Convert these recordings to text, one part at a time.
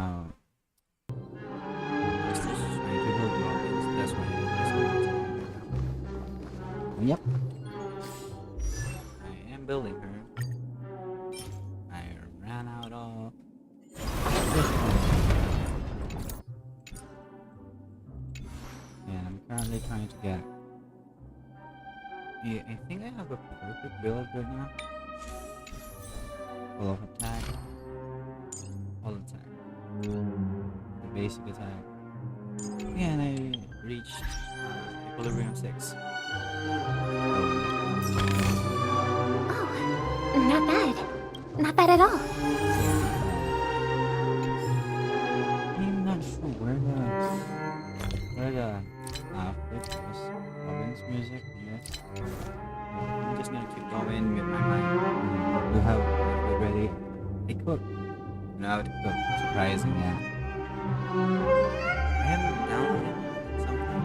I was just trying to build rockets. That's why yep. I am building her. I ran out of. And I'm currently trying to get. Yeah, I think I have a perfect build right now. Full of attack. All attack. The basic attack. Yeah, and I reached equilibrium 6. Oh, not bad. Not bad at all. I'm not sure where the flip was. Robin's music, yes. I'm just gonna keep going with my mind. You have food ready. I cook. You know how to cook. Surprising, yeah. I haven't downloaded something.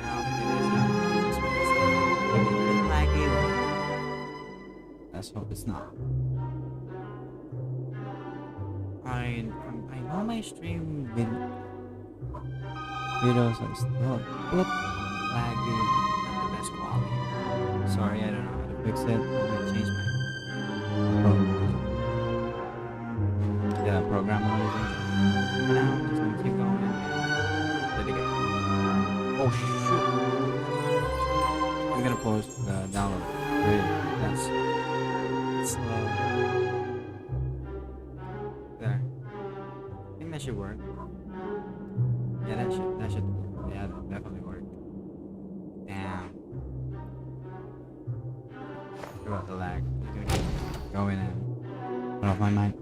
Now it is not. This one is maybe a little laggy. Let's hope it's not. I know my stream videos are still a bit laggy, not the best quality. Sorry, I don't know how to fix it. I'm gonna change my program I'm using. For now, I'm just gonna keep going and play the game. Oh shoot! I'm gonna post the download. Really, that's slow. There. I think that should work. Yeah, that should work. Yeah, that definitely worked. Damn. Sorry about the lag. I'm gonna keep going and turn off my mic.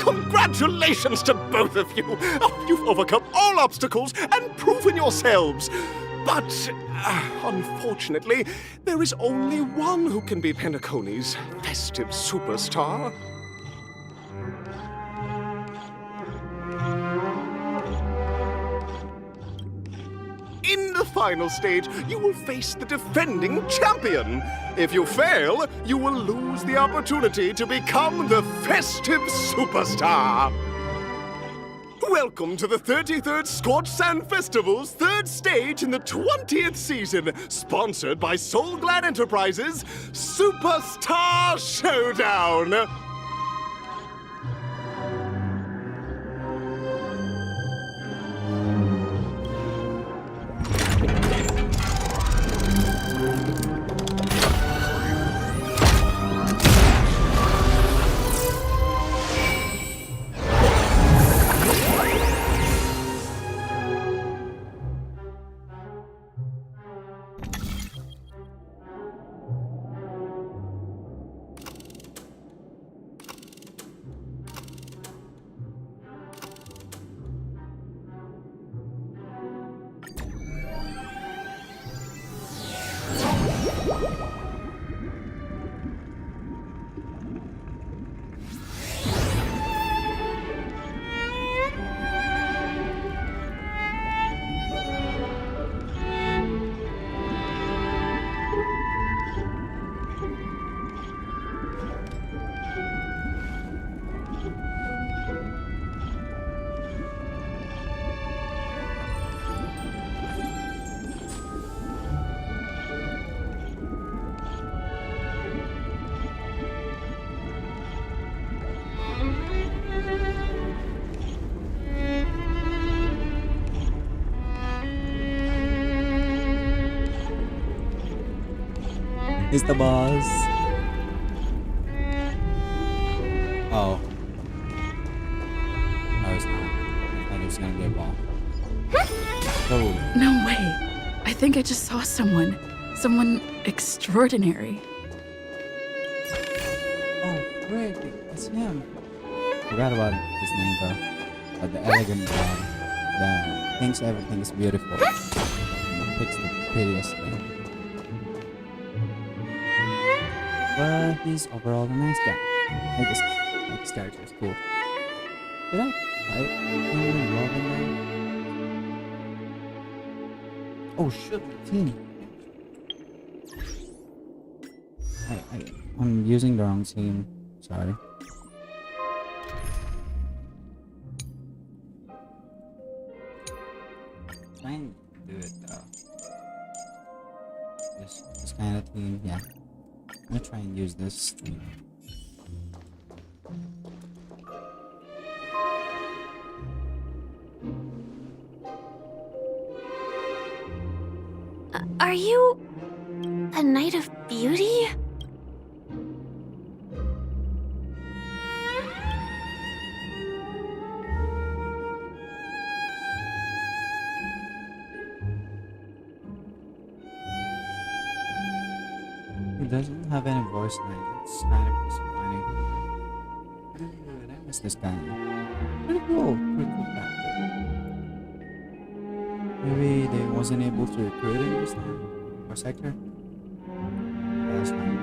Congratulations to both of you! Oh, you've overcome all obstacles and proven yourselves. But, unfortunately, there is only one who can be Penacony's festive superstar. In the final stage, you will face the defending champion. If you fail, you will lose the opportunity to become the festive superstar. Welcome to the 33rd Scorched Sand Festival's third stage in the 20th season, sponsored by Soul Glad Enterprises' Superstar Showdown. It's the boss. Oh. No, it's not. I thought it was gonna be a ball. Oh. No way. I think I just saw someone. Someone extraordinary. Oh, great. It's him. Forgot about his name though. But the elegant guy that thinks everything is beautiful. And picks the prettiest thing. But he's overall a nice guy. Like this character is cool. Did I type Human Robin now? Oh shit, team. I'm using the wrong team. Sorry. Try and do it this kind of team, yeah. I'm gonna try and use this team. Are you a Knight of Beauty? He doesn't have any voice line. It's kind of disappointing. Dude, I miss this guy. Pretty cool character. Maybe they wasn't able to recruit him this time or sector last time.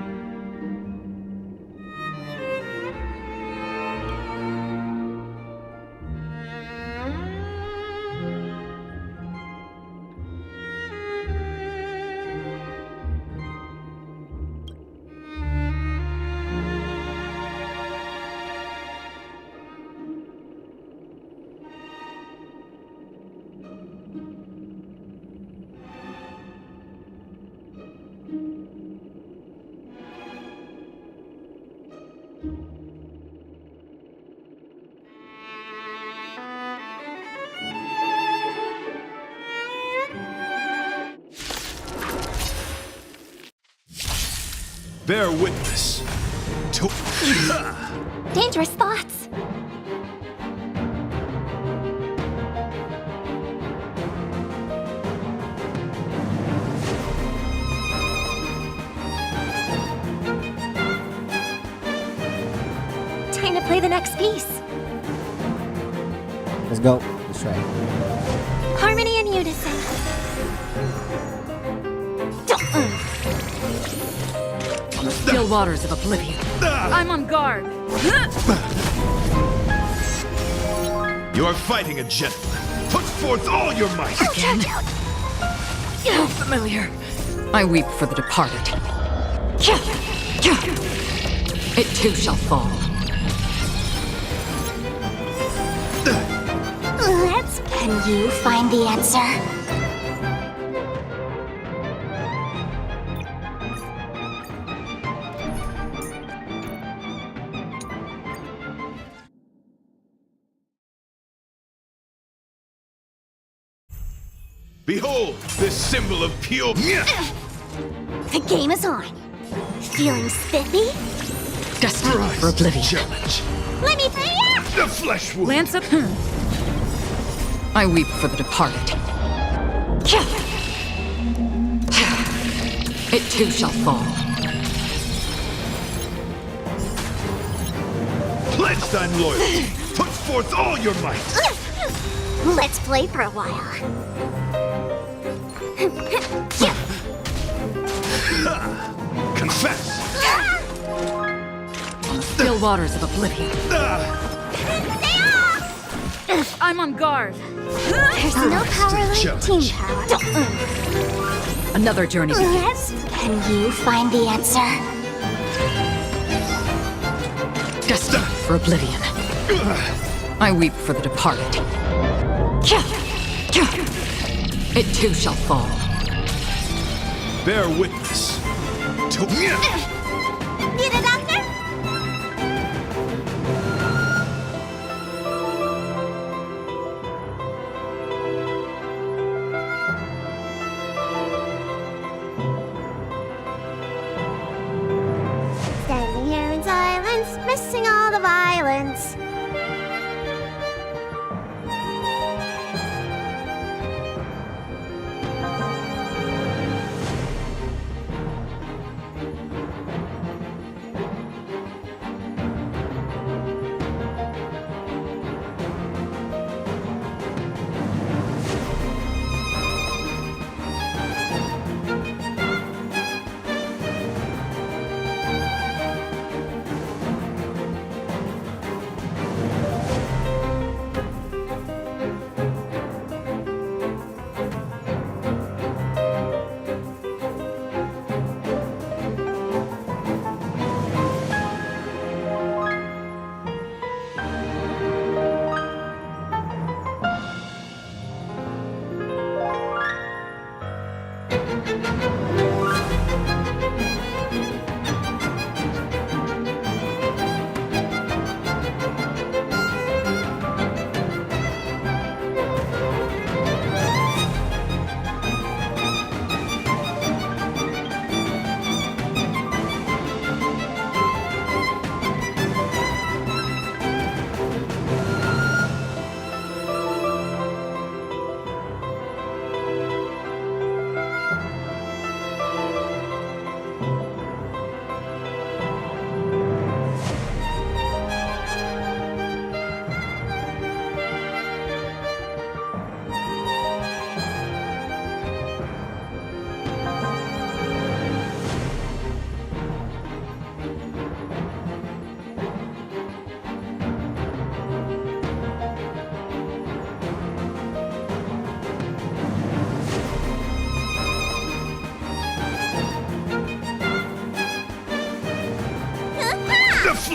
Bear witness to... Dangerous thoughts. Time to play the next piece. Let's go. Let's try. Harmony and unison. On the still waters of oblivion. I'm on guard. You are fighting a gentleman. Put forth all your might. Again? So familiar. I weep for the departed. It too shall fall. Can you find the answer? Behold, this symbol of pure... The game is on. Feeling spiffy? Destined for oblivion. Challenge. Let me play ya! The flesh wound. Lance up. I weep for the departed. It too shall fall. Pledge thine loyalty. Put forth all your might. Let's play for a while. Confess. On the still waters of oblivion. I'm on guard. There's no power like team power. Another journey begins. Can you find the answer? Destined for oblivion. I weep for the departed. It too shall fall. Bear witness to... Need a doctor? Standing here in silence, missing all the violence.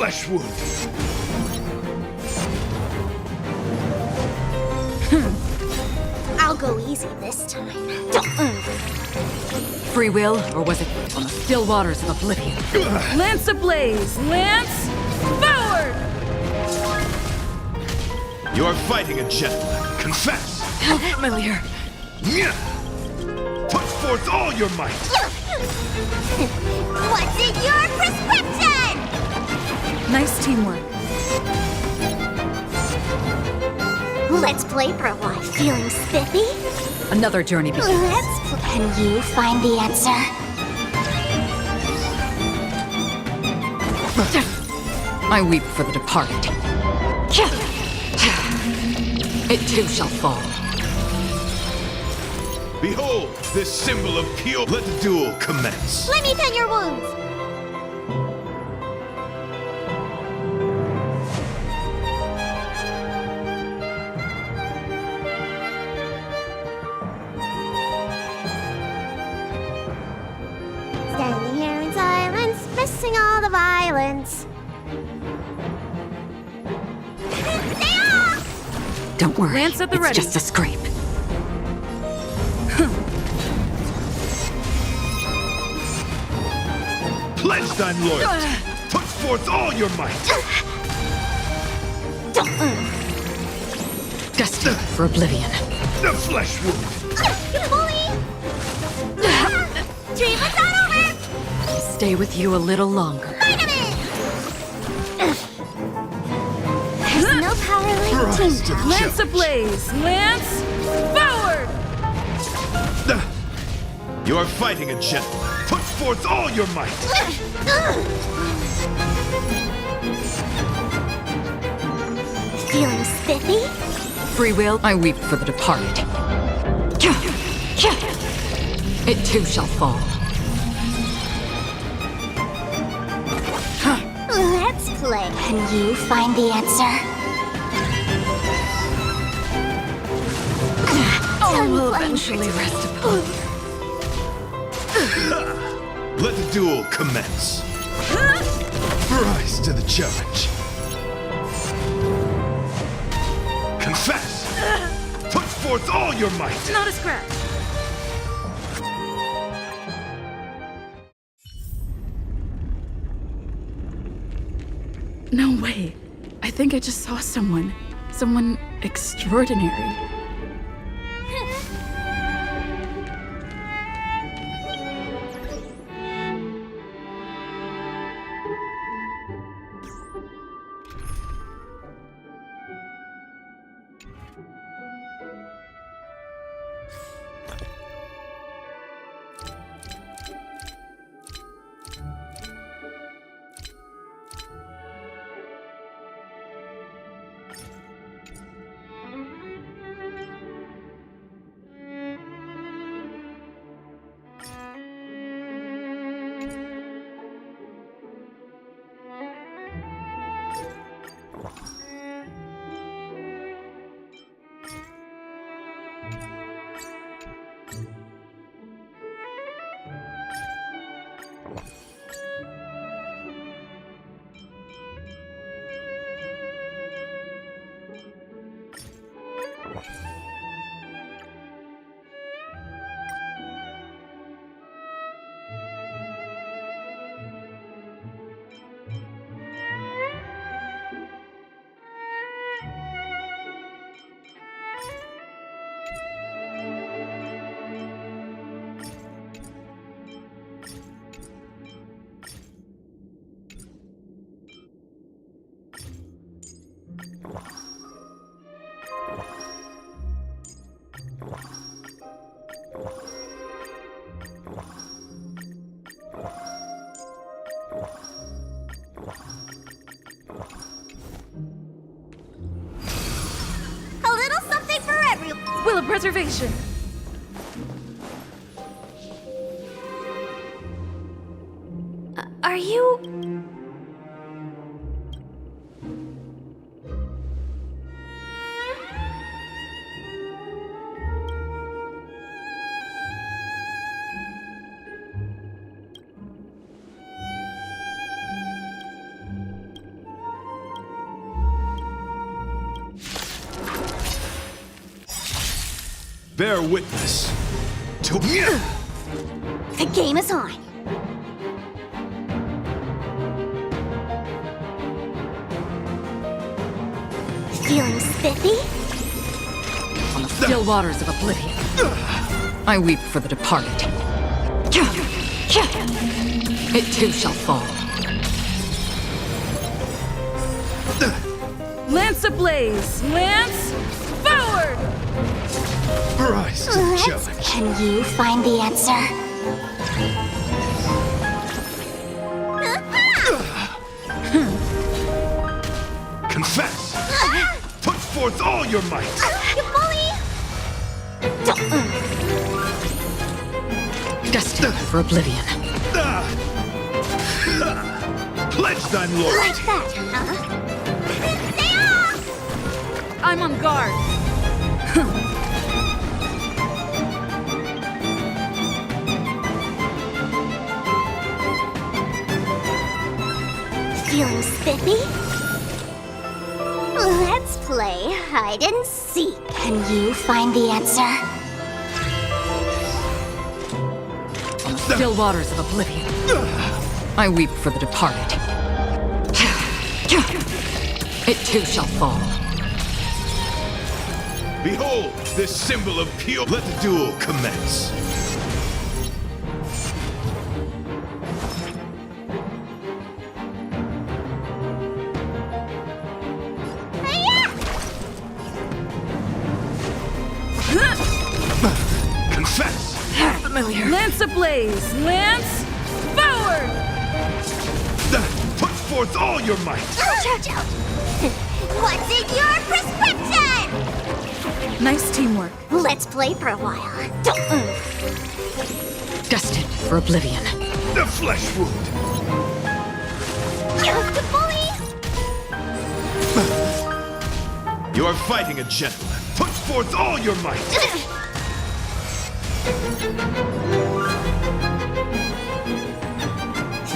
flesh wound. I'll go easy this time. Free will, or was it on the still waters of oblivion? Lance ablaze! Lance forward! You are fighting a gentleman. Confess. How familiar. Nyah! Put forth all your might. What's in your prescription? Nice teamwork. Let's play for a while. Feeling spiffy? Another journey begins. Let's play. Can you find the answer? I weep for the departed. It too shall fall. Behold, this symbol of pure. Let the duel commence. Let me tend your wounds. Standing here in silence, missing all the violence. Stay off! Don't worry. Lance at the it's ready. just a scrape. Pledge thine loyalty. Put forth all your might. Destined for oblivion. The flesh wound. You bully! Treatment's not over! Stay with you a little longer. Vitamin! There's no power like Rise to team the power. Lance ablaze! Lance forward! You are fighting a gentleman. Put forth all your might. Feeling spiffy? Free will, I weep for the departed. It too shall fall. Let's play. Can you find the answer? All will eventually rest upon you. Let the duel commence. Rise to the challenge. Confess. Put forth all your might. Not a scratch. No way. I think I just saw someone. Someone extraordinary. A little something for everyone. Will of preservation. Are you... Bear witness to The game is on. Feeling spiffy? On the still waters of oblivion, I weep for the departed. It too shall fall. Lance ablaze! Lance, forward! rise to the Let's- challenge. Can you find the answer? Confess! Put forth all your might! You bully! Destined for oblivion. Pledge thine Like loyalty! that, huh? Stay off! I'm on guard. Feeling spiffy? Let's play hide and seek. Can you find the answer? On the still waters of oblivion, I weep for the departed. It too shall fall. Behold, this symbol of pure. Let the duel commence. Confess! Familiar. Lance ablaze! Lance, forward! Put forth all your might! What's in your prescription? Nice teamwork. Let's play for a while. Destined for oblivion. The flesh wound! The bully! You are fighting a gentleman. Put forth all your might!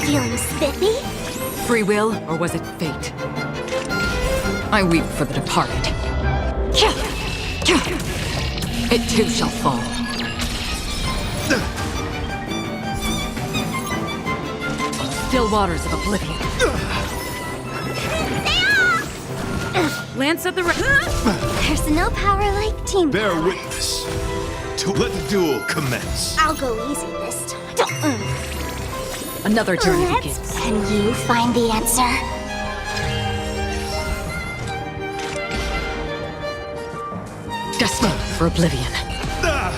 Feeling spiffy? Free will, or was it fate? I weep for the departed. It too shall fall. On the still waters of oblivion, Lance at the There's no power like team. Bear witness to let the duel commence. I'll go easy this time. another journey Let's- begins. Can you find the answer? Destined for oblivion. Ah!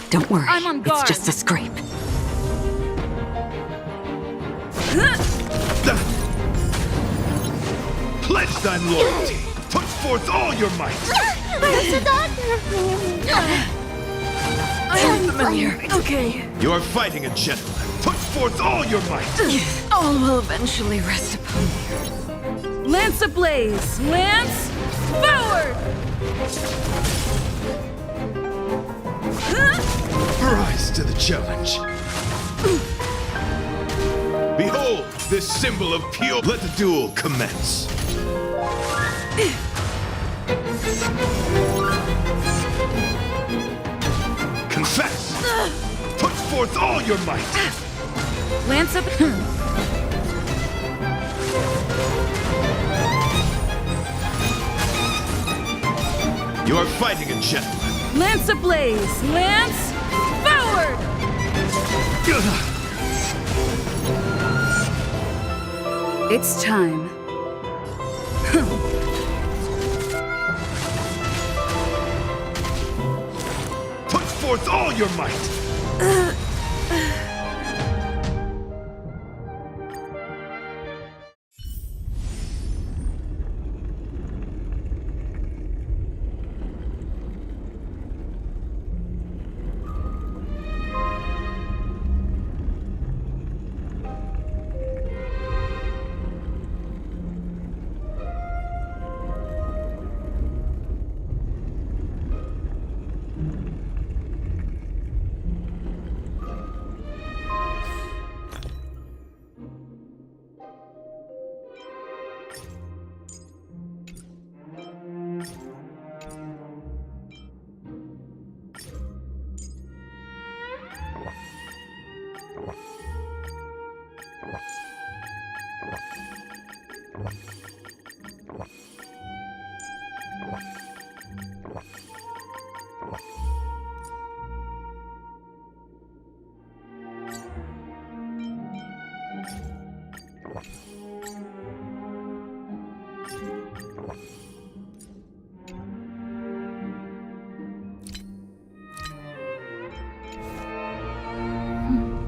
Don't worry, I'm on guard. it's just a scrape. Pledge thine loyalty. Put forth all your might. There's a doctor. I'm familiar. Okay. You are fighting a gentleman. Put forth all your might. All will eventually rest upon me. Lance ablaze! Lance, forward! Rise to the challenge. Behold, this symbol of pure. Let the duel commence. Confess. Put forth all your might. Lance at the... You are fighting a gentleman. Lance ablaze! Lance, forward! It's time. Put forth all your might.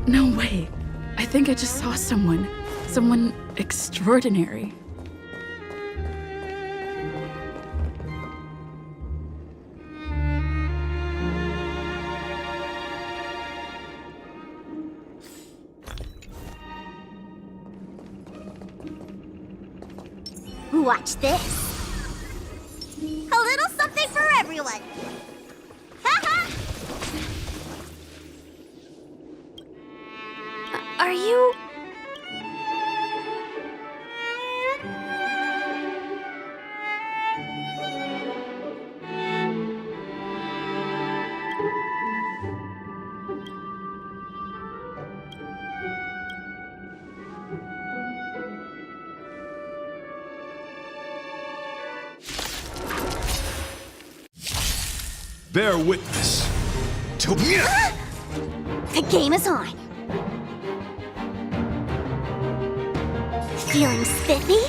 No way. I think I just saw someone. Someone extraordinary. Watch this. A little something for everyone. Haha! Are you... Bear witness to The game is on. Feeling spiffy?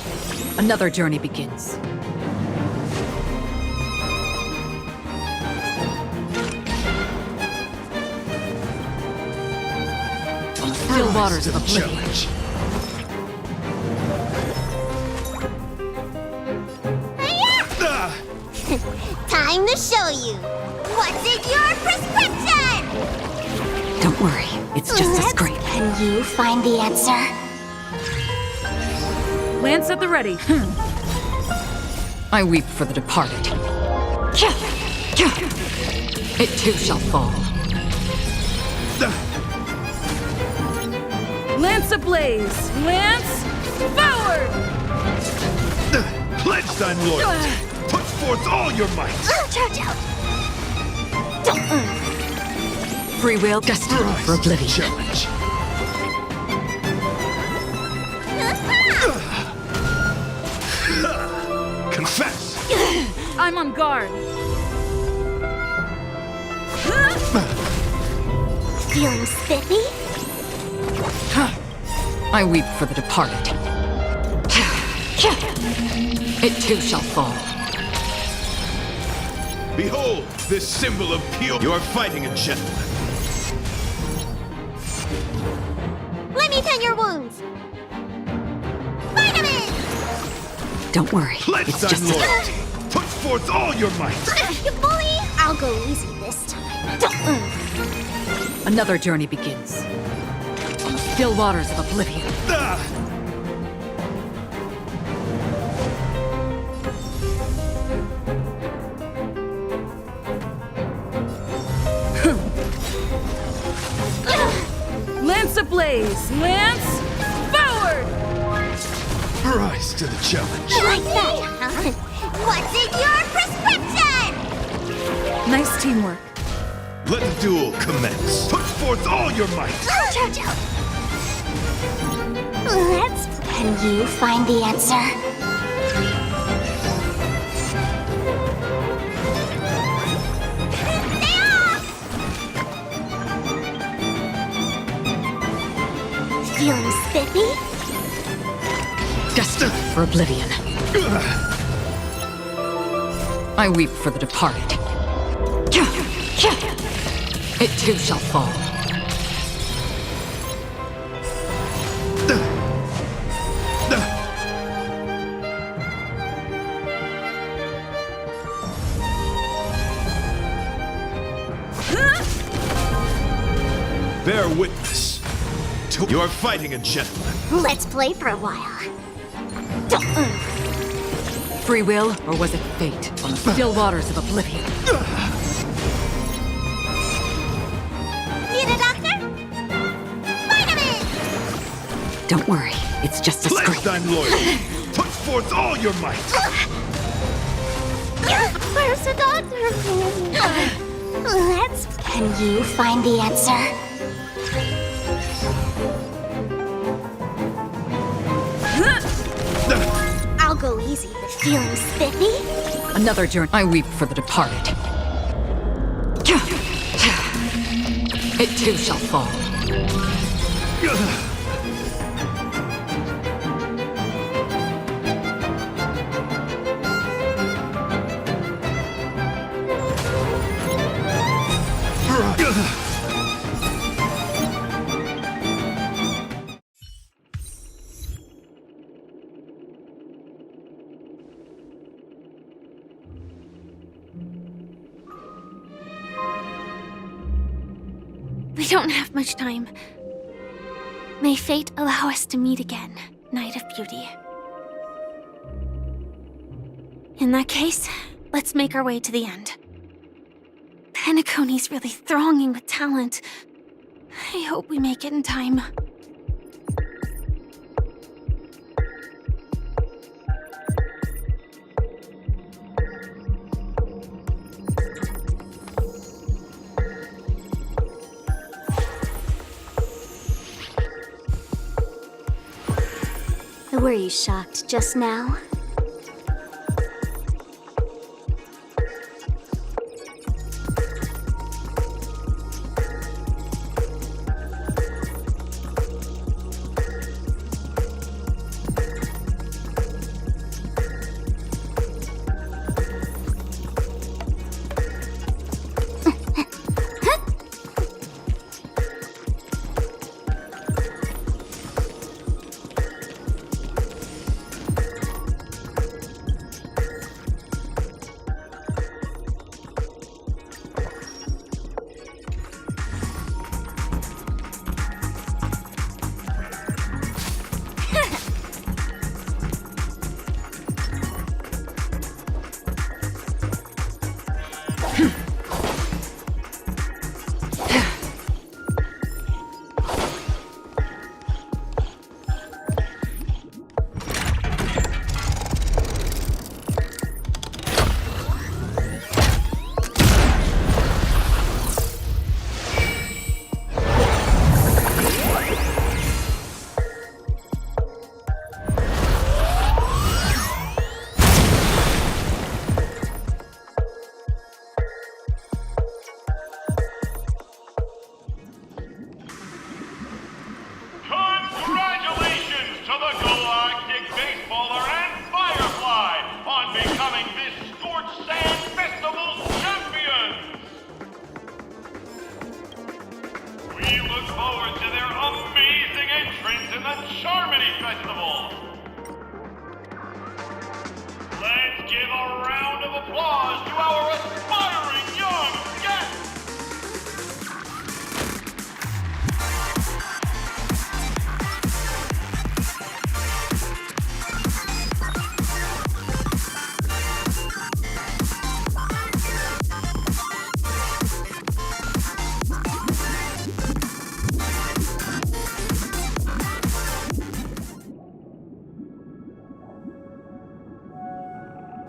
Another journey begins. On the still waters of oblivion. challenge. Ah! Time to show you. What's in your prescription? Don't worry, it's just a scrape. Can you find the answer? Lance at the ready. I weep for the departed. It too shall fall. Lance ablaze. Lance forward. Pledge thine loyalty. Put forth all your might. Charge out. Free will destined Rise for to the oblivion. challenge. Confess. I'm on guard. Feeling spiffy? I weep for the departed. It too shall fall. Behold, this symbol of pure. You are fighting a gentleman. Let me tend your wounds. Vitamin! Don't worry, Pledge it's thine just a... loyalty. Put forth all your might. You bully! I'll go easy this time. Another journey begins. On the still waters of oblivion. Ah! Lance ablaze. Lance forward. Rise to the challenge. Like that, huh? What's in your prescription? Nice teamwork. Let the duel commence. Put forth all your might. Charge out. Can you find the answer? Stay off! Feeling spiffy? Destined for oblivion. I weep for the departed. It too shall fall. Bear witness to. You are fighting a gentleman. Let's play for a while. Free will, or was it fate? On the still waters of oblivion. Need a doctor? Vitamin! Don't worry, it's just a Pledge scrape. thine loyalty. Put forth all your might. Where's the doctor? Can you find the answer? Feeling spiffy? Another journey. I weep for the departed. It too shall fall. We don't have much time. May fate allow us to meet again, Knight of Beauty. In that case, let's make our way to the end. Penacony's really thronging with talent. I hope we make it in time. Were you shocked just now?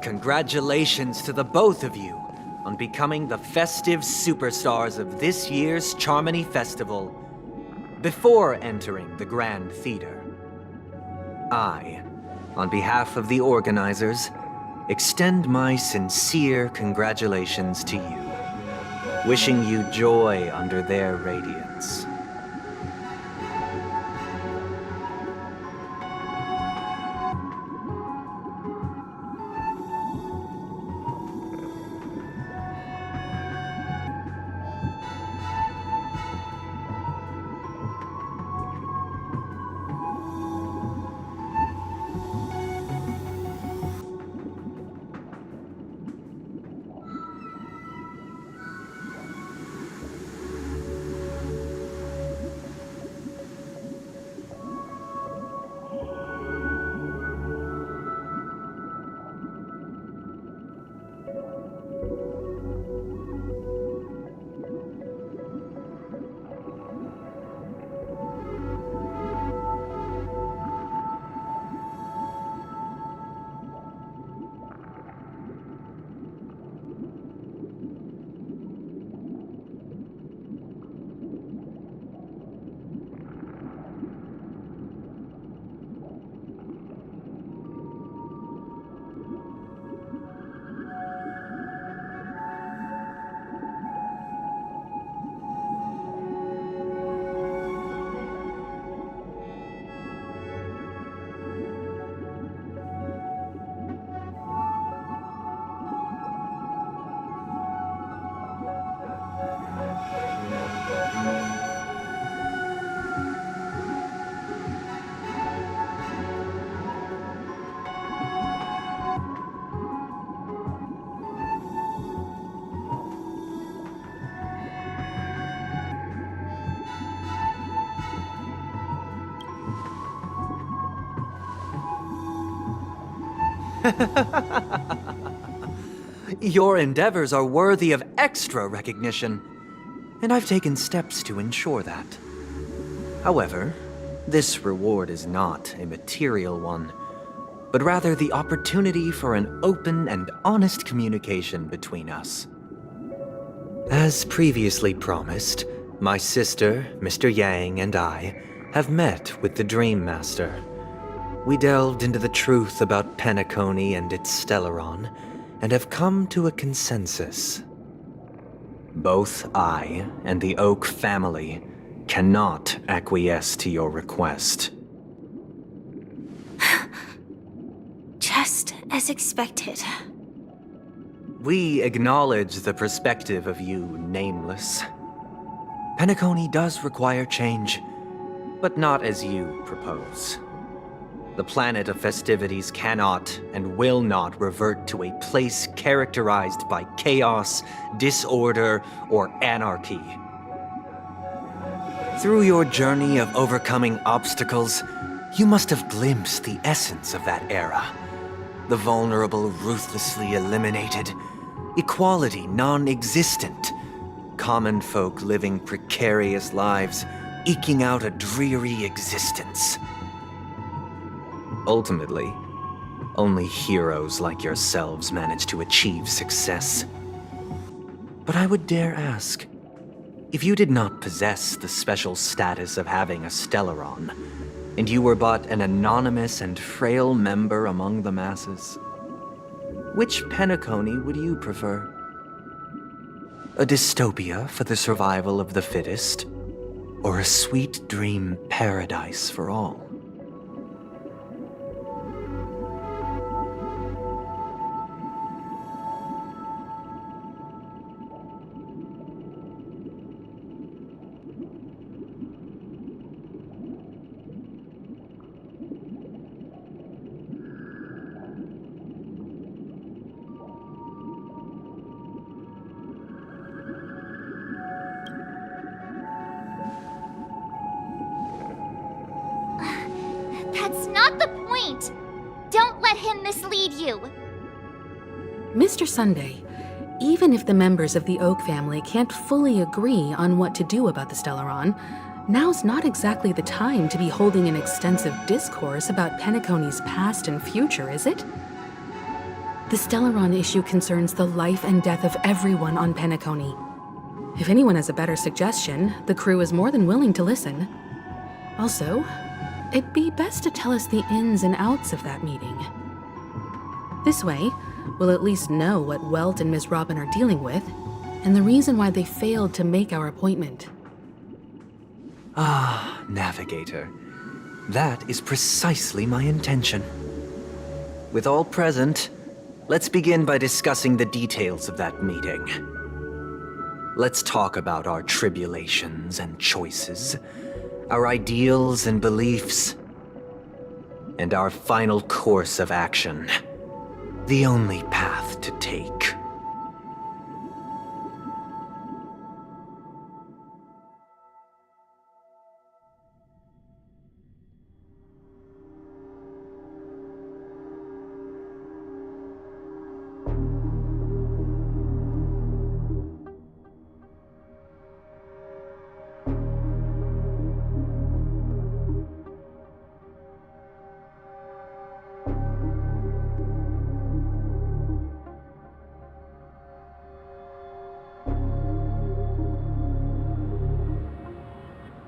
Congratulations to the both of you on becoming the festive superstars of this year's Charmony Festival before entering the Grand Theater. I, on behalf of the organizers, extend my sincere congratulations to you, wishing you joy under their radiance. Your endeavors are worthy of extra recognition, and I've taken steps to ensure that. However, this reward is not a material one, but rather the opportunity for an open and honest communication between us. As previously promised, my sister, Mr. Yang, and I have met with the Dream Master. We delved into the truth about Penacony and its Stellaron, and have come to a consensus. Both I and the Oak family cannot acquiesce to your request. Just as expected. We acknowledge the perspective of you, Nameless. Penacony does require change, but not as you propose. The planet of festivities cannot and will not revert to a place characterized by chaos, disorder, or anarchy. Through your journey of overcoming obstacles, you must have glimpsed the essence of that era. The vulnerable ruthlessly eliminated, equality non-existent, common folk living precarious lives, eking out a dreary existence. Ultimately, only heroes like yourselves manage to achieve success. But I would dare ask, if you did not possess the special status of having a Stellaron, and you were but an anonymous and frail member among the masses, which Penacony would you prefer? A dystopia for the survival of the fittest, or a sweet dream paradise for all? That's not the point! Don't let him mislead you! Mr. Sunday, even if the members of the Oak family can't fully agree on what to do about the Stellaron, now's not exactly the time to be holding an extensive discourse about Penacony's past and future, is it? The Stellaron issue concerns the life and death of everyone on Penacony. If anyone has a better suggestion, the crew is more than willing to listen. Also, it'd be best to tell us the ins and outs of that meeting. This way, we'll at least know what Welt and Ms. Robin are dealing with, and the reason why they failed to make our appointment. Ah, Navigator. That is precisely my intention. With all present, let's begin by discussing the details of that meeting. Let's talk about our tribulations and choices, our ideals and beliefs, and our final course of action. The only path to take.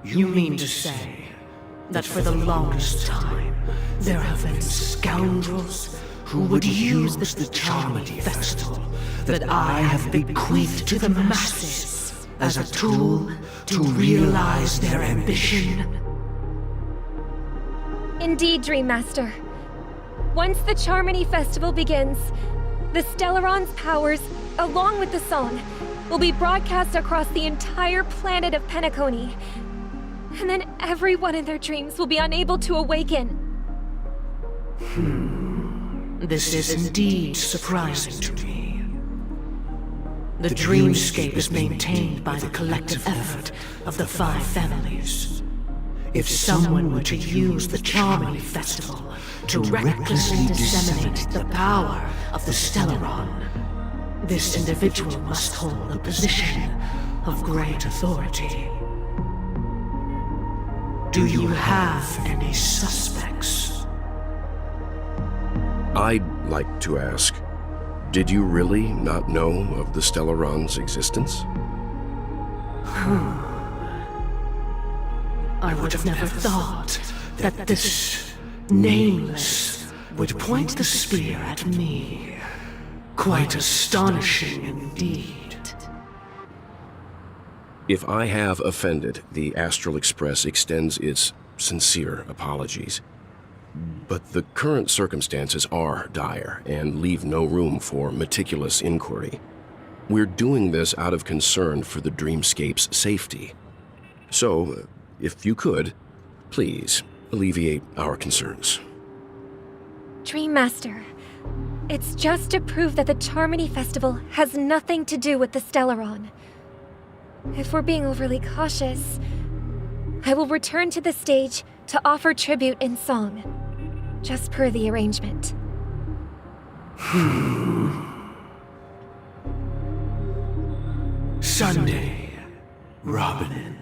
You mean to say that for the longest time, there have been scoundrels who would use the Charmony Festival that I have bequeathed to the masses as a tool to realize their ambition? Indeed, Dream Master. Once the Charmony Festival begins, the Stellaron's powers, along with the song, will be broadcast across the entire planet of Penacony. And then everyone in their dreams will be unable to awaken. This is indeed surprising to me. The dreamscape is maintained by the collective effort of the 5 families. If someone were to use the Charmony Festival to recklessly disseminate the power of the Stellaron, this individual must hold a position of great authority. Do you have any suspects? I'd like to ask, did you really not know of the Stellaron's existence? I would have never thought that this nameless would point the spear at me. Quite astonishing indeed. If I have offended, the Astral Express extends its sincere apologies. But the current circumstances are dire and leave no room for meticulous inquiry. We're doing this out of concern for the Dreamscape's safety. So, if you could, please alleviate our concerns. Dream Master, it's just to prove that the Charmony Festival has nothing to do with the Stellaron. If we're being overly cautious, I will return to the stage to offer tribute in song, just per the arrangement. Sunday, Robin.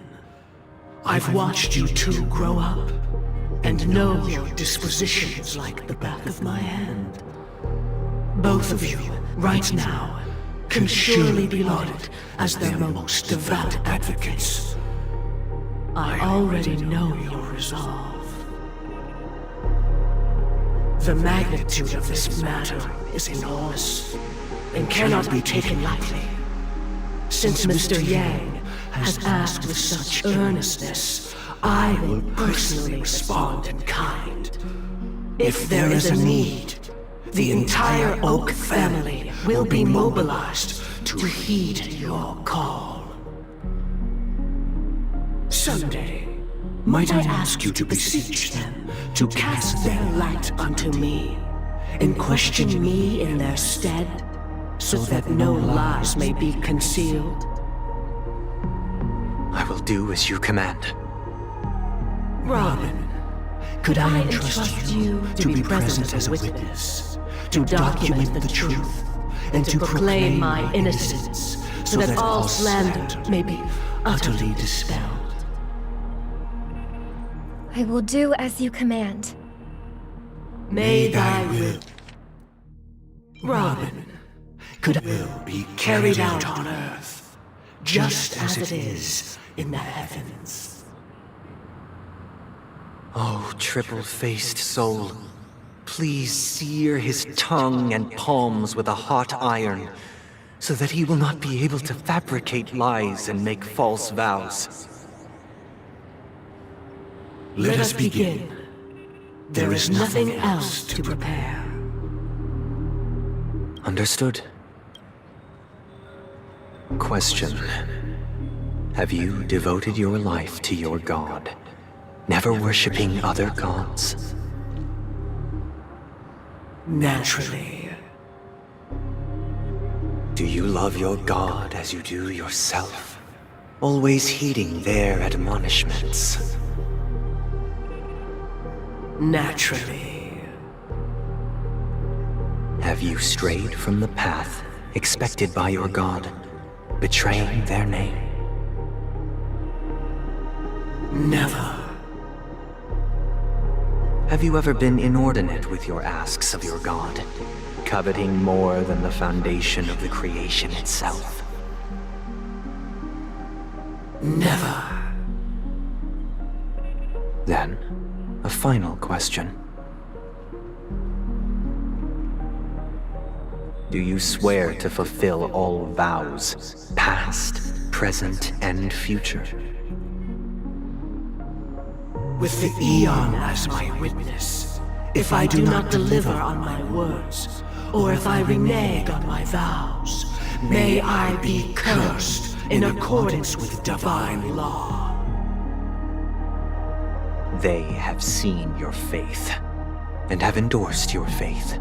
I've watched you two grow up, and know your dispositions like the back of my hand. Both of you, right now, can surely be lauded as their most devout advocates. I already know your resolve. The magnitude of this matter is enormous, and cannot be taken lightly. Since Mr. Yang has asked with such earnestness, I will personally respond in kind. If there is a need, the entire Oak family will be mobilized to heed your call. Someday, might I ask you to beseech them to cast their light unto me, and question me in their stead, so that no lies may be concealed? I will do as you command. Robin, could I entrust you to be present as a witness, to document the truth, and to proclaim my innocence, so that all slander may be utterly dispelled? I will do as you command. May thy will. Robin, could will be carried out on earth, just as it is in the heavens. Oh, triple-faced soul, please sear his tongue and palms with a hot iron, so that he will not be able to fabricate lies and make false vows. Let us begin. There is nothing else to prepare. Understood. Question. Have you devoted your life to your god, never worshipping other gods? Naturally. Do you love your god as you do yourself, always heeding their admonishments? Naturally. Have you strayed from the path expected by your god, betraying their name? Never. Have you ever been inordinate with your asks of your god, coveting more than the foundation of the creation itself? Never. Then, a final question. Do you swear to fulfill all vows, past, present, and future? With the Eon as my witness, if I do not deliver on my words, or if I renege on my vows, may I be cursed in accordance with divine law. They have seen your faith, and have endorsed your faith.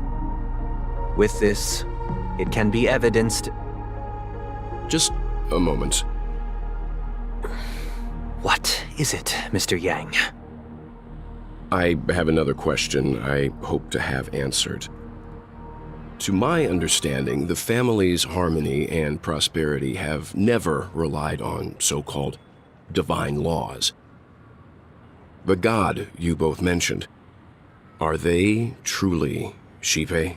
With this, it can be evidenced... Just a moment. What is it, Mr. Yang? I have another question I hope to have answered. To my understanding, the family's harmony and prosperity have never relied on so-called divine laws. The god you both mentioned, are they truly Shipe?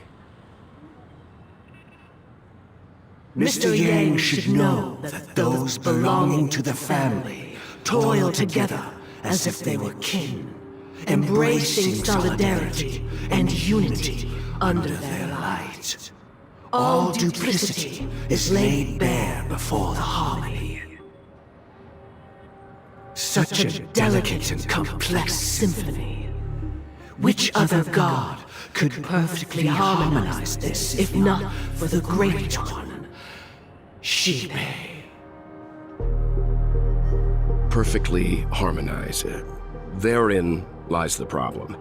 Mr. Yang should know that those belonging to the family toil together as if they were kin, embracing solidarity and unity under their light. All duplicity is laid bare before the harmony. Such a delicate and complex symphony. Which other god could perfectly harmonize this, if not for the Great One, Shipe? Perfectly harmonize. Therein lies the problem.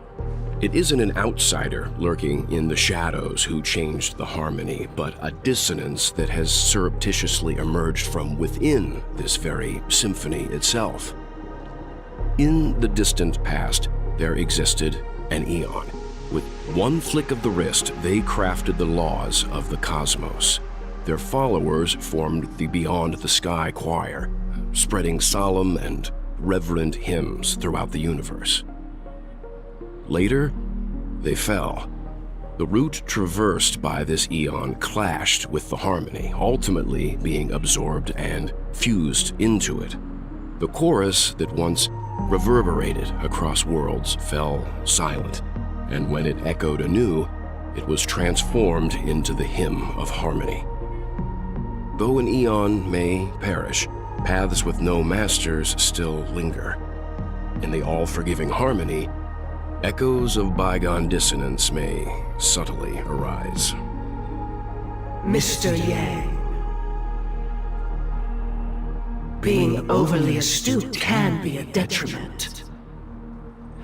It isn't an outsider lurking in the shadows who changed the harmony, but a dissonance that has surreptitiously emerged from within this very symphony itself. In the distant past, there existed an eon. With one flick of the wrist, they crafted the laws of the cosmos. Their followers formed the Beyond the Sky Choir, spreading solemn and reverent hymns throughout the universe. Later, they fell. The route traversed by this eon clashed with the harmony, ultimately being absorbed and fused into it. The chorus that once reverberated across worlds fell silent, and when it echoed anew, it was transformed into the hymn of harmony. Though an eon may perish, paths with no masters still linger. In the all-forgiving harmony, echoes of bygone dissonance may subtly arise. Mr. Yang. Being overly astute can be a detriment.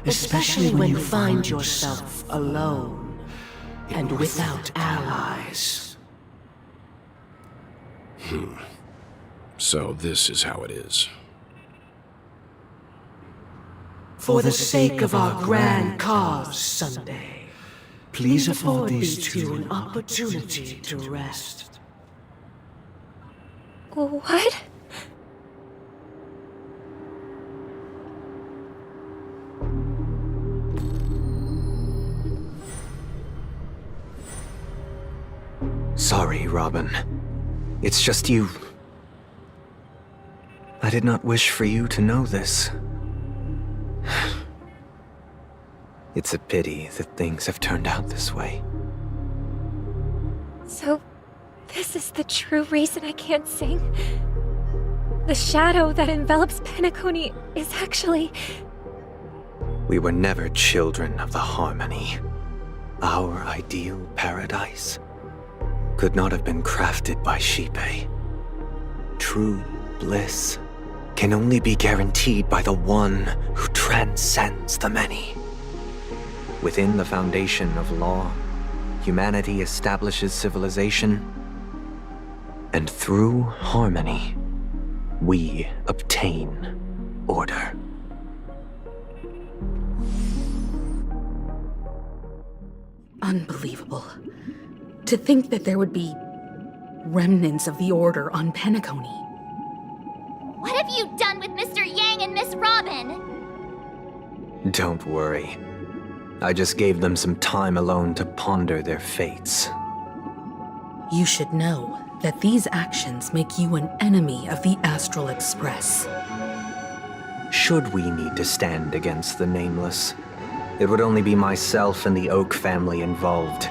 Especially when you find yourself alone and without allies. So this is how it is. For the sake of our grand cause, Sunday, please afford these two an opportunity to rest. What? Sorry, Robin. It's just you. I did not wish for you to know this. It's a pity that things have turned out this way. So, this is the true reason I can't sing? The shadow that envelops Penacony is actually... We were never children of the harmony. Our ideal paradise could not have been crafted by Shipe. True bliss can only be guaranteed by the one who transcends the many. Within the foundation of law, humanity establishes civilization, and through harmony, we obtain order. Unbelievable. To think that there would be remnants of the Order on Penacony. What have you done with Mr. Yang and Miss Robin? Don't worry. I just gave them some time alone to ponder their fates. You should know that these actions make you an enemy of the Astral Express. Should we need to stand against the Nameless, it would only be myself and the Oak family involved.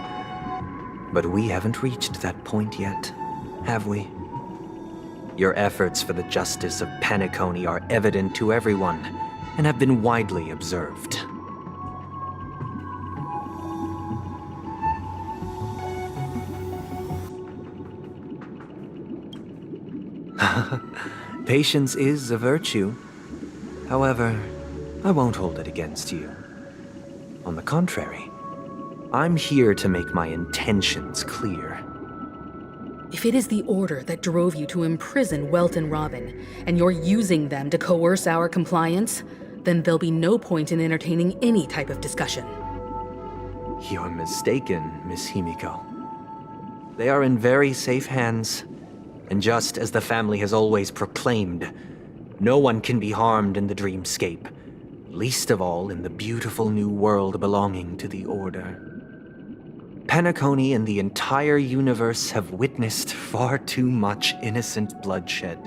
But we haven't reached that point yet, have we? Your efforts for the justice of Penacony are evident to everyone, and have been widely observed. Patience is a virtue. However, I won't hold it against you. On the contrary, I'm here to make my intentions clear. If it is the Order that drove you to imprison Welt and Robin, and you're using them to coerce our compliance, then there'll be no point in entertaining any type of discussion. You're mistaken, Miss Himiko. They are in very safe hands, and just as the family has always proclaimed, no one can be harmed in the dreamscape, least of all in the beautiful new world belonging to the Order. Penacony and the entire universe have witnessed far too much innocent bloodshed.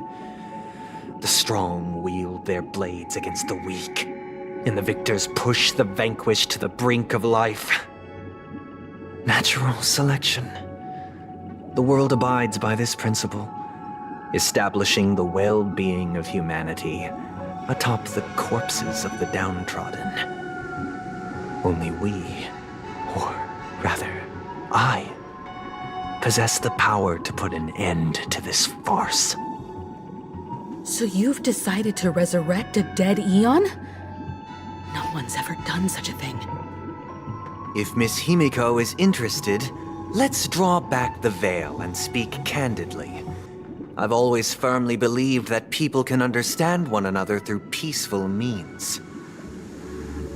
The strong wield their blades against the weak, and the victors push the vanquished to the brink of life. Natural selection. The world abides by this principle, establishing the well-being of humanity atop the corpses of the downtrodden. Only we, or rather, I, possess the power to put an end to this farce. So you've decided to resurrect a dead Eon? No one's ever done such a thing. If Miss Himiko is interested, let's draw back the veil and speak candidly. I've always firmly believed that people can understand one another through peaceful means.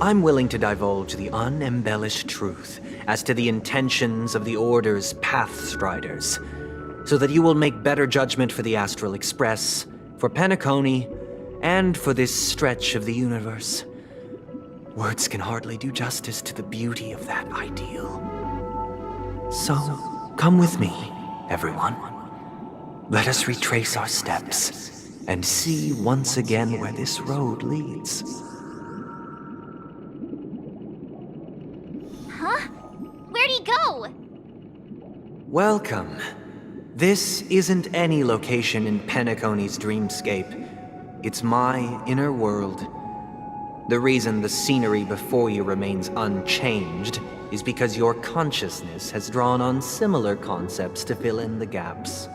I'm willing to divulge the unembellished truth as to the intentions of the Order's Pathstriders, so that you will make better judgment for the Astral Express, for Penacony, and for this stretch of the universe. Words can hardly do justice to the beauty of that ideal. So, come with me, everyone. Let us retrace our steps and see once again where this road leads. Huh? Where'd he go? Welcome. This isn't any location in Penacony's dreamscape. It's my inner world. The reason the scenery before you remains unchanged is because your consciousness has drawn on similar concepts to fill in the gaps.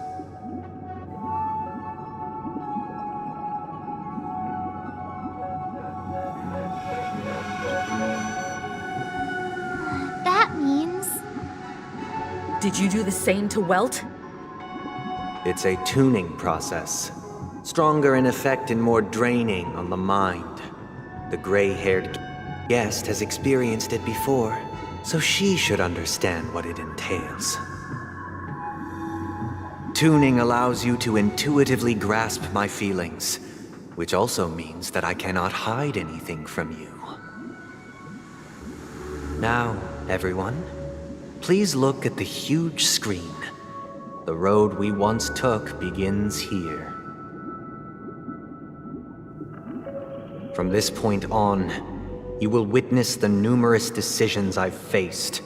That means... Did you do the same to Welt? It's a tuning process. Stronger in effect and more draining on the mind. The gray-haired guest has experienced it before, so she should understand what it entails. Tuning allows you to intuitively grasp my feelings, which also means that I cannot hide anything from you. Now, everyone, please look at the huge screen. The road we once took begins here. From this point on, you will witness the numerous decisions I've faced.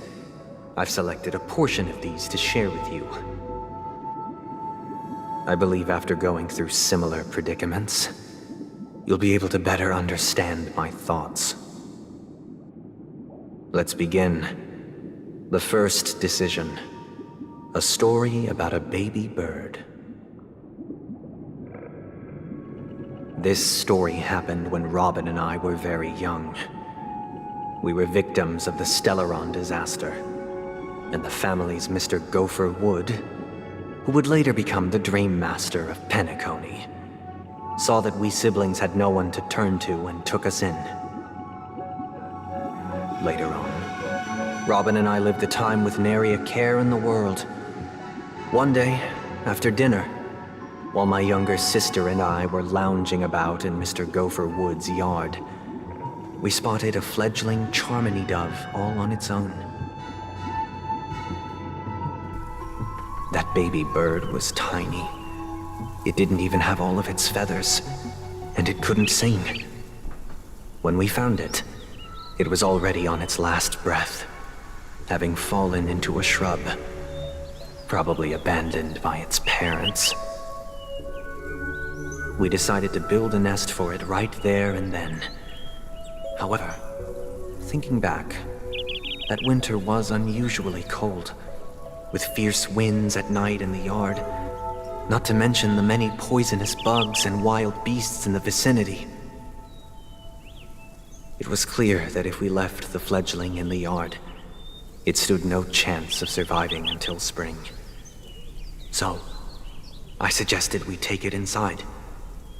I've selected a portion of these to share with you. I believe after going through similar predicaments, you'll be able to better understand my thoughts. Let's begin. The first decision. A story about a baby bird. This story happened when Robin and I were very young. We were victims of the Stellaron disaster, and the family's Mr. Gopher Wood, who would later become the Dream Master of Penacony, saw that we siblings had no one to turn to and took us in. Later on, Robin and I lived a time with nary a care in the world. One day, after dinner, while my younger sister and I were lounging about in Mr. Gopher Wood's yard, we spotted a fledgling Charmony dove all on its own. That baby bird was tiny. It didn't even have all of its feathers, and it couldn't sing. When we found it, it was already on its last breath, having fallen into a shrub, probably abandoned by its parents. We decided to build a nest for it right there and then. However, thinking back, that winter was unusually cold, with fierce winds at night in the yard, not to mention the many poisonous bugs and wild beasts in the vicinity. It was clear that if we left the fledgling in the yard, it stood no chance of surviving until spring. So, I suggested we take it inside,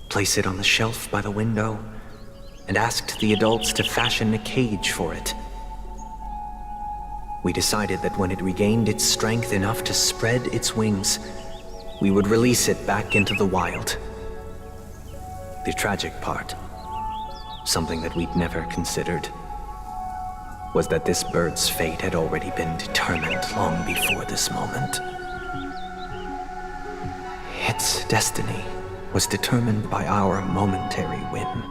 place it on the shelf by the window, and asked the adults to fashion a cage for it. We decided that when it regained its strength enough to spread its wings, we would release it back into the wild. The tragic part, something that we'd never considered, was that this bird's fate had already been determined long before this moment. Its destiny was determined by our momentary whim.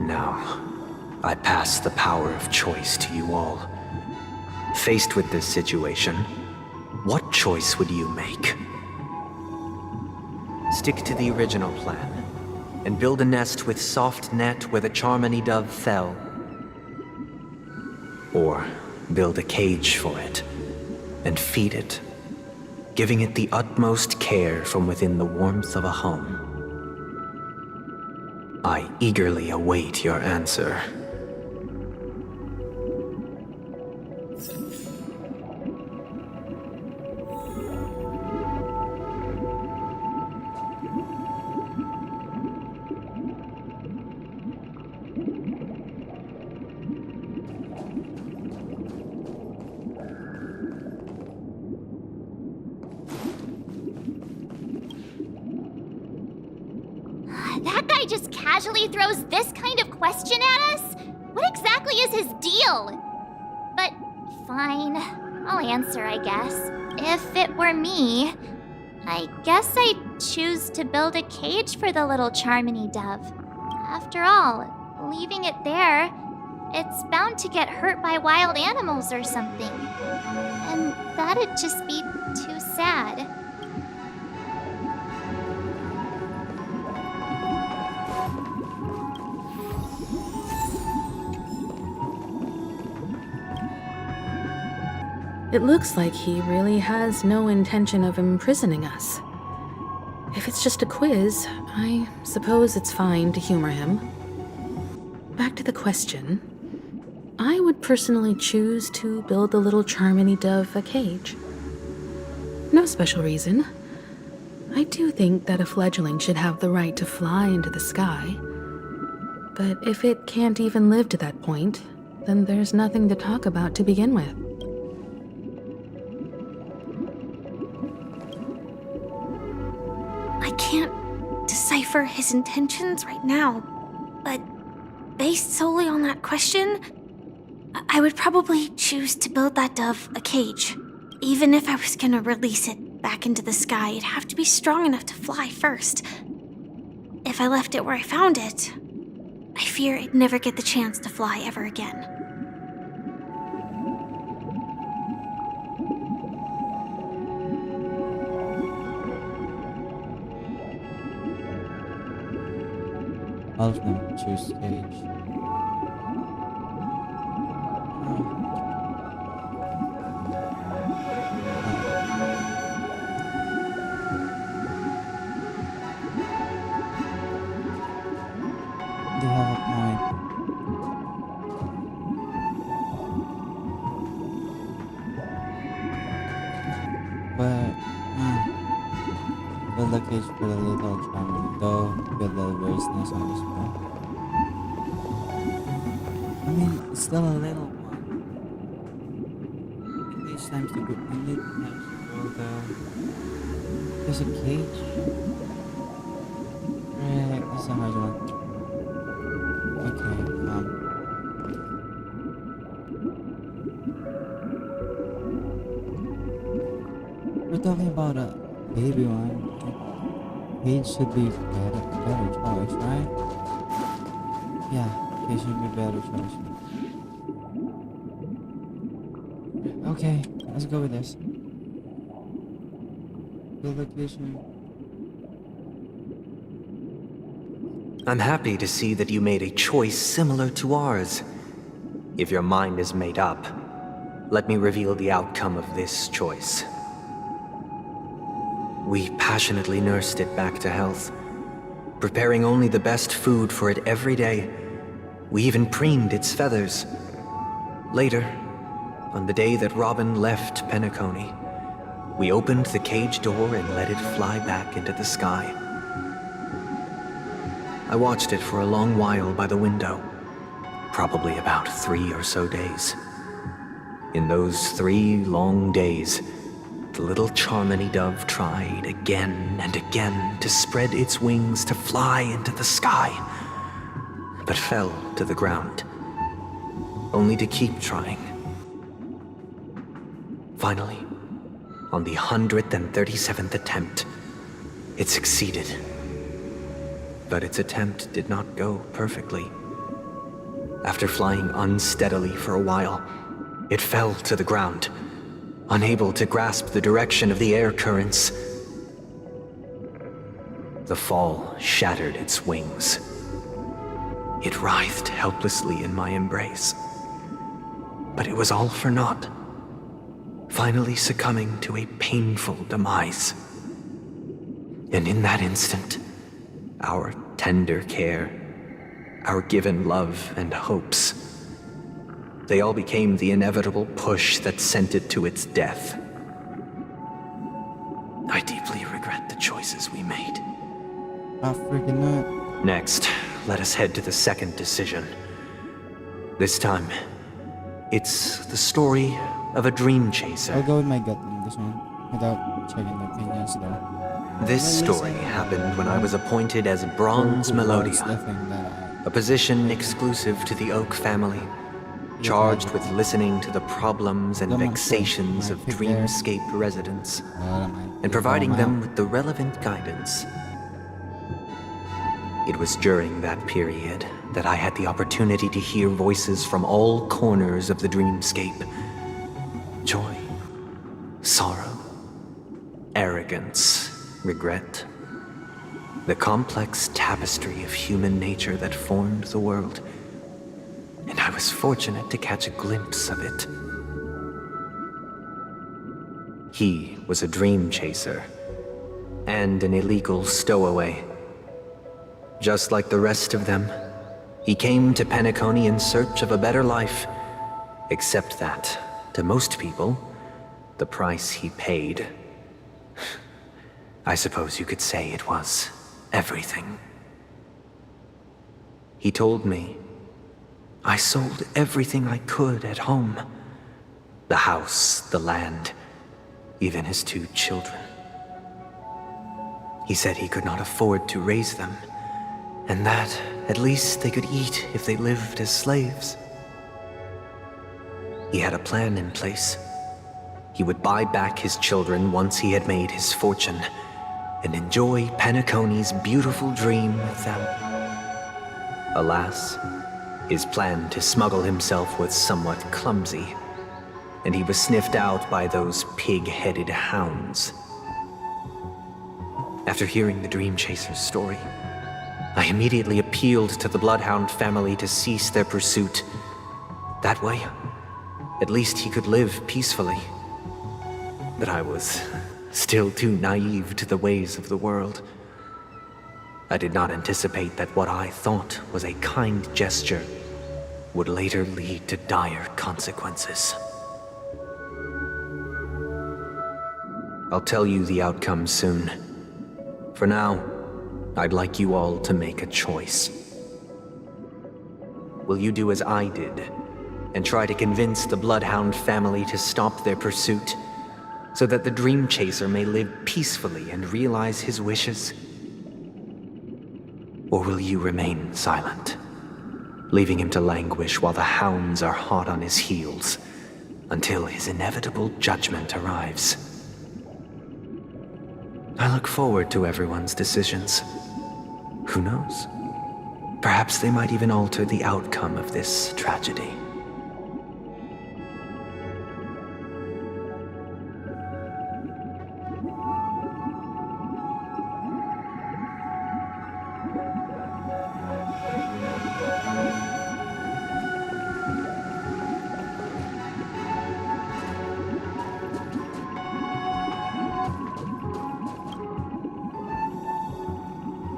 Now, I pass the power of choice to you all. Faced with this situation, what choice would you make? Stick to the original plan and build a nest with soft net where the Charmony dove fell. Or build a cage for it and feed it, giving it the utmost care from within the warmth of a home. I eagerly await your answer. That guy just casually throws this kind of question at us? What exactly is his deal? But fine, I'll answer, I guess. If it were me, I guess I'd choose to build a cage for the little Charmony dove. After all, leaving it there, it's bound to get hurt by wild animals or something. And that'd just be too sad. It looks like he really has no intention of imprisoning us. If it's just a quiz, I suppose it's fine to humor him. Back to the question. I would personally choose to build the little Charmony dove a cage. No special reason. I do think that a fledgling should have the right to fly into the sky. But if it can't even live to that point, then there's nothing to talk about to begin with. I can't decipher his intentions right now, but based solely on that question, I would probably choose to build that dove a cage. Even if I was gonna release it back into the sky, it'd have to be strong enough to fly first. If I left it where I found it, I fear it'd never get the chance to fly ever again. All of them choose cage. They have a point. But build a cage for the little Charmony, though build a very nice on this one. I mean, it's still a little one. It needs time to grow. It needs time to grow though. There's a cage. Right, this is a hard one. Okay, we're talking about a baby one. Cage should be better choice, right? Yeah, cage should be better choice. Okay, let's go with this. Build location. I'm happy to see that you made a choice similar to ours. If your mind is made up, let me reveal the outcome of this choice. We passionately nursed it back to health, preparing only the best food for it every day. We even preened its feathers. Later, on the day that Robin left Penacony, we opened the cage door and let it fly back into the sky. I watched it for a long while by the window, probably about 3 or so days. In those 3 long days, the little Charmony dove tried again and again to spread its wings to fly into the sky, but fell to the ground, only to keep trying. Finally, on the 137th attempt, it succeeded. But its attempt did not go perfectly. After flying unsteadily for a while, it fell to the ground, unable to grasp the direction of the air currents. The fall shattered its wings. It writhed helplessly in my embrace. But it was all for naught, finally succumbing to a painful demise. And in that instant, our tender care, our given love and hopes, they all became the inevitable push that sent it to its death. I deeply regret the choices we made. I freaking not. Next, let us head to the second decision. This time, it's the story of a dream chaser. I'll go with my gut on this one, without checking the opinions though. This story happened when I was appointed as Bronze Melodia, a position exclusive to the Oak family, charged with listening to the problems and vexations of Dreamscape residents, and providing them with the relevant guidance. It was during that period that I had the opportunity to hear voices from all corners of the Dreamscape. Joy, sorrow, arrogance, regret. The complex tapestry of human nature that formed the world. And I was fortunate to catch a glimpse of it. He was a dream chaser, and an illegal stowaway. Just like the rest of them, he came to Penacony in search of a better life, except that, to most people, the price he paid, I suppose you could say it was everything. He told me, I sold everything I could at home. The house, the land, even his 2 children. He said he could not afford to raise them, and that at least they could eat if they lived as slaves. He had a plan in place. He would buy back his children once he had made his fortune, and enjoy Penacony's beautiful dream with them. Alas, his plan to smuggle himself was somewhat clumsy, and he was sniffed out by those pig-headed hounds. After hearing the Dream Chaser's story, I immediately appealed to the Bloodhound family to cease their pursuit. That way, at least he could live peacefully. But I was still too naive to the ways of the world. I did not anticipate that what I thought was a kind gesture would later lead to dire consequences. I'll tell you the outcome soon. For now, I'd like you all to make a choice. Will you do as I did, and try to convince the Bloodhound family to stop their pursuit, so that the Dream Chaser may live peacefully and realize his wishes? Or will you remain silent, leaving him to languish while the hounds are hot on his heels, until his inevitable judgment arrives? I look forward to everyone's decisions. Who knows? Perhaps they might even alter the outcome of this tragedy.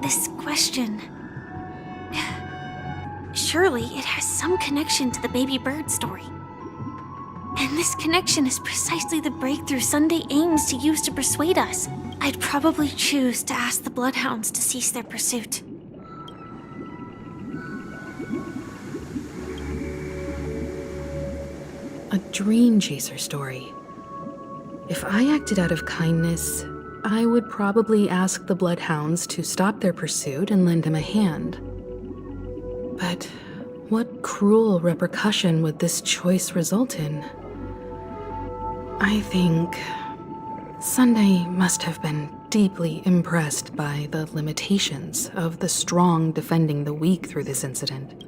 This question... Surely it has some connection to the baby bird story. And this connection is precisely the breakthrough Sunday aims to use to persuade us. I'd probably choose to ask the Bloodhounds to cease their pursuit. a dream chaser story. If I acted out of kindness, I would probably ask the Bloodhounds to stop their pursuit and lend him a hand. But what cruel repercussion would this choice result in? I think Sunday must have been deeply impressed by the limitations of the strong defending the weak through this incident.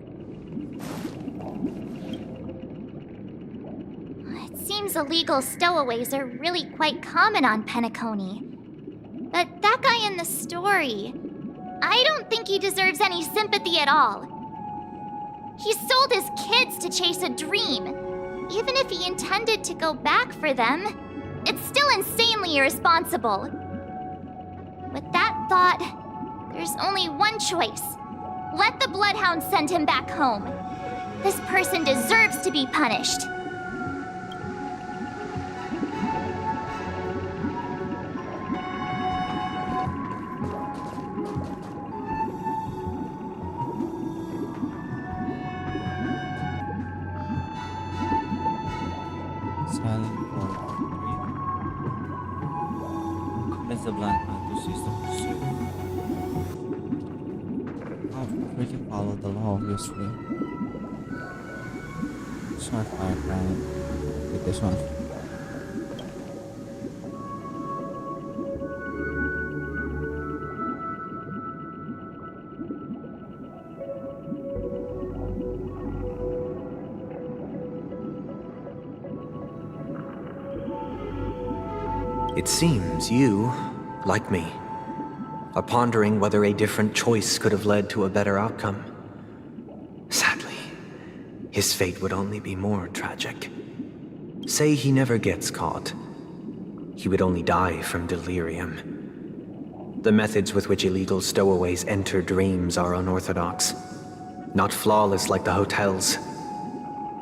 It seems illegal stowaways are really quite common on Penacony. But that guy in the story, I don't think he deserves any sympathy at all. He sold his kids to chase a dream. Even if he intended to go back for them, it's still insanely irresponsible. With that thought, there's only one choice. Let the Bloodhounds send him back home. This person deserves to be punished. Silent for 3. Convince the Bloodhound to cease the pursuit. We can follow the law, obviously. Start firebrand with this one. It seems you, like me, are pondering whether a different choice could have led to a better outcome. Sadly, his fate would only be more tragic. Say he never gets caught. He would only die from delirium. The methods with which illegal stowaways enter dreams are unorthodox, not flawless like the hotels.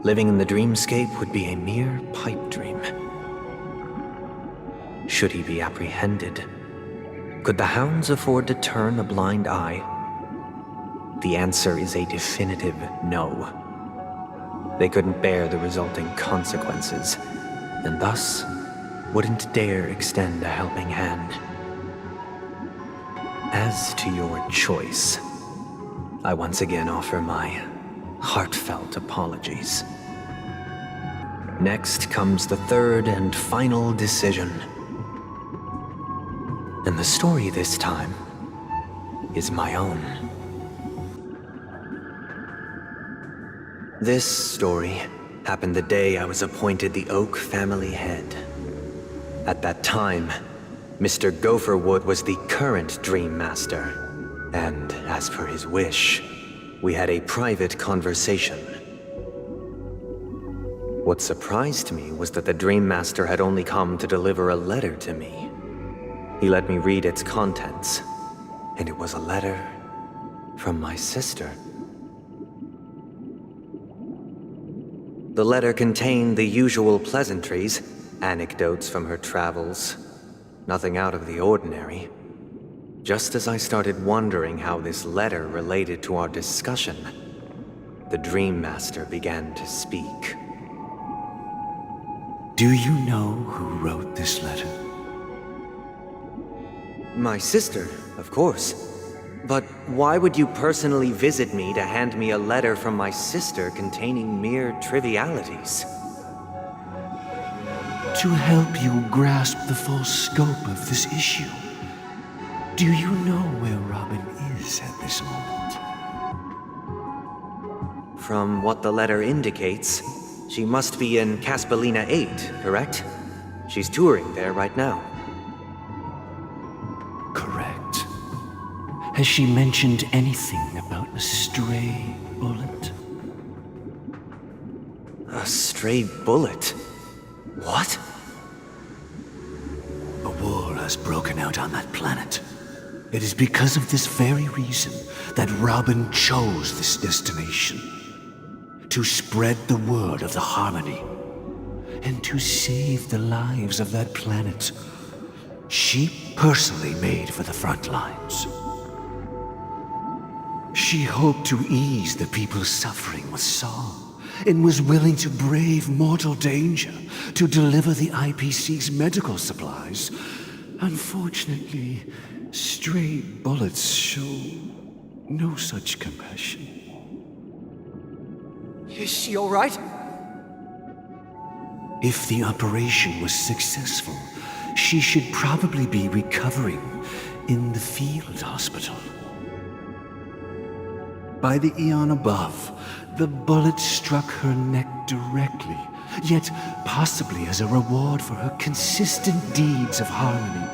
Living in the dreamscape would be a mere pipe dream. Should he be apprehended? Could the hounds afford to turn a blind eye? The answer is a definitive no. They couldn't bear the resulting consequences, and thus wouldn't dare extend a helping hand. As to your choice, I once again offer my heartfelt apologies. Next comes the third and final decision. And the story this time is my own. This story happened the day I was appointed the Oak family head. At that time, Mr. Gopherwood was the current Dream Master, and as per his wish, we had a private conversation. What surprised me was that the Dream Master had only come to deliver a letter to me. He let me read its contents, and it was a letter from my sister. The letter contained the usual pleasantries, anecdotes from her travels, nothing out of the ordinary. Just as I started wondering how this letter related to our discussion, the Dream Master began to speak. Do you know who wrote this letter? My sister, of course. But why would you personally visit me to hand me a letter from my sister containing mere trivialities? To help you grasp the full scope of this issue. Do you know where Robin is at this moment? From what the letter indicates, she must be in Caspelina 8, correct? She's touring there right now. Correct. Has she mentioned anything about a stray bullet? A stray bullet? What? A war has broken out on that planet. It is because of this very reason that Robin chose this destination. To spread the word of the Harmony. And to save the lives of that planet. She personally made for the front lines. She hoped to ease the people's suffering with song and was willing to brave mortal danger to deliver the IPC's medical supplies. Unfortunately, stray bullets show no such compassion. Is she all right? If the operation was successful, she should probably be recovering in the field hospital. By the eon above, the bullet struck her neck directly, yet possibly as a reward for her consistent deeds of harmony.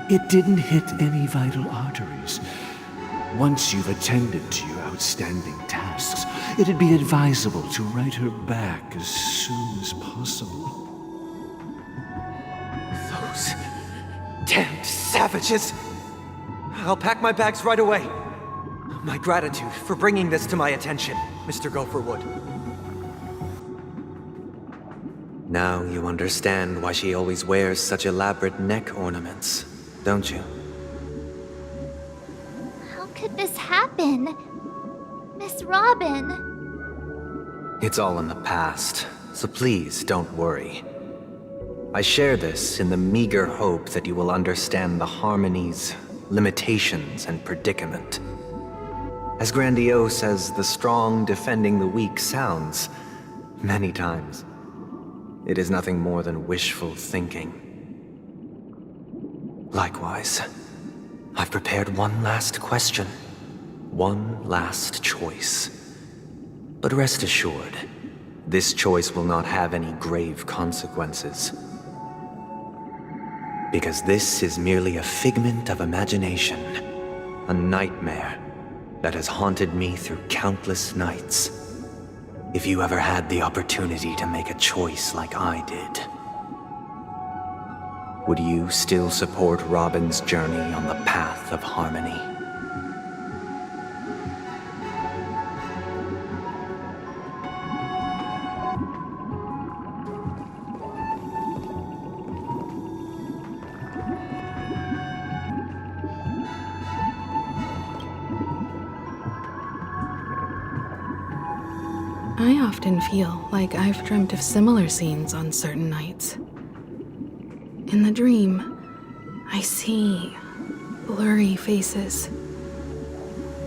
It didn't hit any vital arteries. Once you've attended to your outstanding tasks, it'd be advisable to write her back as soon as possible. Those damned savages! I'll pack my bags right away. My gratitude for bringing this to my attention, Mr. Gopherwood. Now you understand why she always wears such elaborate neck ornaments, don't you? How could this happen? Miss Robin. It's all in the past, so please don't worry. I share this in the meager hope that you will understand the harmony's limitations and predicament. As grandiose as the strong defending the weak sounds, many times, it is nothing more than wishful thinking. Likewise, I've prepared one last question, one last choice. But rest assured, this choice will not have any grave consequences. Because this is merely a figment of imagination, a nightmare that has haunted me through countless nights. If you ever had the opportunity to make a choice like I did, would you still support Robin's journey on the path of harmony? I often feel like I've dreamt of similar scenes on certain nights. In the dream, I see blurry faces.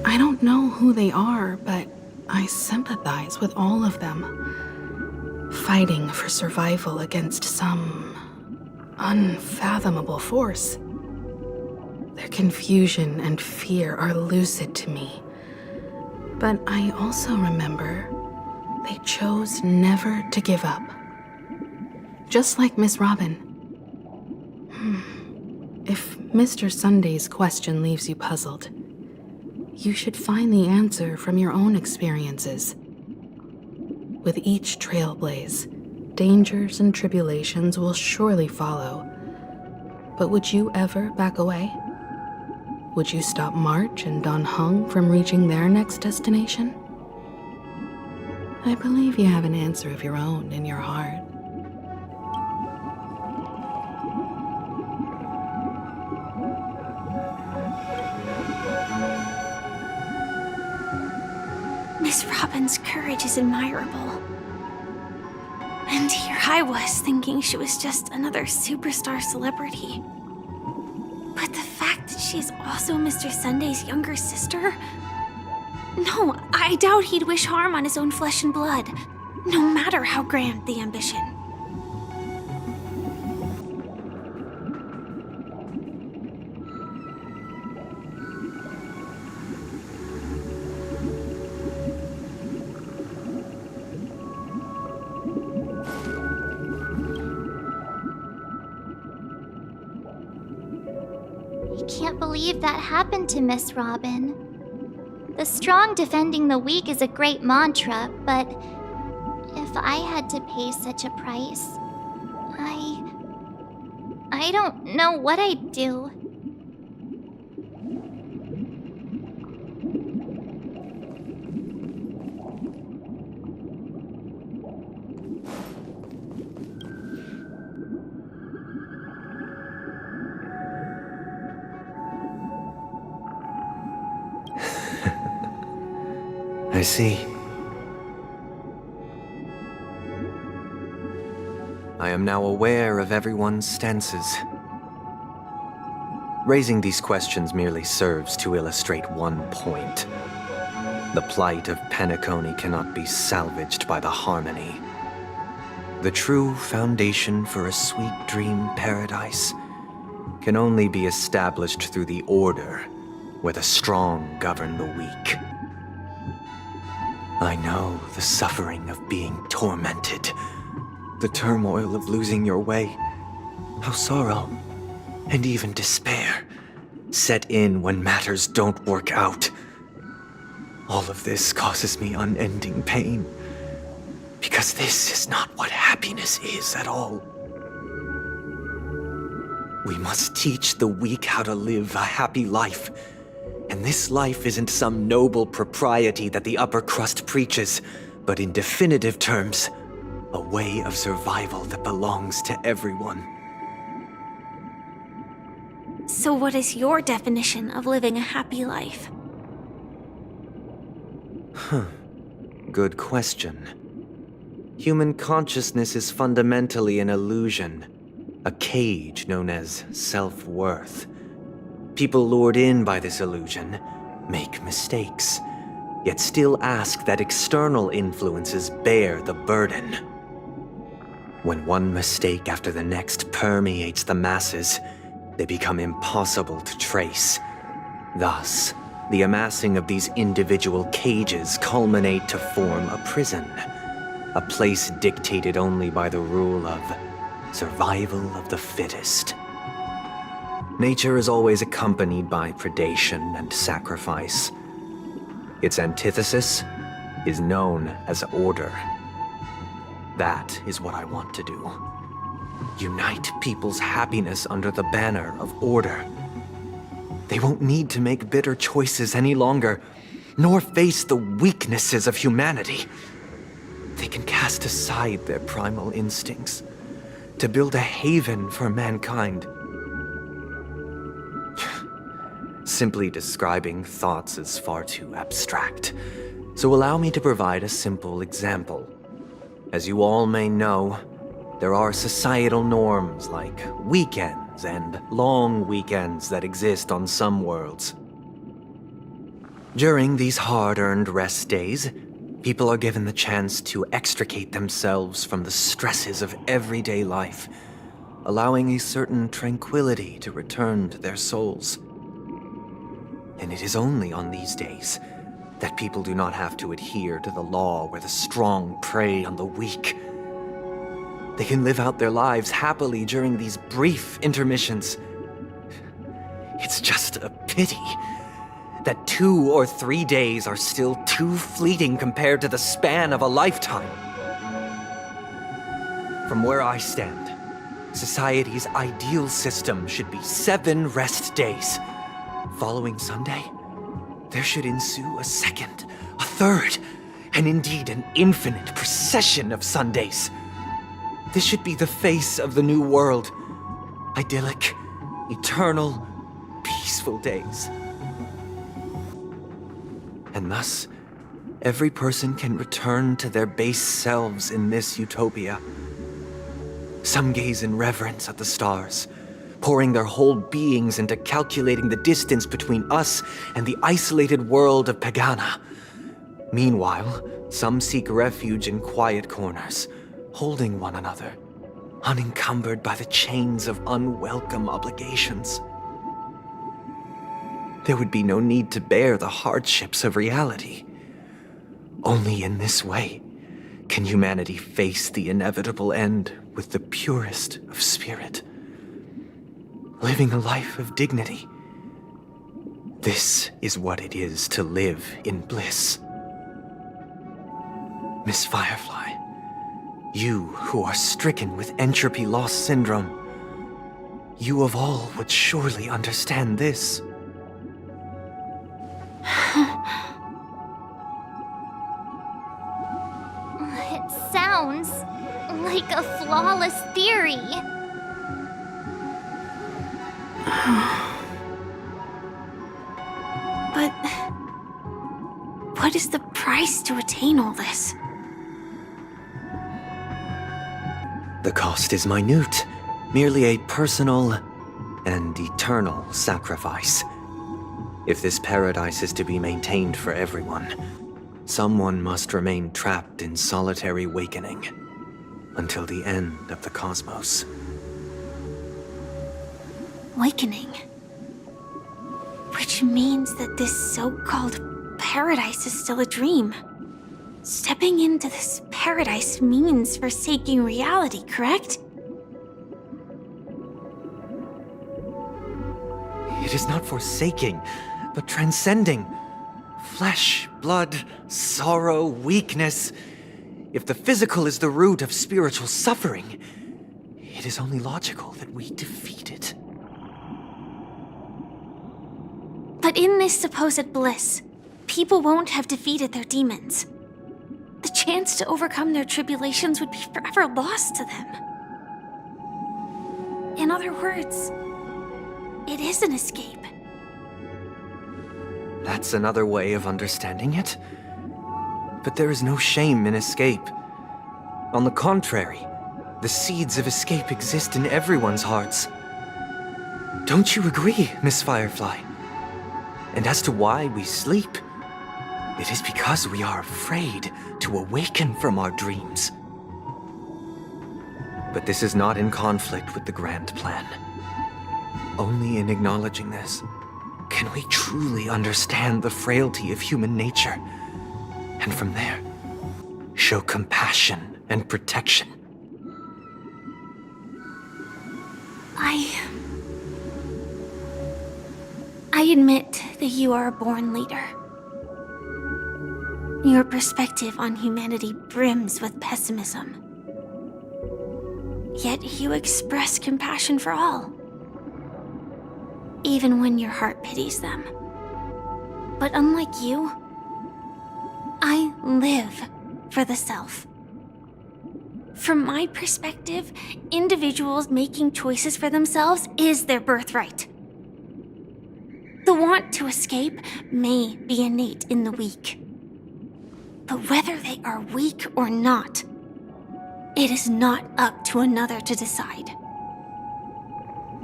I don't know who they are, but I sympathize with all of them, fighting for survival against some unfathomable force. Their confusion and fear are lucid to me, but I also remember they chose never to give up. Just like Miss Robin. If Mr. Sunday's question leaves you puzzled, you should find the answer from your own experiences. With each trailblaze, dangers and tribulations will surely follow. But would you ever back away? Would you stop March and Don Hung from reaching their next destination? I believe you have an answer of your own in your heart. Miss Robin's courage is admirable. And here I was thinking she was just another superstar celebrity. But the fact that she's also Mr. Sunday's younger sister? No, I doubt he'd wish harm on his own flesh and blood, no matter how grand the ambition. I can't believe that happened to Miss Robin. The strong defending the weak is a great mantra, but if I had to pay such a price, I don't know what I'd do. I see. I am now aware of everyone's stances. Raising these questions merely serves to illustrate one point. The plight of Penacony cannot be salvaged by the harmony. The true foundation for a sweet dream paradise can only be established through the order where the strong govern the weak. I know the suffering of being tormented, the turmoil of losing your way, how sorrow and even despair set in when matters don't work out. All of this causes me unending pain, because this is not what happiness is at all. We must teach the weak how to live a happy life, and this life isn't some noble propriety that the upper crust preaches, but in definitive terms, a way of survival that belongs to everyone. So what is your definition of living a happy life? Good question. Human consciousness is fundamentally an illusion, a cage known as self-worth. People lured in by this illusion make mistakes, yet still ask that external influences bear the burden. When one mistake after the next permeates the masses, they become impossible to trace. Thus, the amassing of these individual cages culminate to form a prison, a place dictated only by the rule of survival of the fittest. Nature is always accompanied by predation and sacrifice. Its antithesis is known as order. That is what I want to do. Unite people's happiness under the banner of order. They won't need to make bitter choices any longer, nor face the weaknesses of humanity. They can cast aside their primal instincts to build a haven for mankind. Simply describing thoughts is far too abstract, so allow me to provide a simple example. As you all may know, there are societal norms like weekends and long weekends that exist on some worlds. During these hard-earned rest days, people are given the chance to extricate themselves from the stresses of everyday life, allowing a certain tranquility to return to their souls. And it is only on these days that people do not have to adhere to the law where the strong prey on the weak. They can live out their lives happily during these brief intermissions. It's just a pity that 2 or 3 days are still too fleeting compared to the span of a lifetime. From where I stand, society's ideal system should be 7 rest days. Following Sunday, there should ensue a second, a third, and indeed an infinite procession of Sundays. This should be the face of the new world. Idyllic, eternal, peaceful days. And thus, every person can return to their base selves in this utopia. Some gaze in reverence at the stars, pouring their whole beings into calculating the distance between us and the isolated world of Pagana. Meanwhile, some seek refuge in quiet corners, holding one another, unencumbered by the chains of unwelcome obligations. There would be no need to bear the hardships of reality. Only in this way can humanity face the inevitable end with the purest of spirit, living a life of dignity. This is what it is to live in bliss. Miss Firefly, you who are stricken with entropy loss syndrome, you of all would surely understand this. It sounds like a flawless theory. But what is the price to attain all this? The cost is minute, merely a personal and eternal sacrifice. If this paradise is to be maintained for everyone, someone must remain trapped in solitary wakening until the end of the cosmos. Awakening. Which means that this so-called paradise is still a dream. Stepping into this paradise means forsaking reality, correct? It is not forsaking, but transcending. Flesh, blood, sorrow, weakness. If the physical is the root of spiritual suffering, it is only logical that we defeat it. But in this supposed bliss, people won't have defeated their demons. The chance to overcome their tribulations would be forever lost to them. In other words, it is an escape. That's another way of understanding it. But there is no shame in escape. On the contrary, the seeds of escape exist in everyone's hearts. Don't you agree, Miss Firefly? And as to why we sleep, it is because we are afraid to awaken from our dreams. But this is not in conflict with the grand plan. Only in acknowledging this can we truly understand the frailty of human nature, and from there, show compassion and protection. I admit that you are a born leader. Your perspective on humanity brims with pessimism. Yet you express compassion for all, even when your heart pities them. But unlike you, I live for the self. From my perspective, individuals making choices for themselves is their birthright. The want to escape may be innate in the weak. But whether they are weak or not, it is not up to another to decide.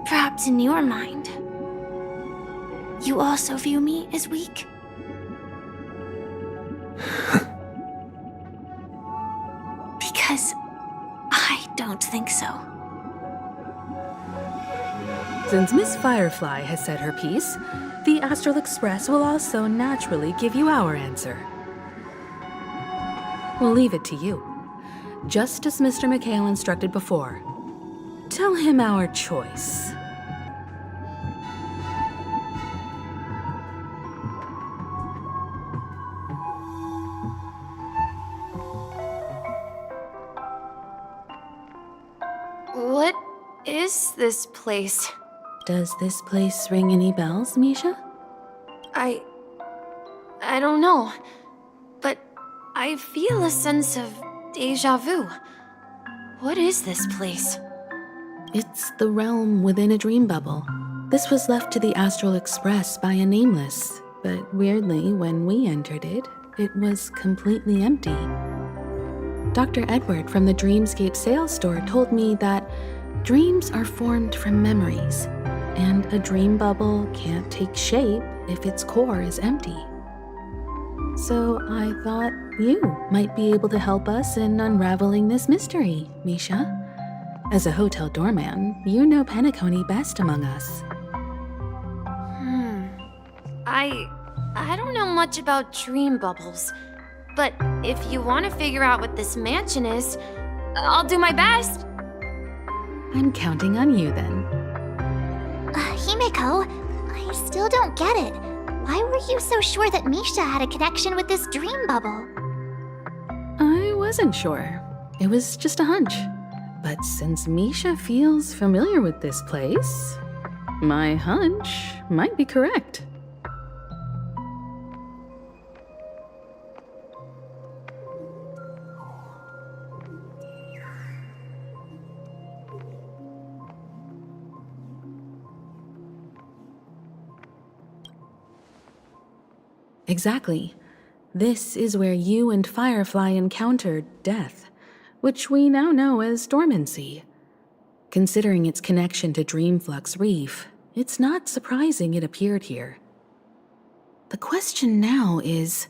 Perhaps in your mind, you also view me as weak? Because I don't think so. Since Miss Firefly has said her piece, the Astral Express will also naturally give you our answer. We'll leave it to you. Just as Mr. McHale instructed before. Tell him our choice. What is this place? Does this place ring any bells, Misha? I don't know, but I feel a sense of déjà vu. What is this place? It's the realm within a dream bubble. This was left to the Astral Express by a nameless, but weirdly, when we entered it, it was completely empty. Dr. Edward from the Dreamscape sales store told me that dreams are formed from memories, and a dream bubble can't take shape if its core is empty. So I thought you might be able to help us in unraveling this mystery, Misha. As a hotel doorman, you know Penacony best among us. I don't know much about dream bubbles, but if you want to figure out what this mansion is, I'll do my best. I'm counting on you then. Himeko, I still don't get it. Why were you so sure that Misha had a connection with this dream bubble? I wasn't sure. It was just a hunch. But since Misha feels familiar with this place, my hunch might be correct. Exactly. This is where you and Firefly encountered death, which we now know as dormancy. Considering its connection to Dreamflux Reef, it's not surprising it appeared here. The question now is,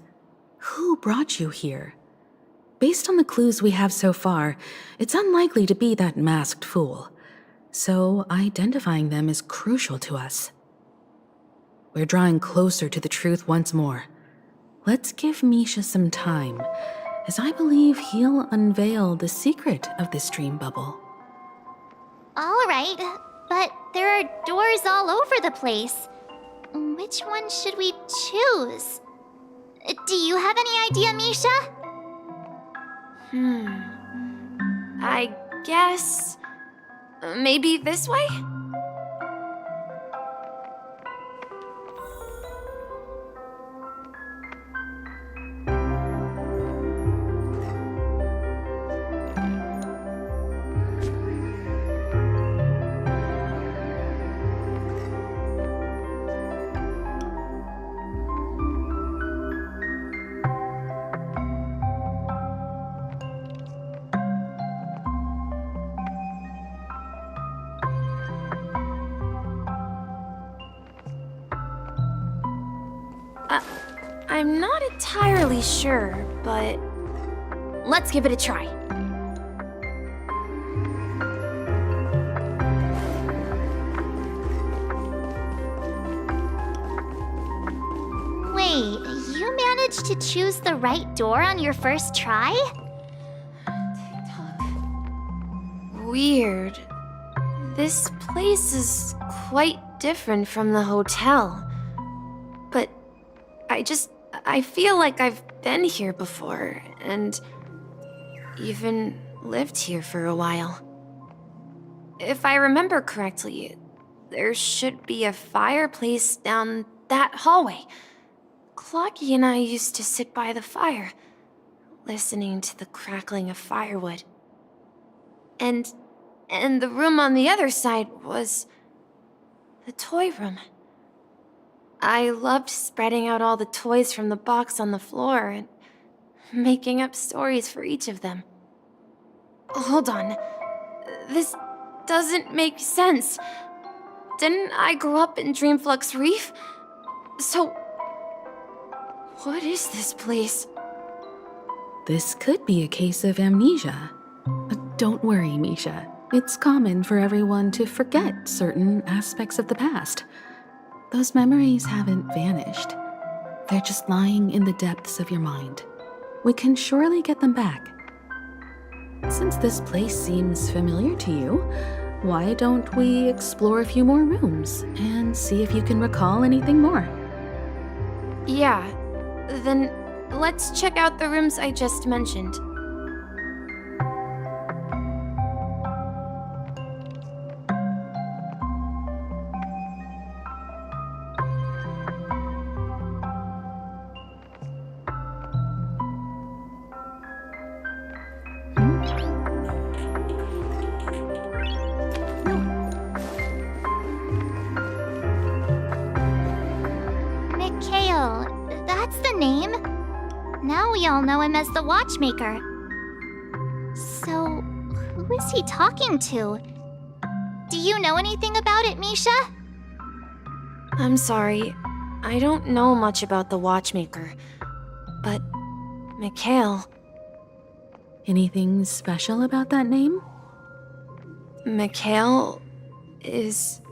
who brought you here? Based on the clues we have so far, it's unlikely to be that masked fool, so identifying them is crucial to us. We're drawing closer to the truth once more. Let's give Misha some time, as I believe he'll unveil the secret of this dream bubble. All right, but there are doors all over the place. Which one should we choose? Do you have any idea, Misha? I guess... maybe this way? I'm not entirely sure, but let's give it a try. Wait, you managed to choose the right door on your first try? Weird. This place is quite different from the hotel. But I feel like I've been here before, and even lived here for a while. If I remember correctly, there should be a fireplace down that hallway. Clocky and I used to sit by the fire, listening to the crackling of firewood. And the room on the other side was the toy room. I loved spreading out all the toys from the box on the floor and making up stories for each of them. Hold on. This doesn't make sense. Didn't I grow up in Dreamflux Reef? So, what is this place? This could be a case of amnesia. But don't worry, Misha. It's common for everyone to forget certain aspects of the past. Those memories haven't vanished. They're just lying in the depths of your mind. We can surely get them back. Since this place seems familiar to you, why don't we explore a few more rooms and see if you can recall anything more? Yeah, then let's check out the rooms I just mentioned. That's the name. Now we all know him as the Watchmaker. So, who is he talking to? Do you know anything about it, Misha? I'm sorry. I don't know much about the Watchmaker. But, Mikhail... Anything special about that name? Mikhail is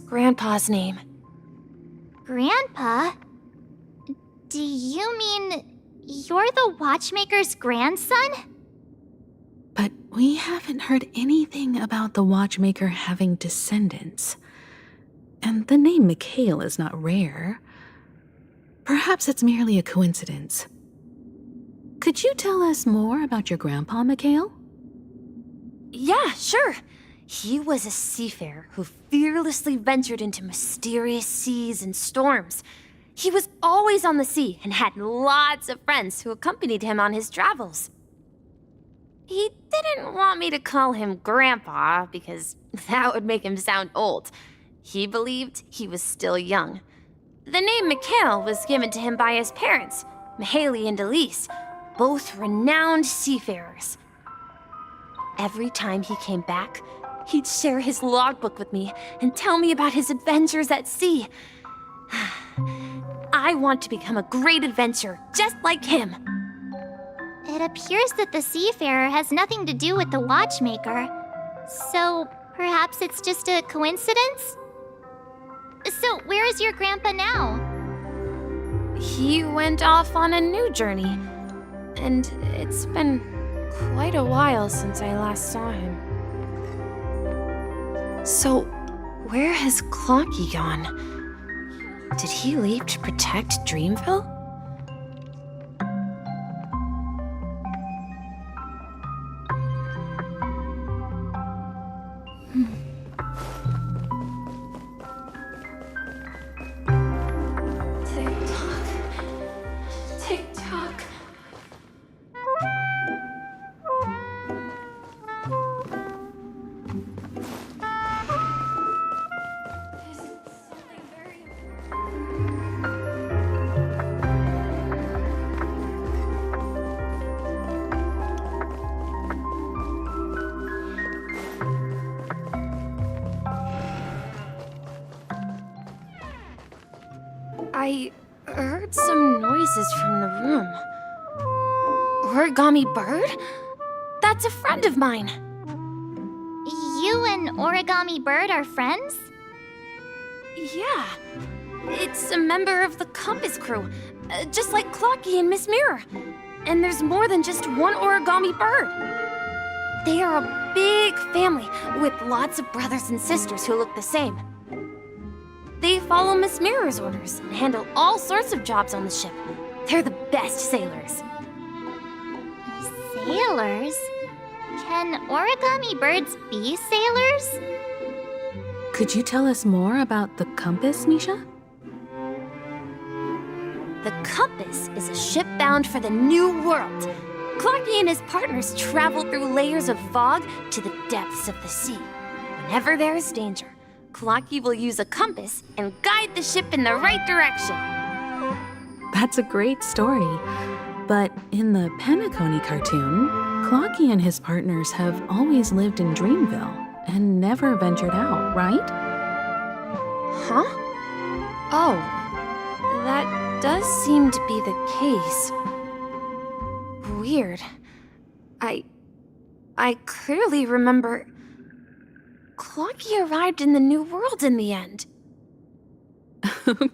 Grandpa's name. Grandpa? Do you mean you're the Watchmaker's grandson? But we haven't heard anything about the Watchmaker having descendants. And the name Mikhail is not rare. Perhaps it's merely a coincidence. Could you tell us more about your grandpa, Mikhail? Yeah, sure. He was a seafarer who fearlessly ventured into mysterious seas and storms. He was always on the sea and had lots of friends who accompanied him on his travels. He didn't want me to call him Grandpa because that would make him sound old. He believed he was still young. The name Mikhail was given to him by his parents, Mihaly and Elise. both renowned seafarers. Every time he came back, he'd share his logbook with me and tell me about his adventures at sea. I want to become a great adventurer, just like him. It appears that the seafarer has nothing to do with the watchmaker. So, perhaps it's just a coincidence? So, where is your grandpa now? He went off on a new journey, and it's been quite a while since I last saw him. So, where has Clocky gone? Did he leave to protect Dreamville? I heard some noises from the room. Origami Bird? That's a friend of mine. You and Origami Bird are friends? Yeah. It's a member of the Compass crew, just like Clocky and Miss Mirror. And there's more than just one Origami Bird. They are a big family with lots of brothers and sisters who look the same. They follow Miss Mirror's orders and handle all sorts of jobs on the ship. They're the best sailors. Sailors? Can origami birds be sailors? Could you tell us more about the compass, Misha? The Compass is a ship bound for the New World. Clocky and his partners travel through layers of fog to the depths of the sea. Whenever there is danger, Clocky will use a compass and guide the ship in the right direction. That's a great story. But in the Penacony cartoon, Clocky and his partners have always lived in Dreamville and never ventured out, right? Huh? Oh, that does seem to be the case. Weird. I clearly remember Clocky arrived in the New World in the end.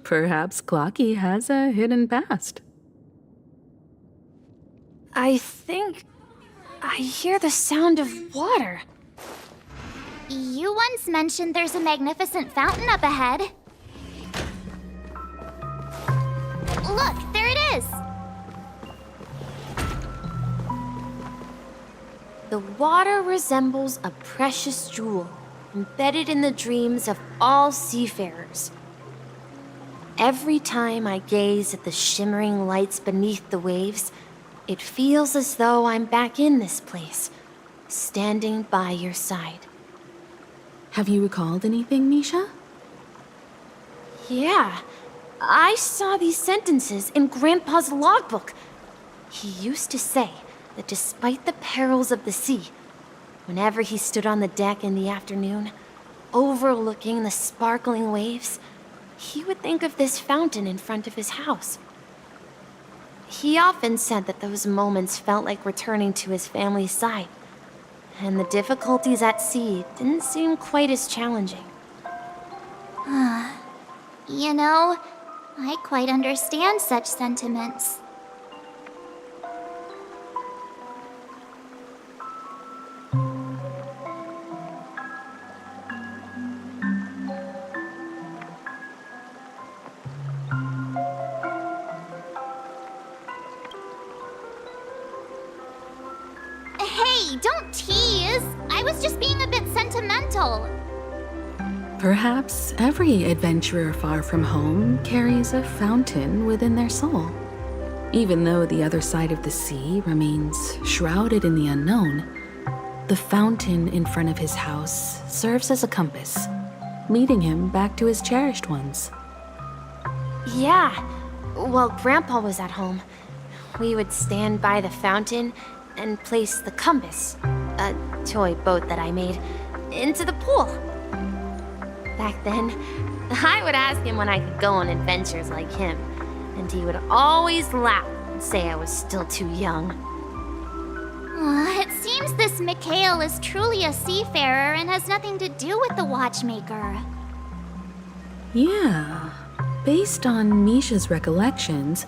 Perhaps Clocky has a hidden past. I think I hear the sound of water. You once mentioned there's a magnificent fountain up ahead. Look, there it is! The water resembles a precious jewel, embedded in the dreams of all seafarers. Every time I gaze at the shimmering lights beneath the waves, it feels as though I'm back in this place, standing by your side. Have you recalled anything, Misha? Yeah, I saw these sentences in Grandpa's logbook. He used to say that despite the perils of the sea, whenever he stood on the deck in the afternoon, overlooking the sparkling waves, he would think of this fountain in front of his house. He often said that those moments felt like returning to his family's side, and the difficulties at sea didn't seem quite as challenging. You know, I quite understand such sentiments. Hey, don't tease! I was just being a bit sentimental. Perhaps every adventurer far from home carries a fountain within their soul. Even though the other side of the sea remains shrouded in the unknown, the fountain in front of his house serves as a compass, leading him back to his cherished ones. Yeah, while Grandpa was at home, we would stand by the fountain and place the compass, a toy boat that I made, into the pool. Back then, I would ask him when I could go on adventures like him, and he would always laugh and say I was still too young. It seems this Mikhail is truly a seafarer and has nothing to do with the watchmaker. Yeah. Based on Misha's recollections,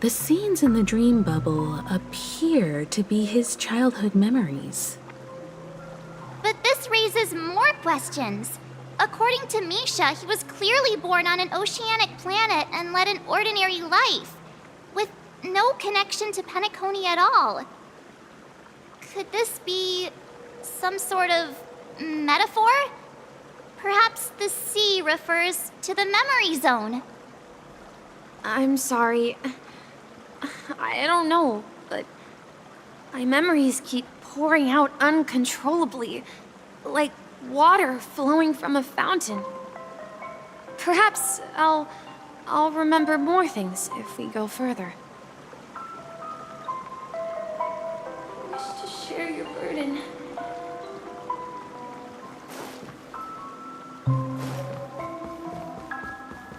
the scenes in the dream bubble appear to be his childhood memories. But this raises more questions. According to Misha, he was clearly born on an oceanic planet and led an ordinary life, with no connection to Penacony at all. Could this be some sort of metaphor? Perhaps the sea refers to the memory zone. I'm sorry. I don't know, but my memories keep pouring out uncontrollably, like water flowing from a fountain. Perhaps I'll remember more things if we go further. I wish to share your burden.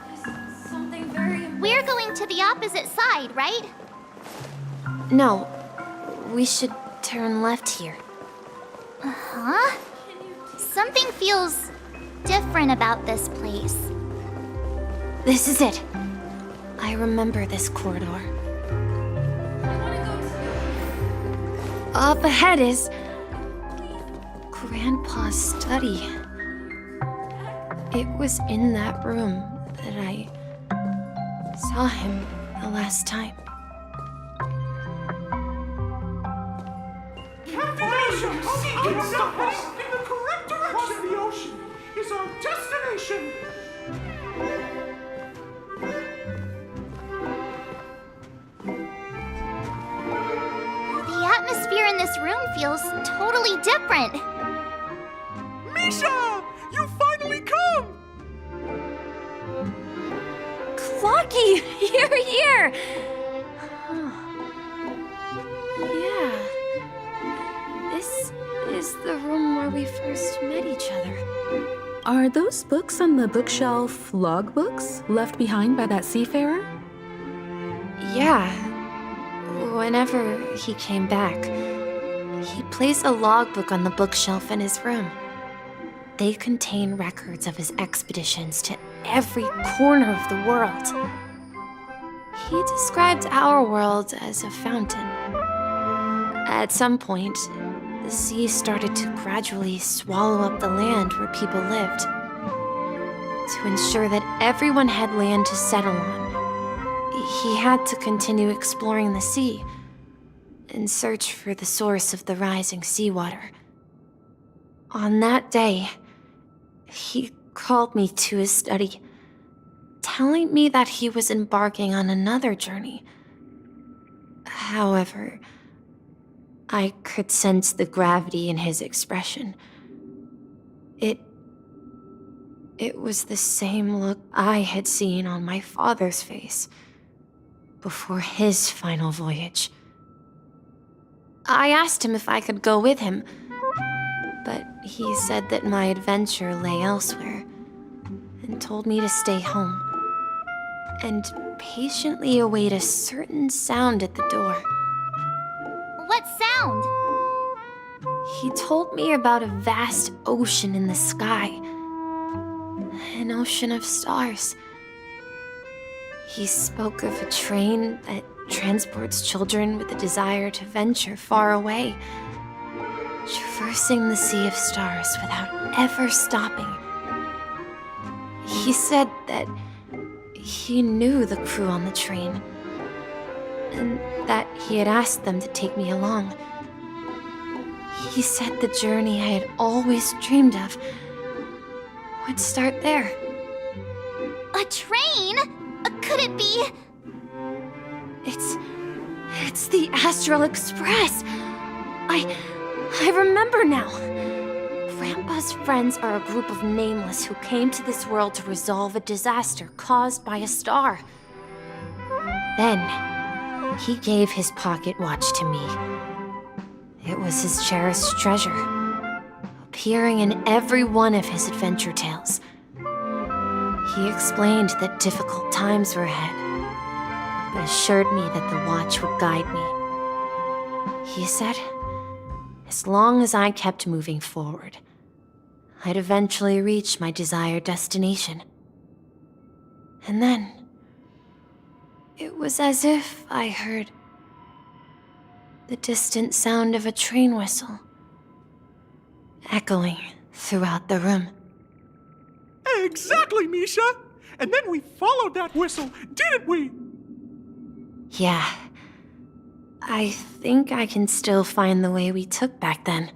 There's something very important. We're going to the opposite side, right? No, we should turn left here. Huh? Something feels different about this place. This is it. I remember this corridor. Up ahead is Grandpa's study. It was in that room that I saw him the last time. In the correct direction! The ocean is our destination! The atmosphere in this room feels totally different. Misha! You finally come! Clocky! You're here! Yeah. This is the room where we first met each other. Are those books on the bookshelf logbooks left behind by that seafarer? Yeah. Whenever he came back, he placed a logbook on the bookshelf in his room. They contain records of his expeditions to every corner of the world. He described our world as a fountain. At some point, the sea started to gradually swallow up the land where people lived. To ensure that everyone had land to settle on, he had to continue exploring the sea and search for the source of the rising seawater. On that day, he called me to his study, telling me that he was embarking on another journey. However, I could sense the gravity in his expression. It was the same look I had seen on my father's face before his final voyage. I asked him if I could go with him, but he said that my adventure lay elsewhere and told me to stay home and patiently await a certain sound at the door. What sound? He told me about a vast ocean in the sky. An ocean of stars. He spoke of a train that transports children with a desire to venture far away, traversing the sea of stars without ever stopping. He said that he knew the crew on the train, and that he had asked them to take me along. He said the journey I had always dreamed of would start there. A train? Could it be? It's the Astral Express. I remember now. Grandpa's friends are a group of nameless who came to this world to resolve a disaster caused by a star. Then, He gave his pocket watch to me. It was his cherished treasure, appearing in every one of his adventure tales. He explained that difficult times were ahead, but assured me that the watch would guide me. He said, as long as I kept moving forward, I'd eventually reach my desired destination. And then, it was as if I heard the distant sound of a train whistle echoing throughout the room. Exactly, Misha! And then we followed that whistle, didn't we? Yeah. I think I can still find the way we took back then.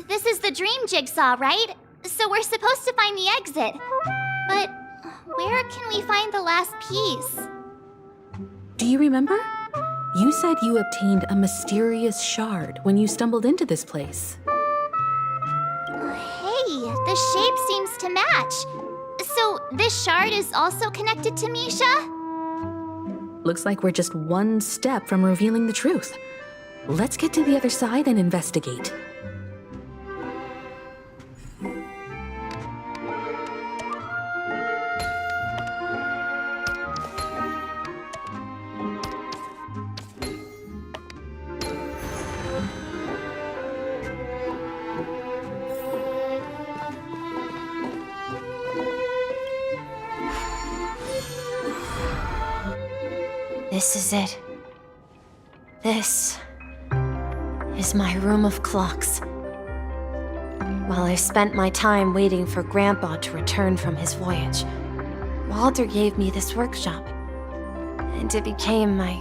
This is the dream jigsaw, right? So we're supposed to find the exit. But where can we find the last piece? Do you remember? You said you obtained a mysterious shard when you stumbled into this place. Hey, the shape seems to match. So this shard is also connected to Misha? Looks like we're just one step from revealing the truth. Let's get to the other side and investigate. This is it. This is my room of clocks. While I spent my time waiting for Grandpa to return from his voyage, Walter gave me this workshop, and it became my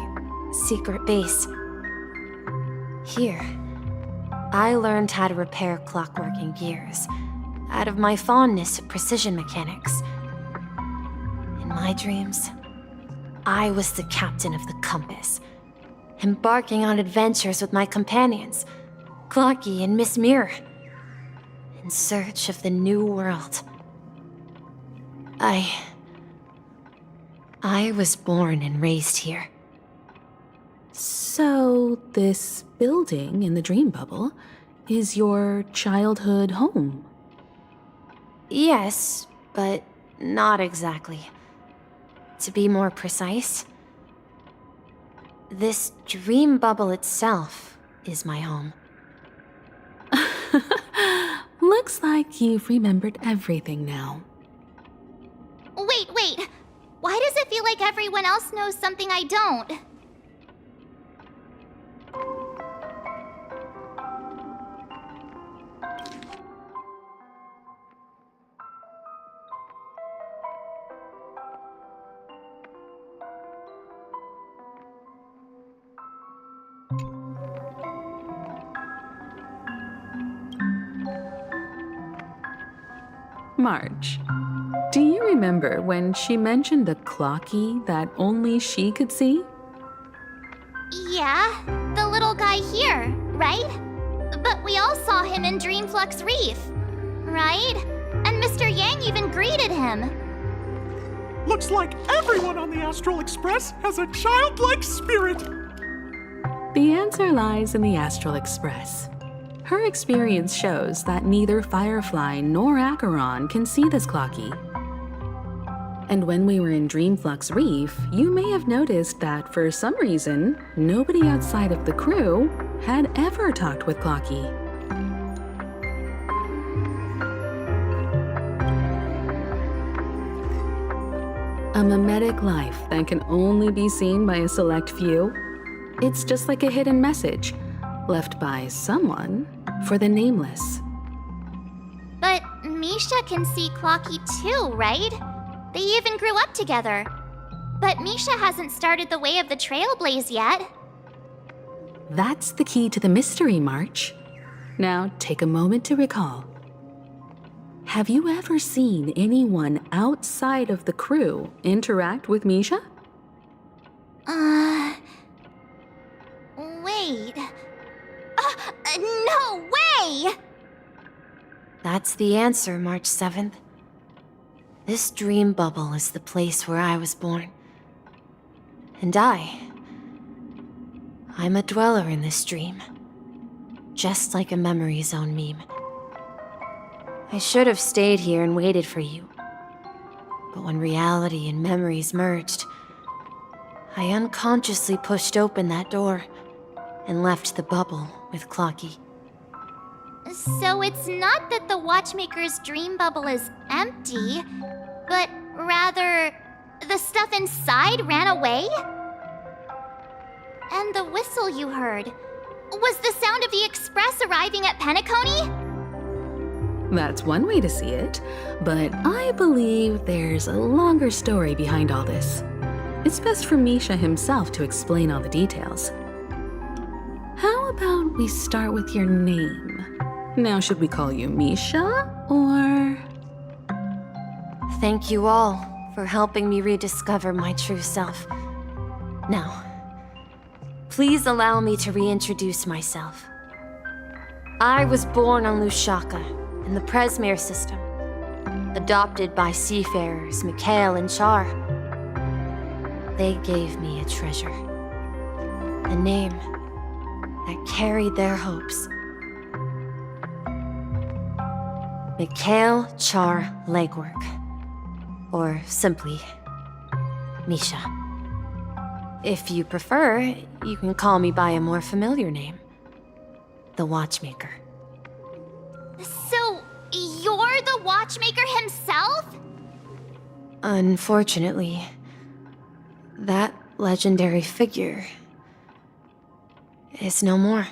secret base. Here, I learned how to repair clockworking gears out of my fondness of precision mechanics. In my dreams, I was the captain of the compass, embarking on adventures with my companions, Clocky and Miss Mirror, in search of the new world. I was born and raised here. So, this building in the dream bubble is your childhood home? Yes, but not exactly. To be more precise, this dream bubble itself is my home. Looks like you've remembered everything now. Wait. Why does it feel like everyone else knows something I don't? Marge, do you remember when she mentioned a clocky that only she could see? Yeah, the little guy here, right? But we all saw him in Dreamflux Reef, right? And Mr. Yang even greeted him. Looks like everyone on the Astral Express has a childlike spirit. The answer lies in the Astral Express. Her experience shows that neither Firefly nor Acheron can see this clocky. And when we were in Dreamflux Reef, you may have noticed that for some reason, nobody outside of the crew had ever talked with Clocky. A mimetic life that can only be seen by a select few. It's just like a hidden message left by someone for the nameless. But Misha can see Clocky too, right? They even grew up together. But Misha hasn't started the way of the Trailblaze yet. That's the key to the mystery, March. Now take a moment to recall. Have you ever seen anyone outside of the crew interact with Misha? Wait. No way! That's the answer, March 7th. This dream bubble is the place where I was born. And I'm a dweller in this dream. Just like a memory zone meme. I should have stayed here and waited for you. But when reality and memories merged, I unconsciously pushed open that door and left the bubble with Clocky. So it's not that the Watchmaker's dream bubble is empty, but rather the stuff inside ran away? And the whistle you heard was the sound of the express arriving at Penacony? That's one way to see it, but I believe there's a longer story behind all this. It's best for Misha himself to explain all the details. How about we start with your name? Now, should we call you Misha, or...? Thank you all for helping me rediscover my true self. Now, please allow me to reintroduce myself. I was born on Lushaka, in the Presmere system, adopted by seafarers Mikhail and Char. They gave me a treasure, a name that carried their hopes. Mikhail Char Legwork, or simply, Misha. If you prefer, you can call me by a more familiar name, the Watchmaker. So, you're the Watchmaker himself? Unfortunately, that legendary figure is no more.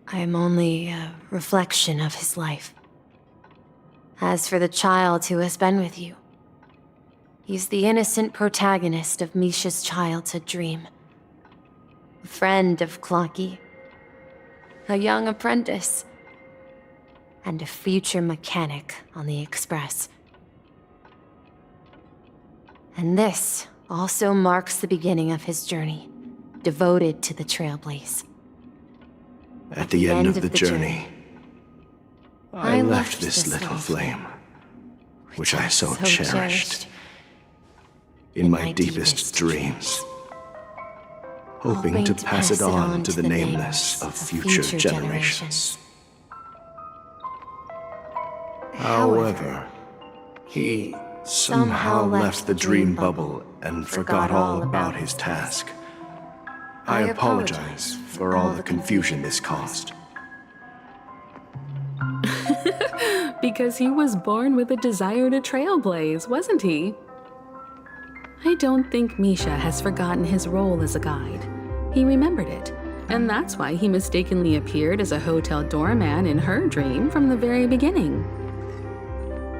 I am only a reflection of his life. As for the child who has been with you, he's the innocent protagonist of Misha's childhood dream. A friend of Clocky, a young apprentice, and a future mechanic on the Express. And this also marks the beginning of his journey, devoted to the Trailblaze. At the end of the journey, I left this little flame, which I so cherished, in my deepest dreams, hoping to pass it on to the nameless of future generations. However, he somehow left the dream bubble and forgot all about his task. I apologize for all the confusion this caused. Because he was born with a desire to trailblaze, wasn't he? I don't think Misha has forgotten his role as a guide. He remembered it, and that's why he mistakenly appeared as a hotel doorman in her dream from the very beginning.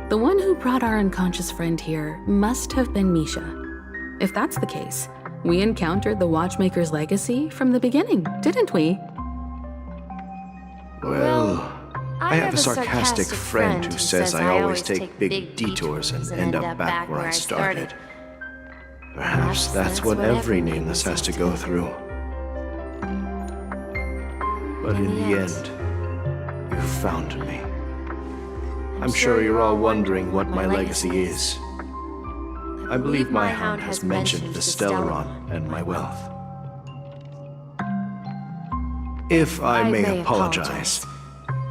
The one who brought our unconscious friend here must have been Misha. If that's the case, we encountered the Watchmaker's legacy from the beginning, didn't we? Well, I have a sarcastic friend who says I always take big detours and end up back where I started. Perhaps that's what every nameless has to go through. But in the end, you found me. I'm sure you're all wondering what my legacy is. I believe my hound has mentioned the Stellaron and my wealth. If I may apologize,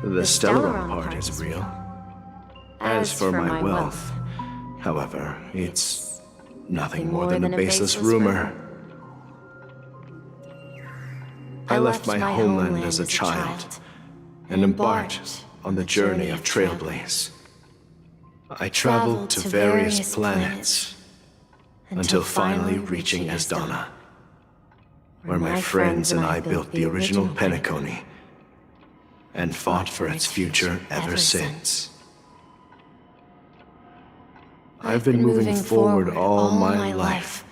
the Stellaron part is real. As for my wealth, however, it's nothing more than a baseless rumor. I left my homeland as a child and embarked on the journey of Trailblaze. I traveled to various planets until finally reaching Esdana, where my friends and I built the original Penacony and fought for its future ever since. I've been moving forward all my life,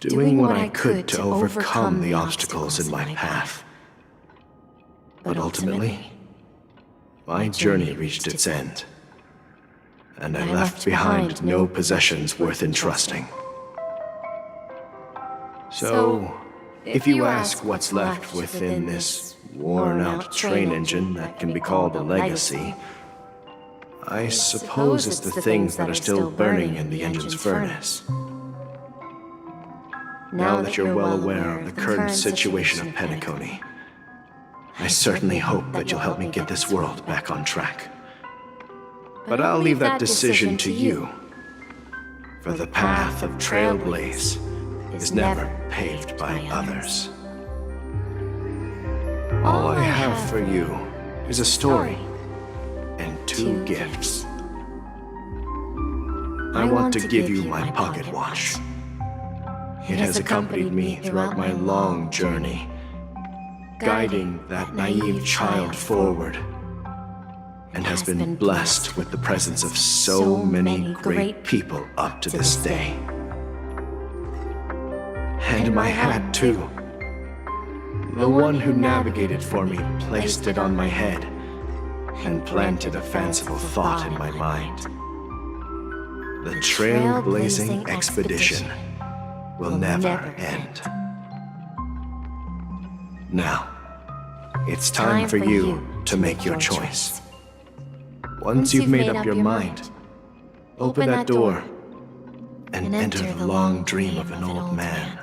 doing what I could to overcome the obstacles in my path. But ultimately, my journey reached its end, and I left behind no possessions worth entrusting. So, If you ask what's left within this worn-out train engine that can be called a legacy, I suppose it's the things that are still burning in the engine's furnace. Now that you're well aware of the current situation of Penacony, I certainly hope that you'll help me get this world back on track. But I'll leave that decision to you, for the path of Trailblaze is never paved by others. All I have for you is a story and 2 gifts. I want to give you my pocket watch. It has accompanied me throughout my long journey, guiding that naive child forward, and has been blessed with the presence of so many great people up to this day. And my hat, too. The one who navigated for me placed it on my head and planted a fanciful thought in my mind. The trailblazing expedition will never end. Now, it's time for you to make your choice. Once you've made up your mind, open that door and enter the long dream of an old man.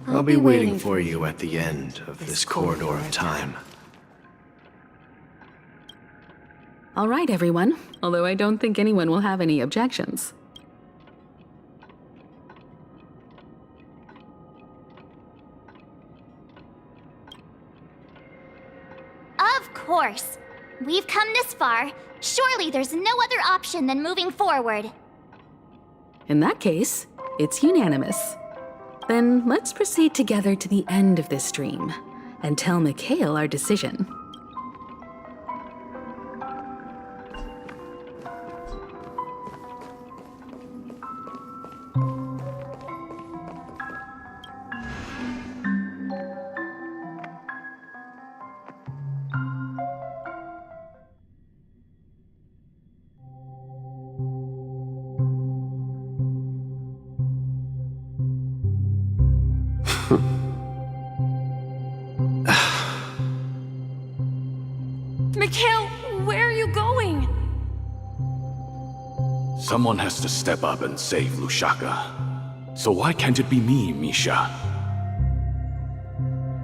I'll be waiting for you at the end of this corridor of time. All right, everyone. Although I don't think anyone will have any objections. Of course. We've come this far. Surely there's no other option than moving forward. In that case, it's unanimous. Then let's proceed together to the end of this dream and tell Mikhail our decision. Mikhail, where are you going? Someone has to step up and save Lushaka. So why can't it be me, Misha?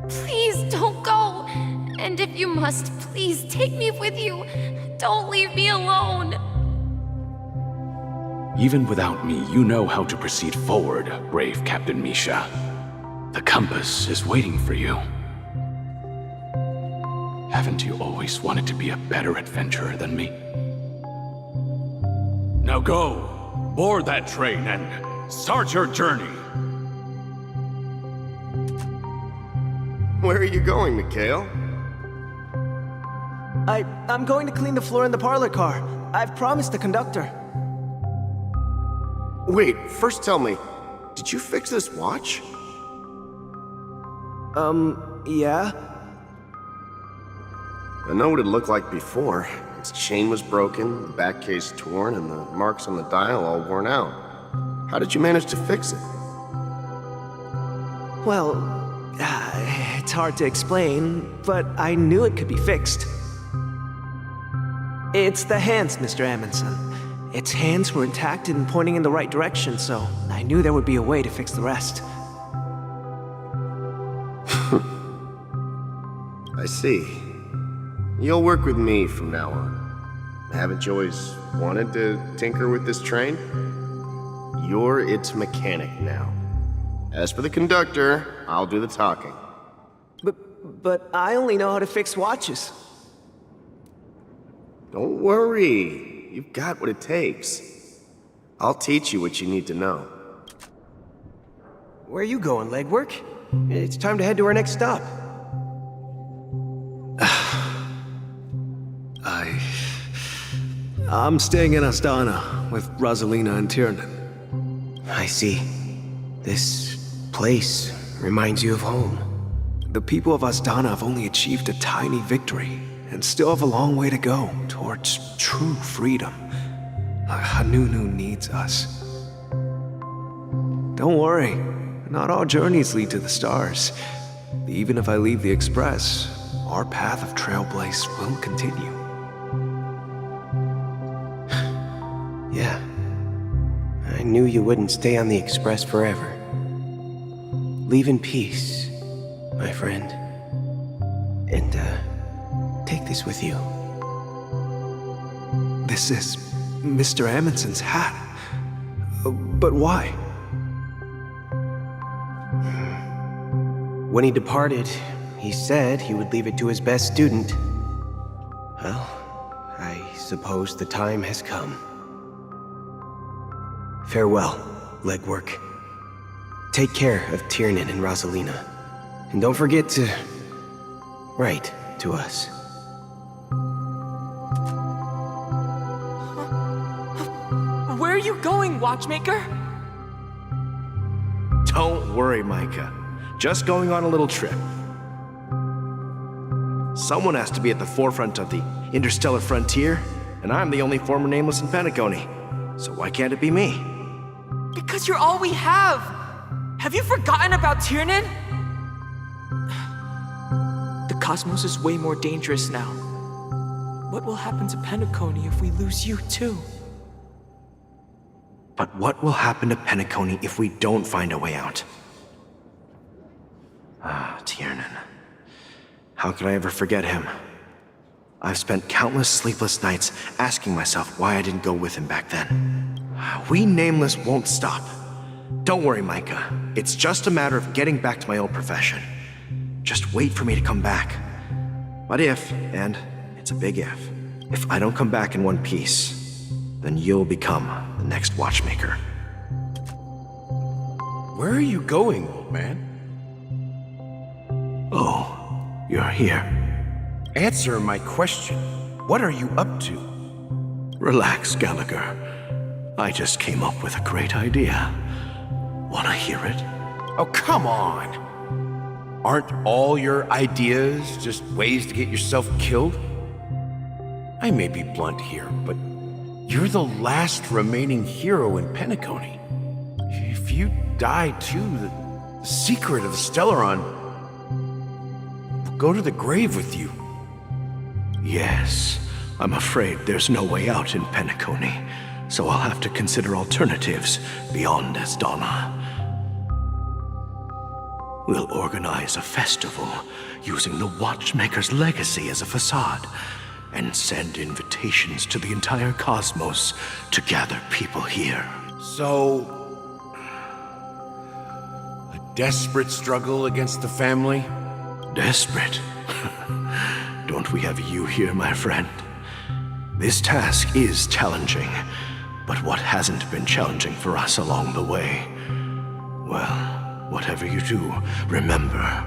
Please don't go. And if you must, please take me with you. Don't leave me alone. Even without me, you know how to proceed forward, brave Captain Misha. The compass is waiting for you. Haven't you always wanted to be a better adventurer than me? Now go, board that train and start your journey. Where are you going, Mikhail? I'm going to clean the floor in the parlor car. I've promised the conductor. Wait, first tell me, did you fix this watch? Yeah? I know what it looked like before. Its chain was broken, the back case torn, and the marks on the dial all worn out. How did you manage to fix it? Well, it's hard to explain, but I knew it could be fixed. It's the hands, Mr. Amundsen. Its hands were intact and pointing in the right direction, so I knew there would be a way to fix the rest. I see. You'll work with me from now on. Haven't you always wanted to tinker with this train? You're its mechanic now. As for the conductor, I'll do the talking. But I only know how to fix watches. Don't worry. You've got what it takes. I'll teach you what you need to know. Where are you going, legwork? It's time to head to our next stop. I'm staying in Astana with Rosalina and Tiernan. I see. This place reminds you of home. The people of Astana have only achieved a tiny victory and still have a long way to go towards true freedom. Hanunu needs us. don't worry. Not all journeys lead to the stars. Even if I leave the Express, our path of Trailblaze will continue. Yeah. I knew you wouldn't stay on the Express forever. Leave in peace, my friend. And, take this with you. This is Mr. Amundsen's hat. But why? When he departed, he said he would leave it to his best student. Well, I suppose the time has come. Farewell, legwork. Take care of Tiernan and Rosalina. And don't forget to write to us. Where are you going, Watchmaker? Don't worry, Micah. Just going on a little trip. Someone has to be at the forefront of the interstellar frontier, and I'm the only former Nameless in Penacony. So why can't it be me? Because you're all we have! Have you forgotten about Tiernan? The cosmos is way more dangerous now. What will happen to Penacony if we lose you too? But what will happen to Penacony if we don't find a way out? Ah, Tiernan. How could I ever forget him? I've spent countless sleepless nights asking myself why I didn't go with him back then. We Nameless won't stop. Don't worry, Micah. It's just a matter of getting back to my old profession. Just wait for me to come back. But if, and it's a big if I don't come back in one piece, then you'll become the next Watchmaker. Where are you going, old man? Oh, you're here. Answer my question. What are you up to? Relax, Gallagher. I just came up with a great idea. Wanna hear it? Oh, come on! Aren't all your ideas just ways to get yourself killed? I may be blunt here, but you're the last remaining hero in Penacony. If you die too, the secret of the Stellaron will go to the grave with you. Yes, I'm afraid there's no way out in Penacony, so I'll have to consider alternatives beyond Asdana. We'll organize a festival using the Watchmaker's legacy as a facade and send invitations to the entire cosmos to gather people here. So, a desperate struggle against the family? Desperate? Don't we have you here, my friend? This task is challenging, but what hasn't been challenging for us along the way? Well, whatever you do, remember,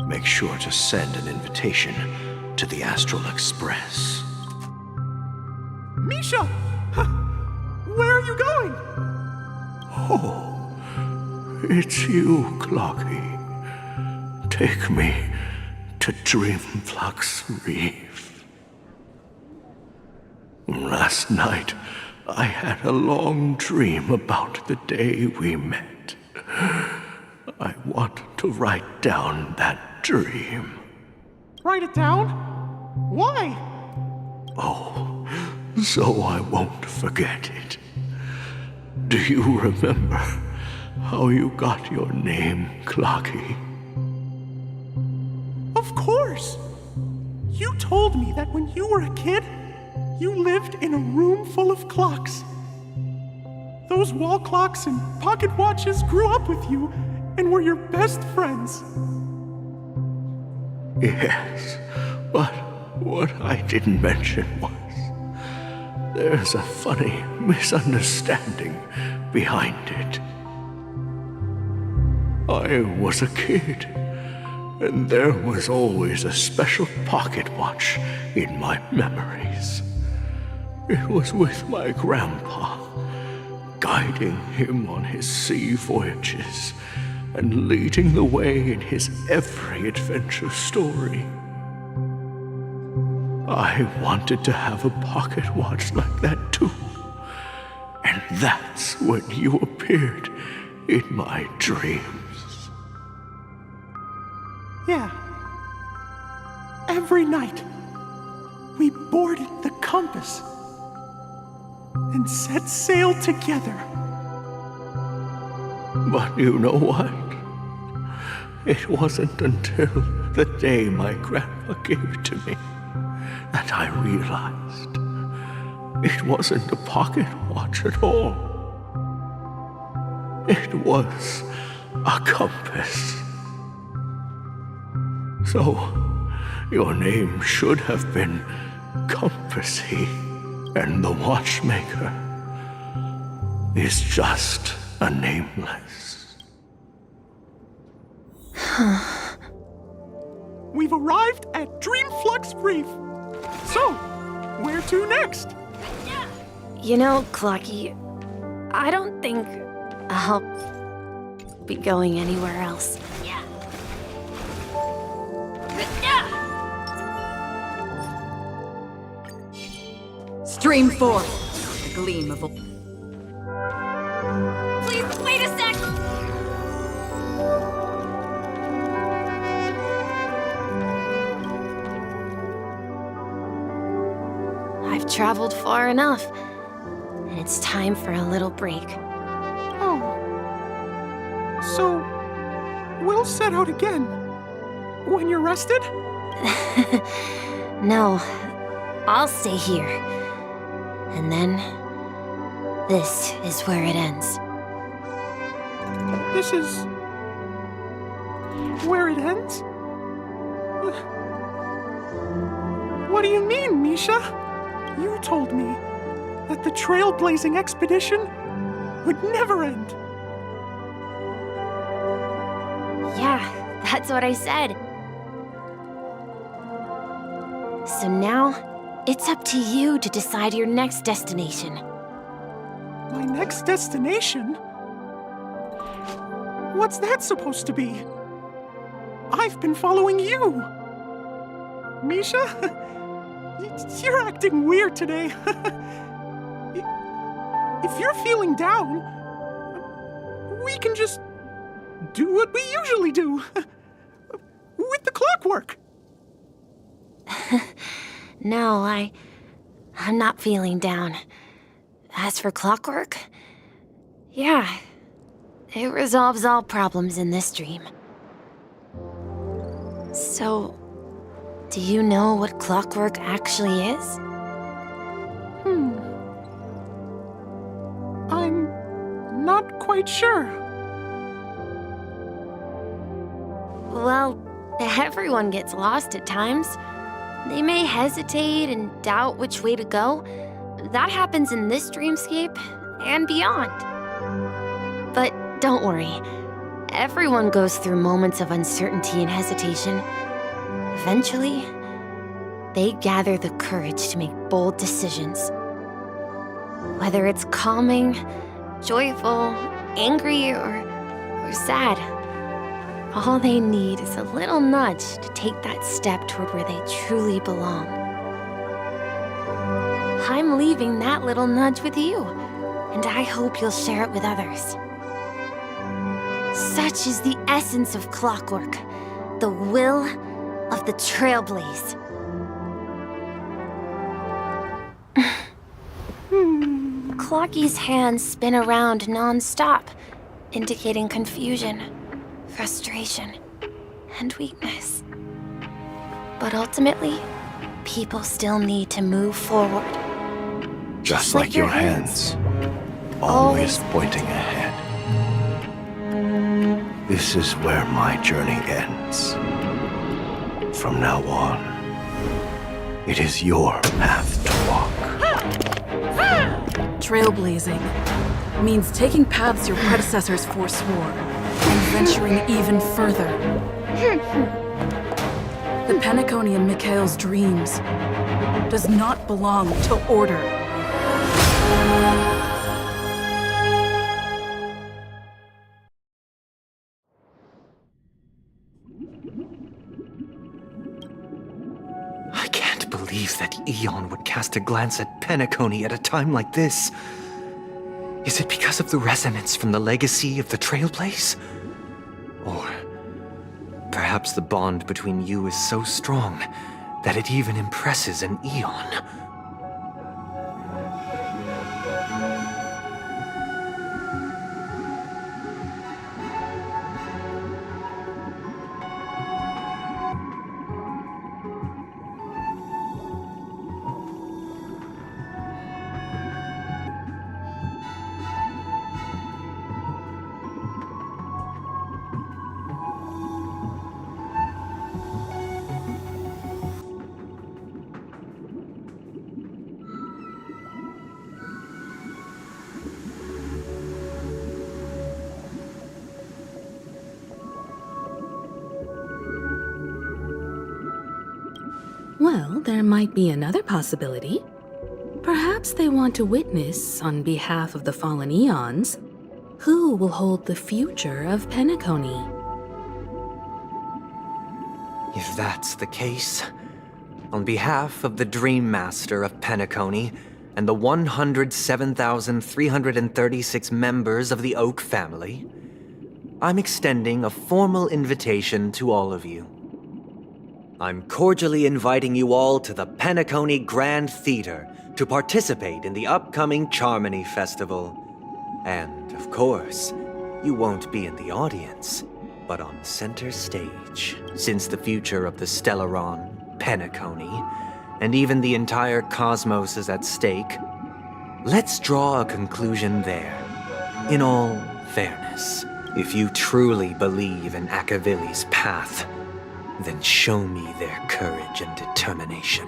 make sure to send an invitation to the Astral Express. Misha! Where are you going? Oh, it's you, Clocky. Take me to Dreamflux Reef. Last night, I had a long dream about the day we met. I want to write down that dream. Write it down? Why? Oh, so I won't forget it. Do you remember how you got your name, Clocky? Of course! You told me that when you were a kid, you lived in a room full of clocks. Those wall clocks and pocket watches grew up with you and were your best friends. Yes, but what I didn't mention was there's a funny misunderstanding behind it. I was a kid, and there was always a special pocket watch in my memories. It was with my grandpa, guiding him on his sea voyages and leading the way in his every adventure story. I wanted to have a pocket watch like that too. And that's when you appeared in my dreams. Yeah. Every night, we boarded the compass and set sail together. But you know what? It wasn't until the day my grandpa gave it to me that I realized it wasn't a pocket watch at all. It was a compass. So, your name should have been Compassy, and the watchmaker is just a nameless. We've arrived at Dreamflux Reef. So, where to next? You know, Clocky, I don't think I'll be going anywhere else. Stream forth the gleam of a... Please, wait a sec! I've traveled far enough, and it's time for a little break. Oh. So, we'll set out again when you're rested? No, I'll stay here. And then, this is where it ends. This is... where it ends? What do you mean, Misha? You told me that the trailblazing expedition would never end. Yeah, that's what I said. So now, it's up to you to decide your next destination. My next destination? What's that supposed to be? I've been following you. Misha? You're acting weird today. If you're feeling down, we can just do what we usually do. With the clockwork. No, I'm not feeling down. As for clockwork, yeah, it resolves all problems in this dream. So, do you know what clockwork actually is? I'm not quite sure. Well, everyone gets lost at times. They may hesitate and doubt which way to go. That happens in this dreamscape and beyond. But don't worry. Everyone goes through moments of uncertainty and hesitation. Eventually, they gather the courage to make bold decisions. Whether it's calming, joyful, angry, or sad, all they need is a little nudge to take that step toward where they truly belong. I'm leaving that little nudge with you, and I hope you'll share it with others. Such is the essence of clockwork, the will of the Trailblaze. Clocky's hands spin around non-stop, indicating confusion, frustration, and weakness. But ultimately, people still need to move forward. Just like your hands, always pointing ahead. This is where my journey ends. From now on, it is your path to walk. Trailblazing means taking paths your predecessors forswore and venturing even further. The Penacony in Mikhail's dreams does not belong to order. I can't believe that Eon would cast a glance at Penacony at a time like this. Is it because of the resonance from the legacy of the Trailblaze? Or perhaps the bond between you is so strong that it even impresses an Eon? Well, there might be another possibility. Perhaps they want to witness, on behalf of the fallen Eons, who will hold the future of Penacony. If that's the case, on behalf of the Dream Master of Penacony and the 107,336 members of the Oak family, I'm extending a formal invitation to all of you. I'm cordially inviting you all to the Penacony Grand Theater to participate in the upcoming Charmony Festival. And, of course, you won't be in the audience, but on center stage, since the future of the Stellaron, Penacony, and even the entire cosmos is at stake. Let's draw a conclusion there. In all fairness, if you truly believe in Akavili's path, then show me their courage and determination.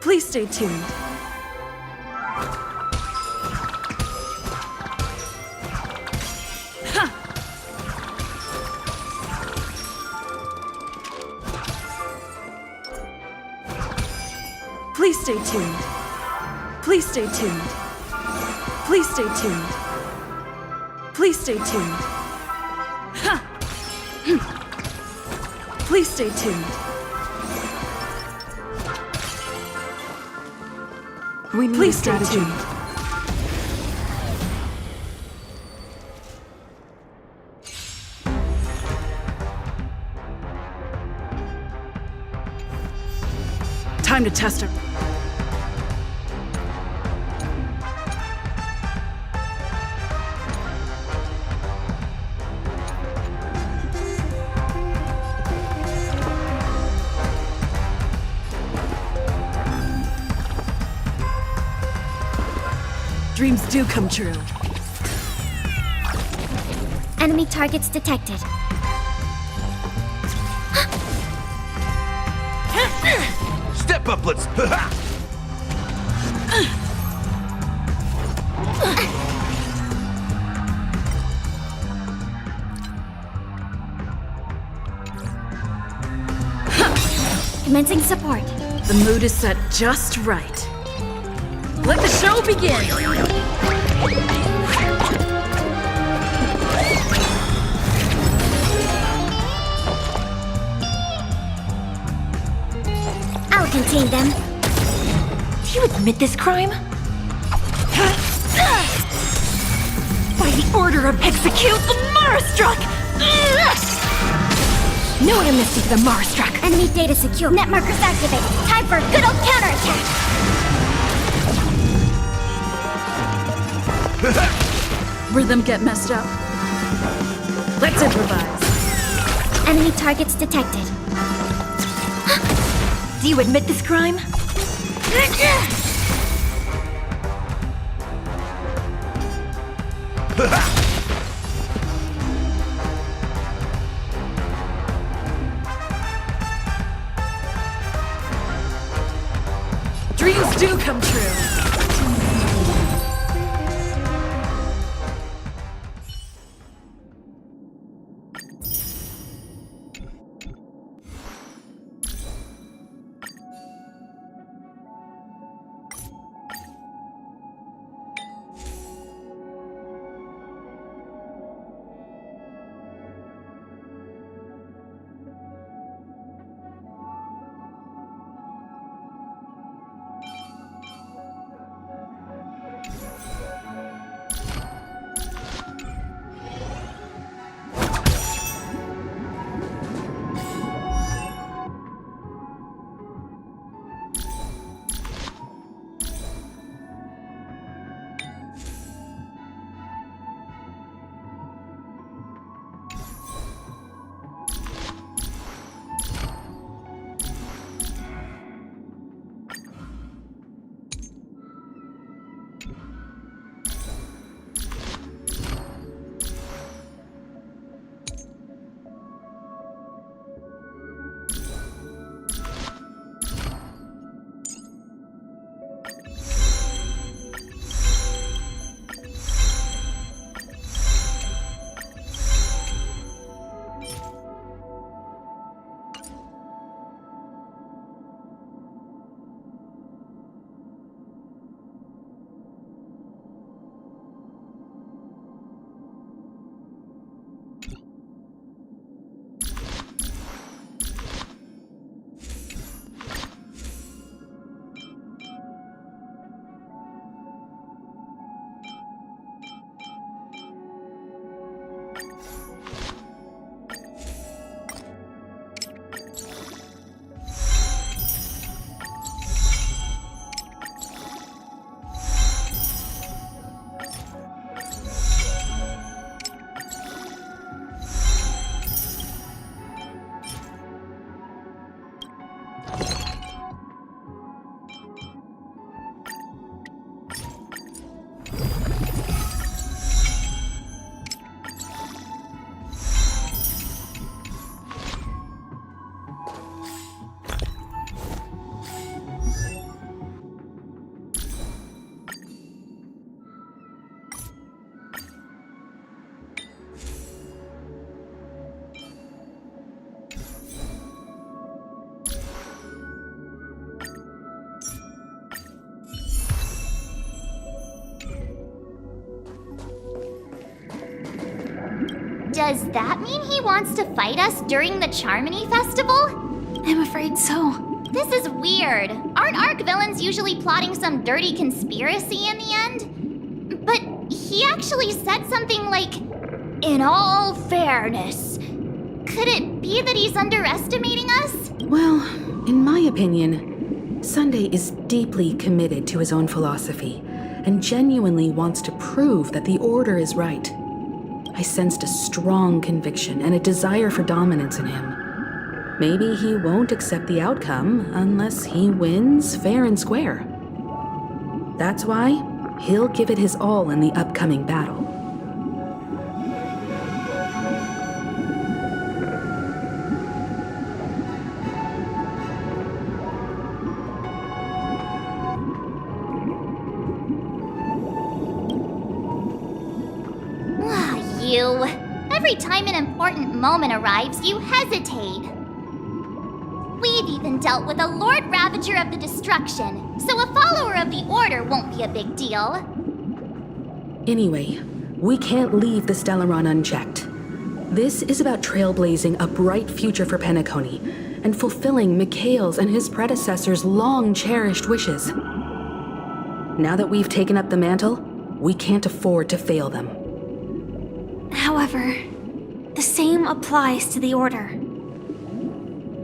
Please stay tuned. Please stay tuned. Please stay tuned. Please stay tuned. Please stay tuned. Please stay tuned. We need Please a stay strategy. tuned. Time to test her. Dreams do come true. Enemy targets detected. Step up, let's... Commencing support. The mood is set just right. Let the show begin! decapitate them. Do you admit this crime? By the order of execute the Marastruck! No amnesty for the Marastruck! Enemy data secure. Net markers activate. Time for a good old counterattack! Rhythm get messed up. Let's improvise. Enemy targets detected. Do you admit this crime? Dreams do come true. Does that mean he wants to fight us during the Charmony Festival? I'm afraid so. This is weird. Aren't Arc villains usually plotting some dirty conspiracy in the end? But he actually said something like, "In all fairness." Could it be that he's underestimating us? Well, in my opinion, Sunday is deeply committed to his own philosophy and genuinely wants to prove that the Order is right. I sensed a strong conviction and a desire for dominance in him. Maybe he won't accept the outcome unless he wins fair and square. That's why he'll give it his all in the upcoming battle. You. Every time an important moment arrives, you hesitate. We've even dealt with a Lord Ravager of the Destruction, so a follower of the Order won't be a big deal. Anyway, we can't leave the Stellaron unchecked. This is about trailblazing a bright future for Penacony, and fulfilling Mikhail's and his predecessors' long-cherished wishes. Now that we've taken up the mantle, we can't afford to fail them. However, the same applies to the Order.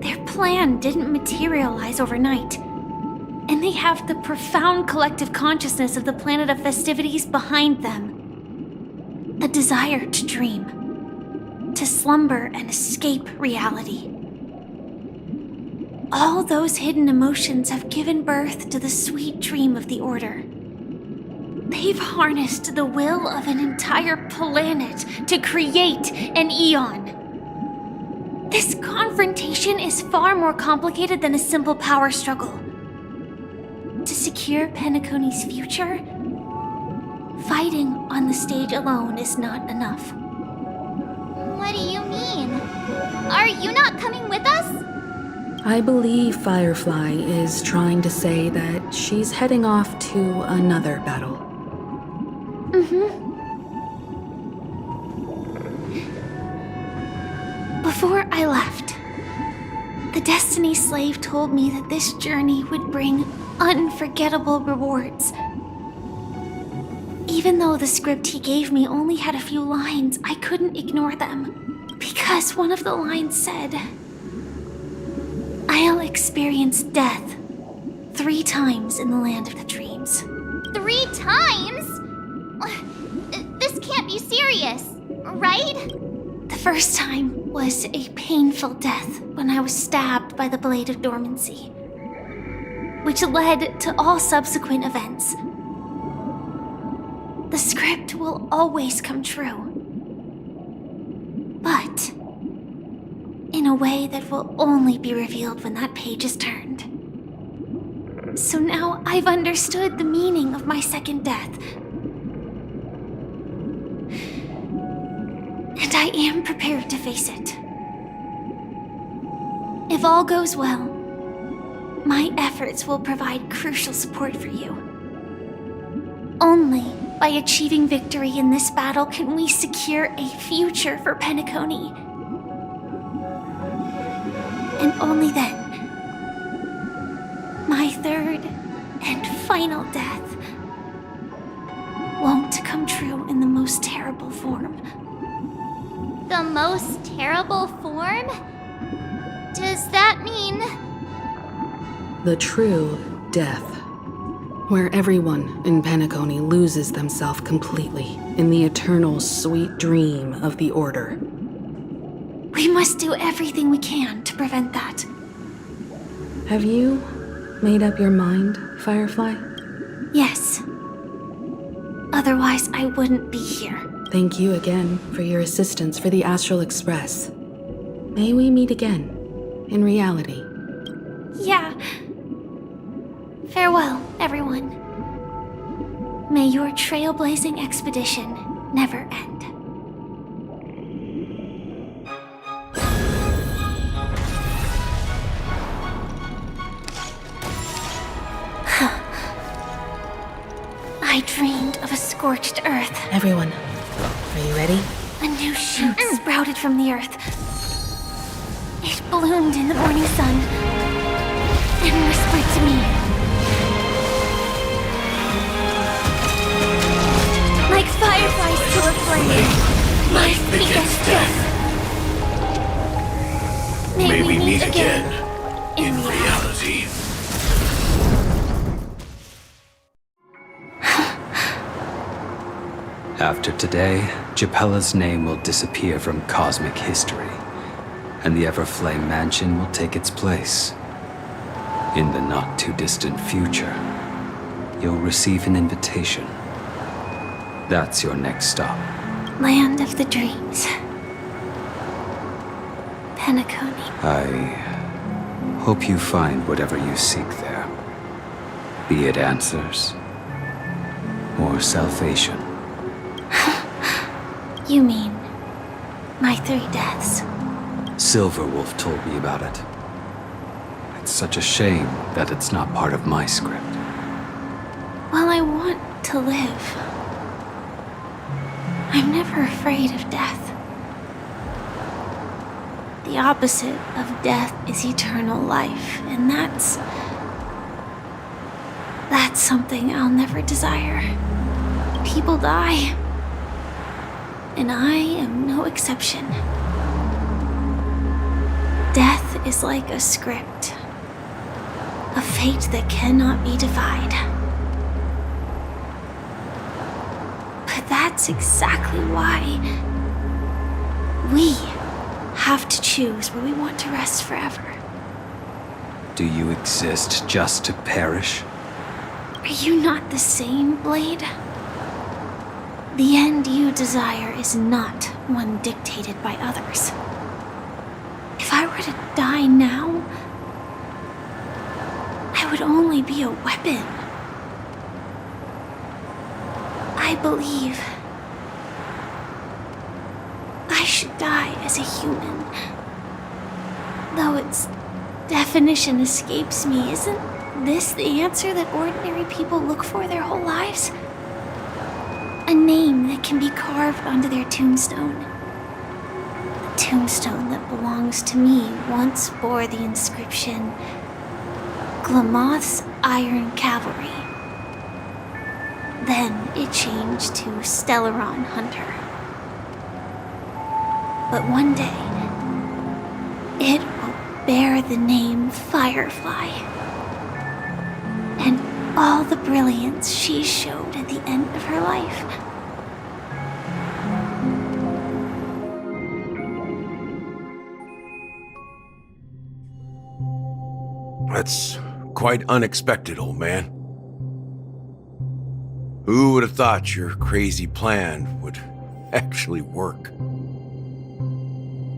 Their plan didn't materialize overnight, and they have the profound collective consciousness of the planet of festivities behind them. A desire to dream, to slumber and escape reality. All those hidden emotions have given birth to the sweet dream of the Order. They've harnessed the will of an entire planet to create an eon. This confrontation is far more complicated than a simple power struggle. To secure Penacony's future, fighting on the stage alone is not enough. What do you mean? Are you not coming with us? I believe Firefly is trying to say that she's heading off to another battle. Before I left, the Destiny Slave told me that this journey would bring unforgettable rewards. Even though the script he gave me only had a few lines, I couldn't ignore them. Because one of the lines said, "I'll experience death 3 times in the land of the dreams." 3 times? This can't be serious, right? The first time was a painful death when I was stabbed by the Blade of Dormancy, which led to all subsequent events. The script will always come true, but in a way that will only be revealed when that page is turned. So now I've understood the meaning of my second death. And I am prepared to face it. If all goes well, my efforts will provide crucial support for you. Only by achieving victory in this battle can we secure a future for Penacony. And only then, my third and final death won't come true in the most terrible form. The most terrible form? Does that mean... The true death, where everyone in Penacony loses themselves completely in the eternal sweet dream of the Order. We must do everything we can to prevent that. Have you made up your mind, Firefly? Yes. Otherwise, I wouldn't be here. Thank you again for your assistance for the Astral Express. May we meet again, in reality. Yeah. Farewell, everyone. May your trailblazing expedition never end. I dreamed of a scorched earth. Everyone, are you ready? A new shoot sprouted from the earth. It bloomed in the morning sun and whispered to me. Like fireflies to a flame, life begets death. May we meet again in reality. After today, Japella's name will disappear from cosmic history, and the Everflame Mansion will take its place. In the not-too-distant future, you'll receive an invitation. That's your next stop. Land of the dreams. Penacony. I hope you find whatever you seek there. Be it answers or salvation. You mean my 3 deaths? Silverwolf told me about it. It's such a shame that it's not part of my script. While I want to live, I'm never afraid of death. the opposite of death is eternal life, and that's something I'll never desire. People die, and I am no exception. Death is like a script, a fate that cannot be defied. But that's exactly why we have to choose where we want to rest forever. Do you exist just to perish? Are you not the same, Blade? The end you desire is not one dictated by others. If I were to die now, I would only be a weapon. I believe I should die as a human. Though its definition escapes me, isn't this the answer that ordinary people look for their whole lives? A name that can be carved onto their tombstone. The tombstone that belongs to me once bore the inscription, Glamoth's Iron Cavalry. Then it changed to Stellaron Hunter. But one day, it will bear the name Firefly. And all the brilliance she showed at the end of her life. That's quite unexpected, old man. Who would have thought your crazy plan would actually work?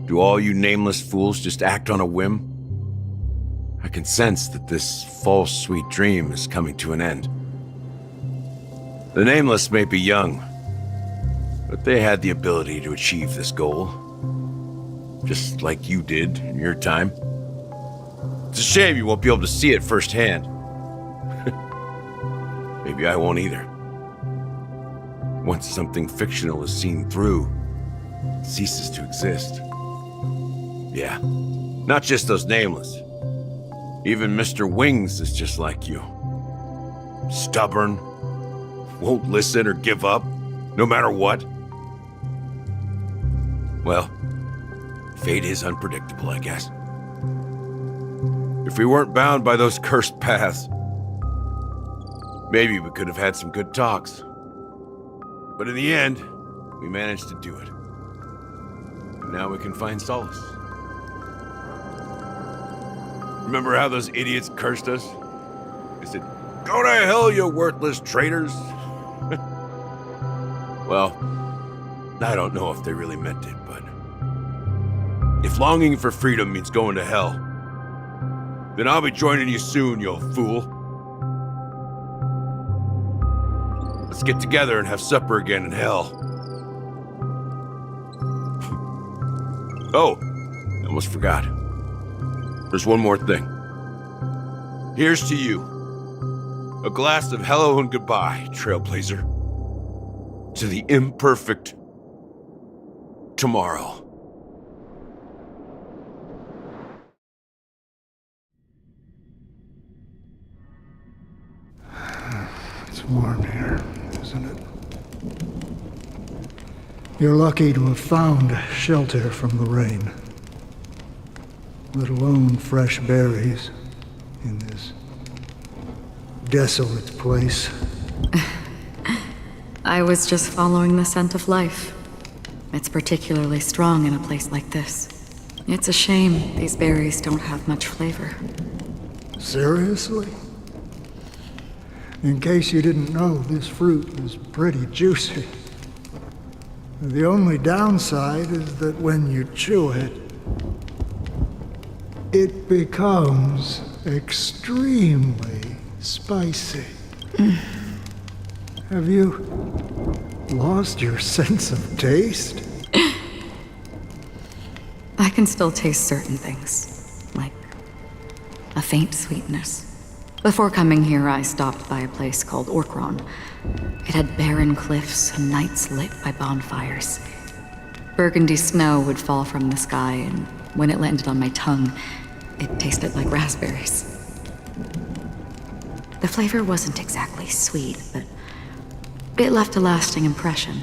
Do all you nameless fools just act on a whim? I can sense that this false sweet dream is coming to an end. The nameless may be young, but they had the ability to achieve this goal. Just like you did in your time. It's a shame you won't be able to see it firsthand. Maybe I won't either. Once something fictional is seen through, it ceases to exist. Yeah, not just those nameless. Even Mr. Wings is just like you. Stubborn, won't listen or give up, no matter what. Well, fate is unpredictable, I guess. If we weren't bound by those cursed paths, maybe we could have had some good talks. But in the end, we managed to do it. And now we can find solace. Remember how those idiots cursed us? They said, "Go to hell, you worthless traitors." Well, I don't know if they really meant it, but if longing for freedom means going to hell, then I'll be joining you soon, you fool. Let's get together and have supper again in hell. Oh, I almost forgot. There's one more thing. Here's to you. A glass of hello and goodbye, Trailblazer. To the imperfect tomorrow. It's warm here, isn't it? You're lucky to have found shelter from the rain. Let alone fresh berries in this desolate place. I was just following the scent of life. It's particularly strong in a place like this. It's a shame these berries don't have much flavor. Seriously? In case you didn't know, this fruit is pretty juicy. The only downside is that when you chew it, it becomes extremely spicy. Have you lost your sense of taste? I can still taste certain things, like a faint sweetness. Before coming here, I stopped by a place called Orkron. It had barren cliffs and nights lit by bonfires. Burgundy snow would fall from the sky, and when it landed on my tongue, it tasted like raspberries. The flavor wasn't exactly sweet, but it left a lasting impression.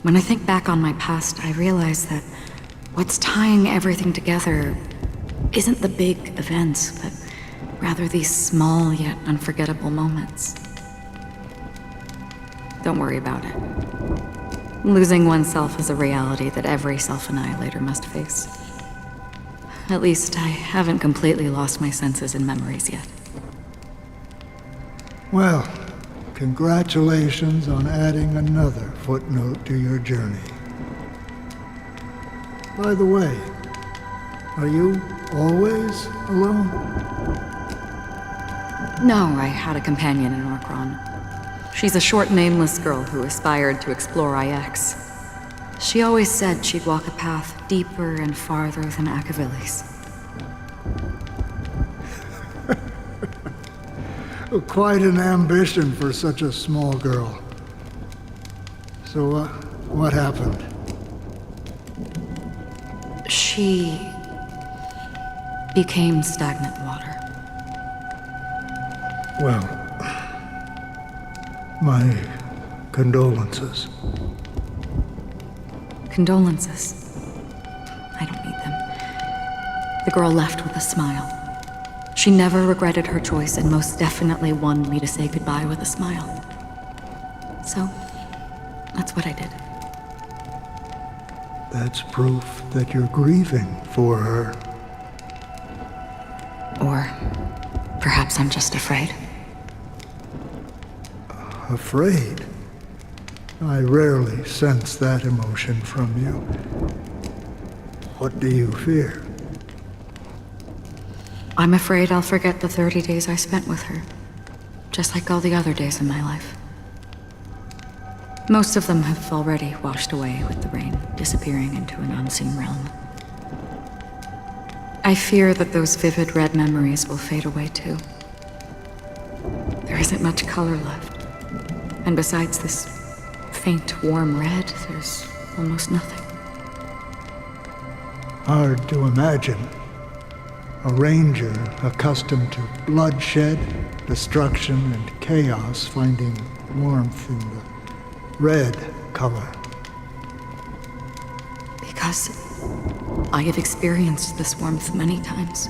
When I think back on my past, I realize that what's tying everything together isn't the big events, but rather these small yet unforgettable moments. Don't worry about it. Losing oneself is a reality that every self-annihilator must face. At least I haven't completely lost my senses and memories yet. Well, congratulations on adding another footnote to your journey. By the way, are you always alone? No, I had a companion in Orkron. She's a short, nameless girl who aspired to explore IX. She always said she'd walk a path deeper and farther than Akavilis. Quite an ambition for such a small girl. So, what happened? She became stagnant water. Well, my condolences. Condolences. I don't need them. The girl left with a smile. She never regretted her choice and most definitely wanted me to say goodbye with a smile. So, that's what I did. That's proof that you're grieving for her. Or perhaps I'm just afraid. Afraid? I rarely sense that emotion from you. What do you fear? I'm afraid I'll forget the 30 days I spent with her, just like all the other days in my life. Most of them have already washed away with the rain, disappearing into an unseen realm. I fear that those vivid red memories will fade away too. There isn't much color left, and besides this faint, warm red, there's almost nothing. Hard to imagine. A ranger accustomed to bloodshed, destruction, and chaos finding warmth in the red color. Because I have experienced this warmth many times.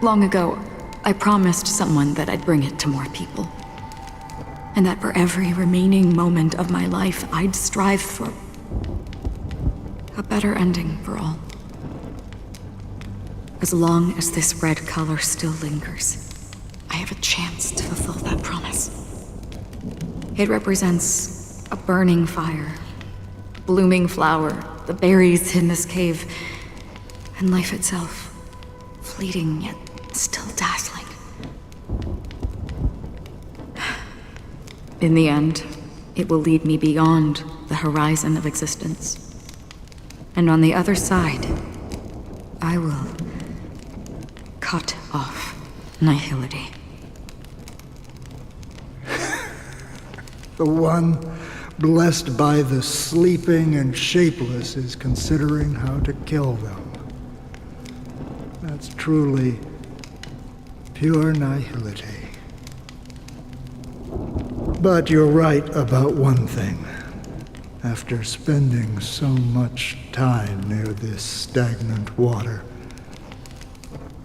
Long ago, I promised someone that I'd bring it to more people. And that for every remaining moment of my life, I'd strive for a better ending for all. As long as this red color still lingers, I have a chance to fulfill that promise. It represents a burning fire, a blooming flower, the berries in this cave, and life itself, fleeting yet still dazzling. In the end, it will lead me beyond the horizon of existence. And on the other side, I will cut off nihility. The one blessed by the sleeping and shapeless is considering how to kill them. That's truly pure nihility. But you're right about one thing. After spending so much time near this stagnant water,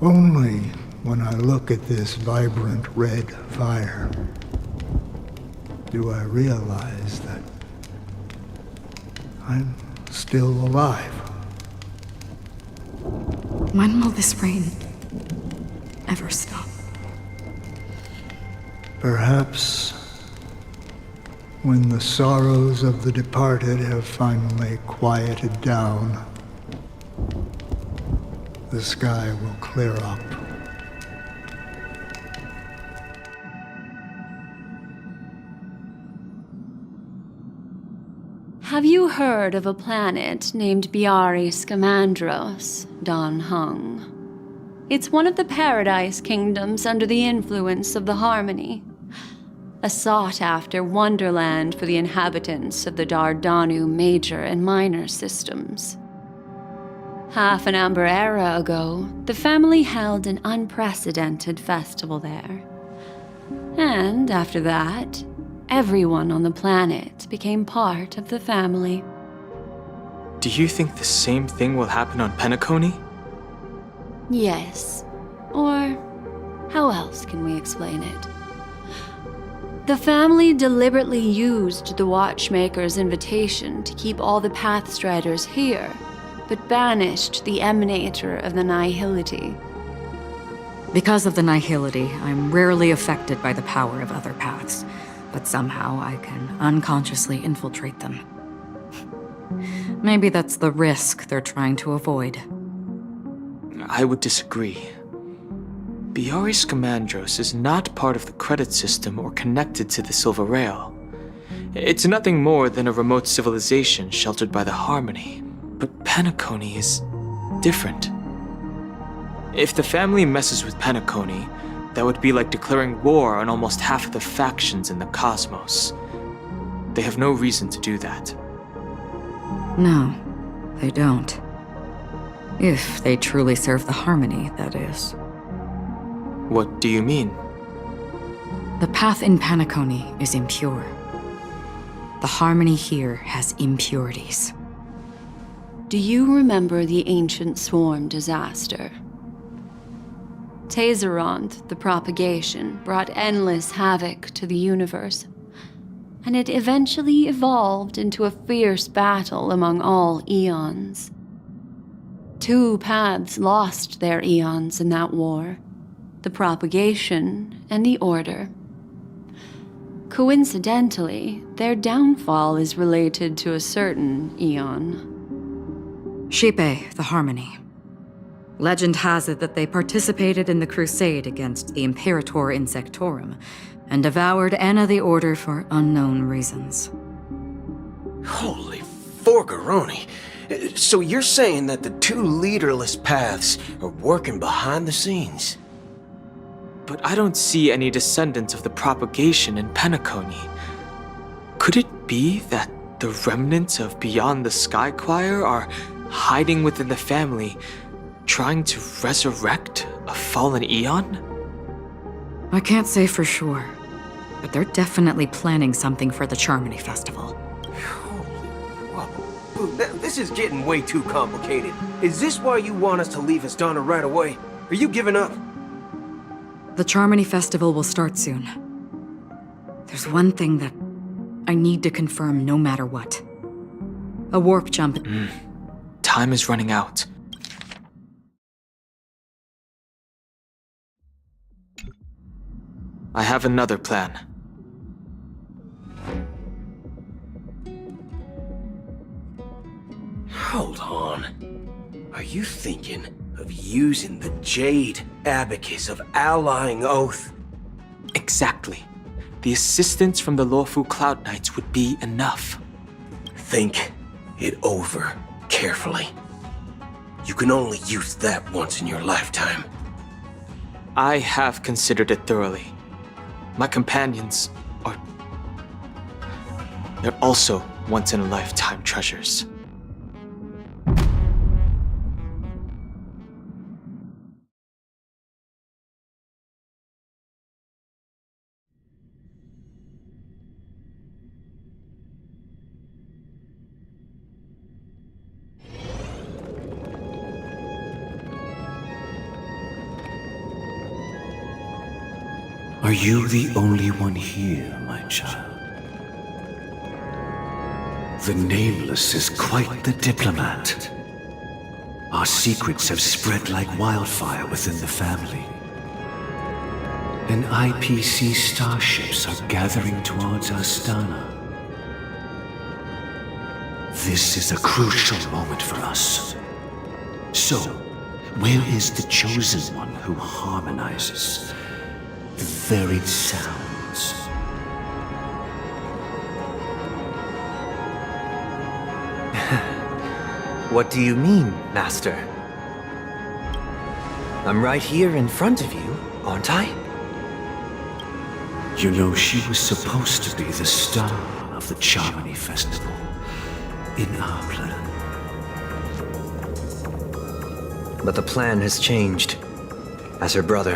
only when I look at this vibrant red fire do I realize that I'm still alive. When will this rain ever stop? Perhaps when the sorrows of the departed have finally quieted down, the sky will clear up. Have you heard of a planet named Biari Scamandros, Don Hung? It's one of the Paradise Kingdoms under the influence of the Harmony. a sought-after wonderland for the inhabitants of the Dardanu major and minor systems. Half an Amber Era ago, the family held an unprecedented festival there. And after that, everyone on the planet became part of the family. Do you think the same thing will happen on Penacony? Yes. Or how else can we explain it? The family deliberately used the Watchmaker's invitation to keep all the Pathstriders here, but banished the Emanator of the Nihility. Because of the Nihility, I'm rarely affected by the power of other paths, but somehow I can unconsciously infiltrate them. Maybe that's the risk they're trying to avoid. I would disagree. Biaris Scamandros is not part of the credit system or connected to the Silver Rail. It's nothing more than a remote civilization sheltered by the Harmony. But Penacony is different. If the family messes with Penacony, that would be like declaring war on almost half of the factions in the cosmos. They have no reason to do that. No, they don't. If they truly serve the Harmony, that is. What do you mean? The path in Penacony is impure. The Harmony here has impurities. Do you remember the Ancient Swarm disaster? Tazerond, the propagation, brought endless havoc to the universe, and it eventually evolved into a fierce battle among all eons. 2 paths lost their eons in that war, the propagation and the order. Coincidentally, their downfall is related to a certain eon. Shipe, the Harmony. Legend has it that they participated in the crusade against the Imperator Insectorum and devoured Anna the Order for unknown reasons. Holy forgaroni. So you're saying that the 2 leaderless paths are working behind the scenes? But I don't see any descendants of the propagation in Penacony. Could it be that the remnants of Beyond the Sky Choir are hiding within the family, trying to resurrect a fallen eon? I can't say for sure, but they're definitely planning something for the Charmony Festival. This is getting way too complicated. Is this why you want us to leave Astana right away? Are you giving up? The Charmony Festival will start soon. There's one thing that I need to confirm no matter what. A warp jump. Time is running out. I have another plan. Hold on. Are you thinking of using the Jade Abacus of Allying Oath? Exactly. The assistance from the Lawfu Cloud Knights would be enough. Think it over carefully. You can only use that once in your lifetime. I have considered it thoroughly. My companions are... they're also once-in-a-lifetime treasures. Are you the only one here, my child? The Nameless is quite the diplomat. Our secrets have spread like wildfire within the family. And IPC starships are gathering towards Astana. This is a crucial moment for us. So, where is the Chosen One who harmonizes the varied sounds? What do you mean, Master? I'm right here in front of you, aren't I? You know, she was supposed to be the star of the Charmony Festival in our plan. But the plan has changed. As her brother,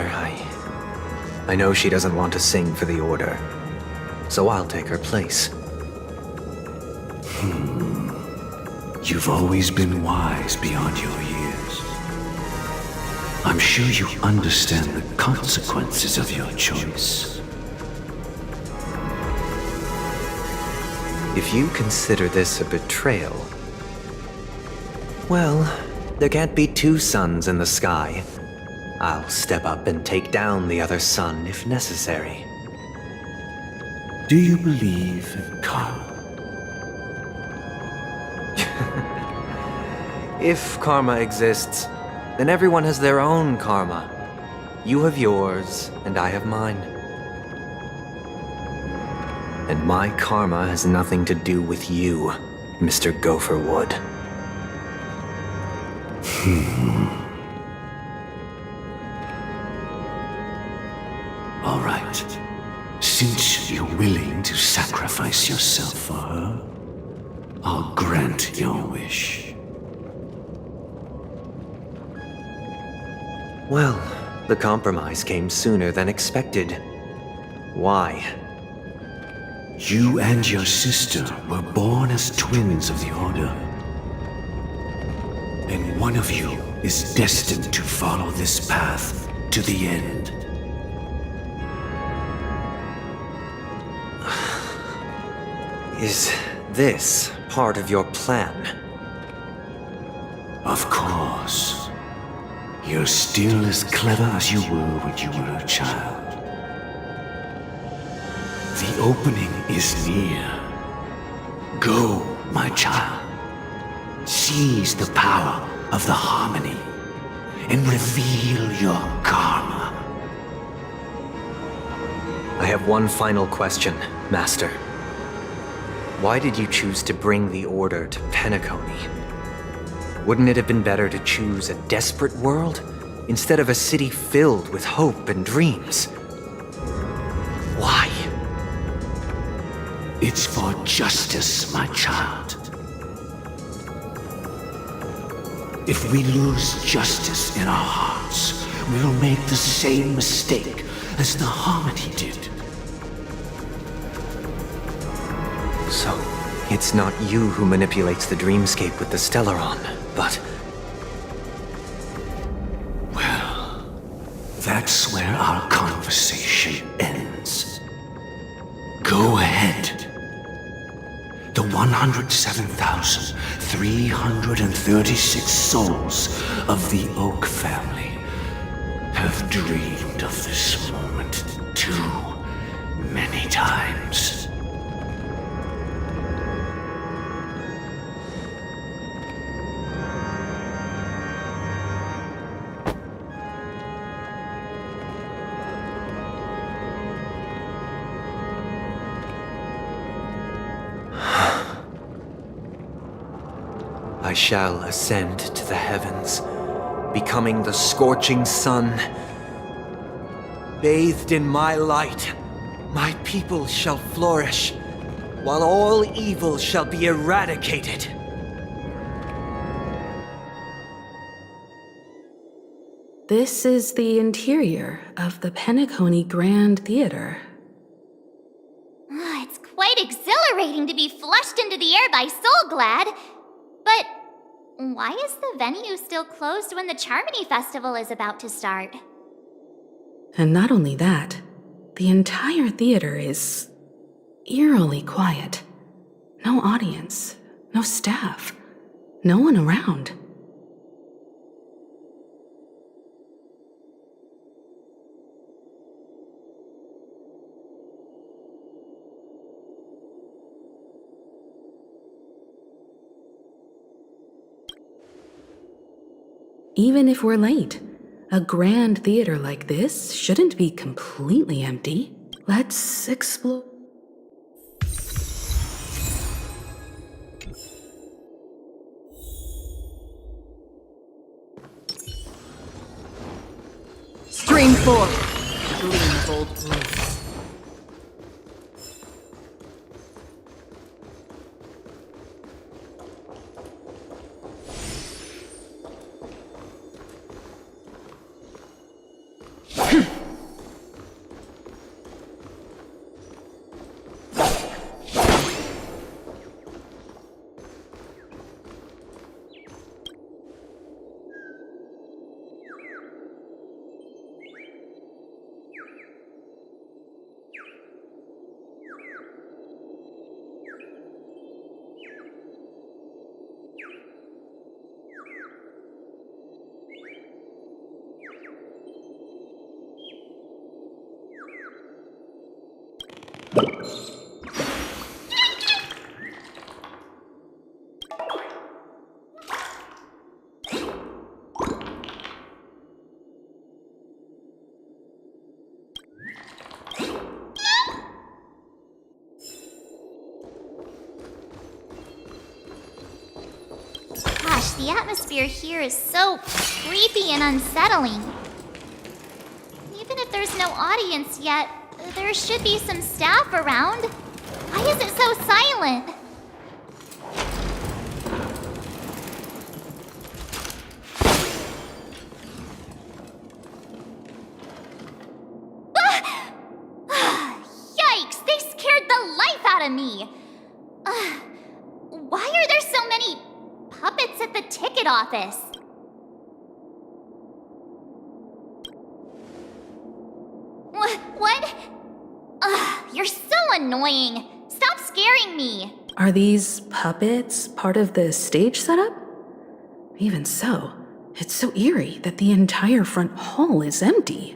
I know she doesn't want to sing for the Order. So I'll take her place. You've always been wise beyond your years. I'm sure you understand the consequences of your choice. If you consider this a betrayal, well, there can't be two suns in the sky. I'll step up and take down the other sun if necessary. Do you believe in karma? If karma exists, then everyone has their own karma. You have yours, and I have mine. And my karma has nothing to do with you, Mr. Gopherwood. All right. Since you're willing to sacrifice yourself for her, I'll grant your wish. Well, the compromise came sooner than expected. Why? You and your sister were born as twins of the Order. And one of you is destined to follow this path to the end. Is this part of your plan? Of course. You're still as clever as you were when you were a child. The opening is near. Go, my child. Seize the power of the harmony and reveal your karma. I have one final question, Master. Why did you choose to bring the Order to Penacony? Wouldn't it have been better to choose a desperate world instead of a city filled with hope and dreams? Why? It's for justice, my child. If we lose justice in our hearts, we'll make the same mistake as the Harmony did. So, it's not you who manipulates the dreamscape with the Stellaron, but... Well, that's where our conversation ends. Go ahead. The 107,336 souls of the Oak family have dreamed of this moment too many times. I shall ascend to the heavens, becoming the scorching sun. Bathed in my light, my people shall flourish, while all evil shall be eradicated. This is the interior of the Penacony Grand Theater. It's quite exhilarating to be flushed into the air by Soulglad. But why is the venue still closed when the Charmony Festival is about to start? And not only that, the entire theater is eerily quiet. No audience, no staff, no one around. Even if we're late, a grand theater like this shouldn't be completely empty. Let's explore. Stream forth, gleam bold bliss. Gosh, the atmosphere here is so creepy and unsettling. Even if there's no audience yet, there should be some staff around. Why is it so silent? Yikes! They scared the life out of me! Why are there so many puppets at the ticket office? What? You're so annoying. Stop scaring me. Are these puppets part of the stage setup? Even so, it's so eerie that the entire front hall is empty.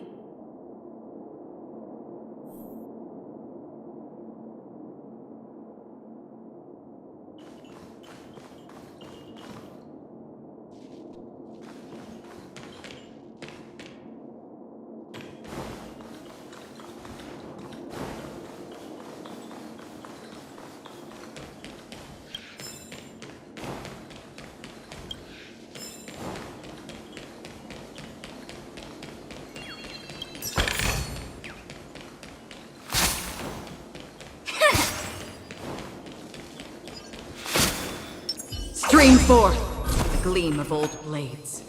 Stream forth the gleam of old blades.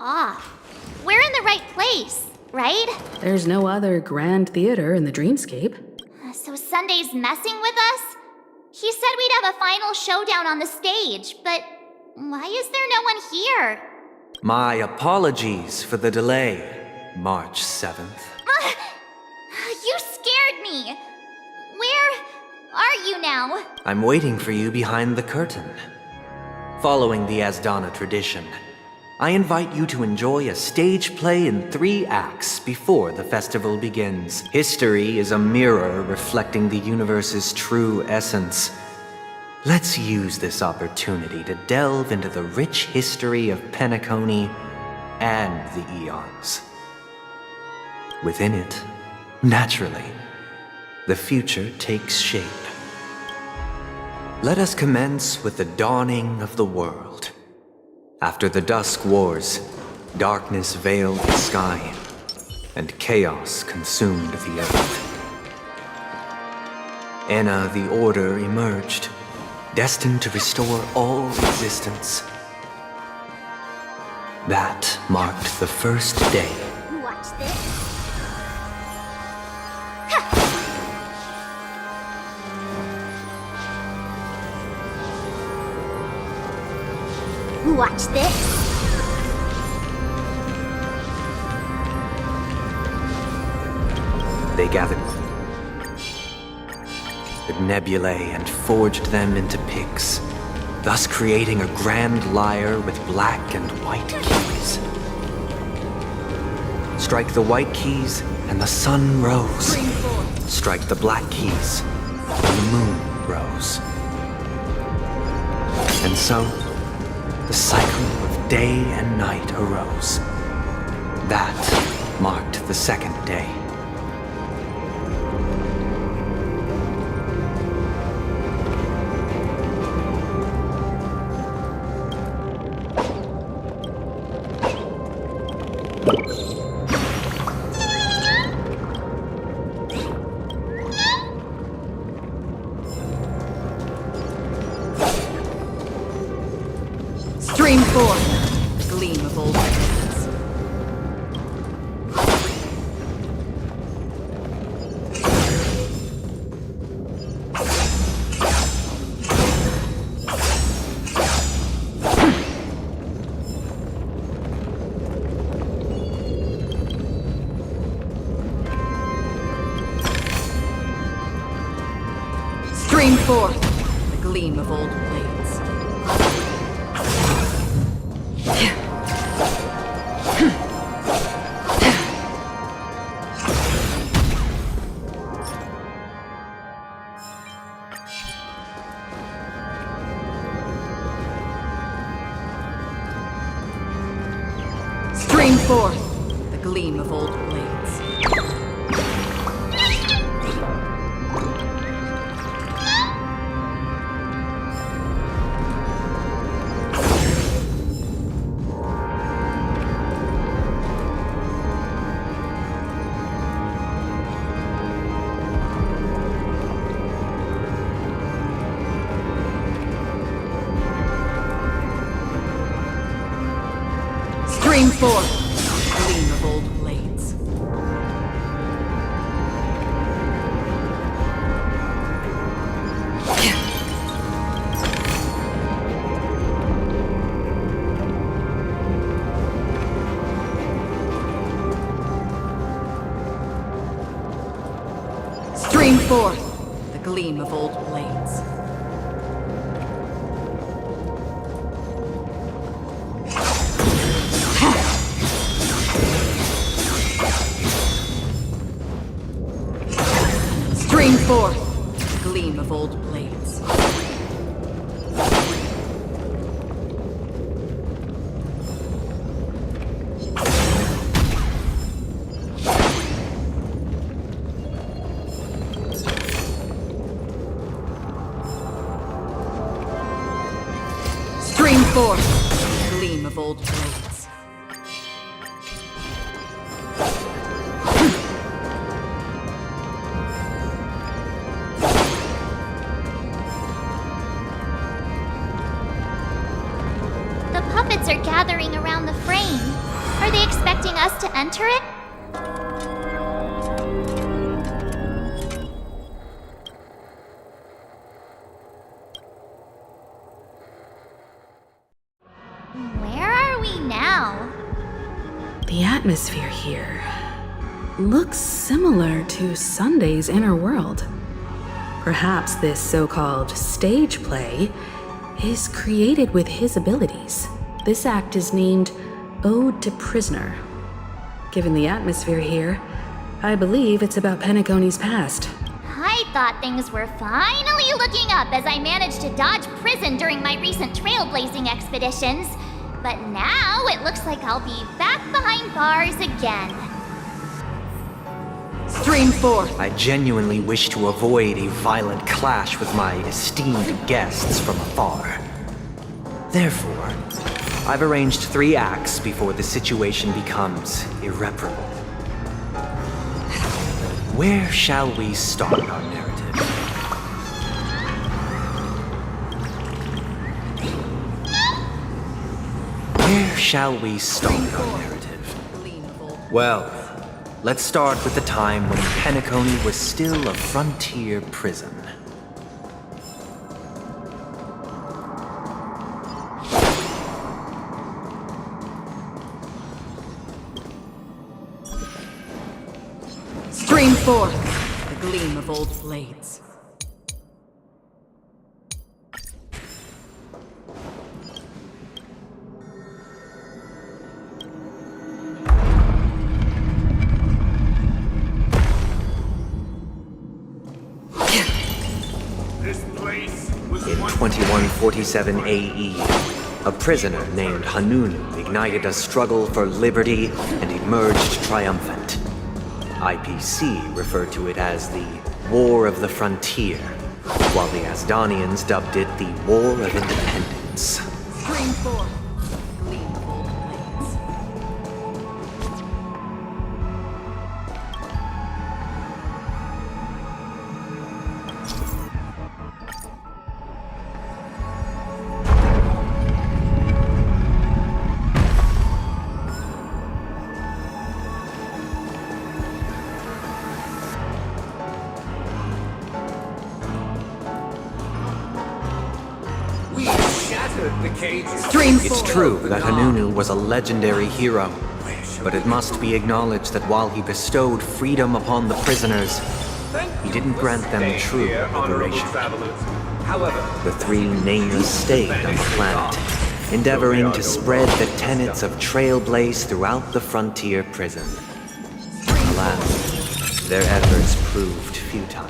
off. We're in the right place, right? There's no other grand theater in the dreamscape. So Sunday's messing with us? He said we'd have a final showdown on the stage, but why is there no one here? My apologies for the delay, March 7th. You scared me. Where are you now? I'm waiting for you behind the curtain. Following the Asdana tradition, I invite you to enjoy a stage play in 3 acts before the festival begins. History is a mirror reflecting the universe's true essence. Let's use this opportunity to delve into the rich history of Penacony and the eons. Within it, naturally, the future takes shape. Let us commence with the dawning of the world. After the Dusk Wars, darkness veiled the sky, and chaos consumed the earth. Enna the Order emerged, destined to restore all existence. That marked the first day. Watch this. Watch this. They gathered the nebulae and forged them into pigs, thus creating a grand lyre with black and white keys. Strike the white keys, and the sun rose. Strike the black keys, and the moon rose. And so, the cycle of day and night arose. That marked the second day. Stream 4. Gleam of old lands. Stream 4. The gleam of old blades. Stream 4. The gleam of old blades. Stream 4. Gleam of old blades. Stream 4. The gleam of old blades. Stream 4. The gleam of old blades. Stream 4. The gleam of old blades. The puppets are gathering around the frame. expecting us to enter it? Where are we now? The atmosphere here looks similar to Sunday's inner world. Perhaps this so-called stage play is created with his abilities. This act is named Ode to Prisoner. Given the atmosphere here, I believe it's about Penacony's past. I thought things were finally looking up as I managed to dodge prison during my recent trailblazing expeditions. But now it looks like I'll be back behind bars again. Stream 4. I genuinely wish to avoid a violent clash with my esteemed guests from afar. Therefore, I've arranged 3 acts before the situation becomes irreparable. Where shall we start our narrative? Where shall we start our narrative? Well, let's start with the time when Penacony was still a frontier prison. Stream 4. The gleam of old blades. In 2147 AE, a prisoner named Hanunu ignited a struggle for liberty and emerged triumphant. IPC referred to it as the War of the Frontier, while the Asdanians dubbed it the War of Independence. Stream 4. Gleam of old blades. It's true that Hanunu was a legendary hero, but it must be acknowledged that while he bestowed freedom upon the prisoners, he didn't grant them true liberation. The 3 nameless stayed on the planet, endeavoring to spread the tenets of Trailblaze throughout the frontier prison. Alas, their efforts proved futile.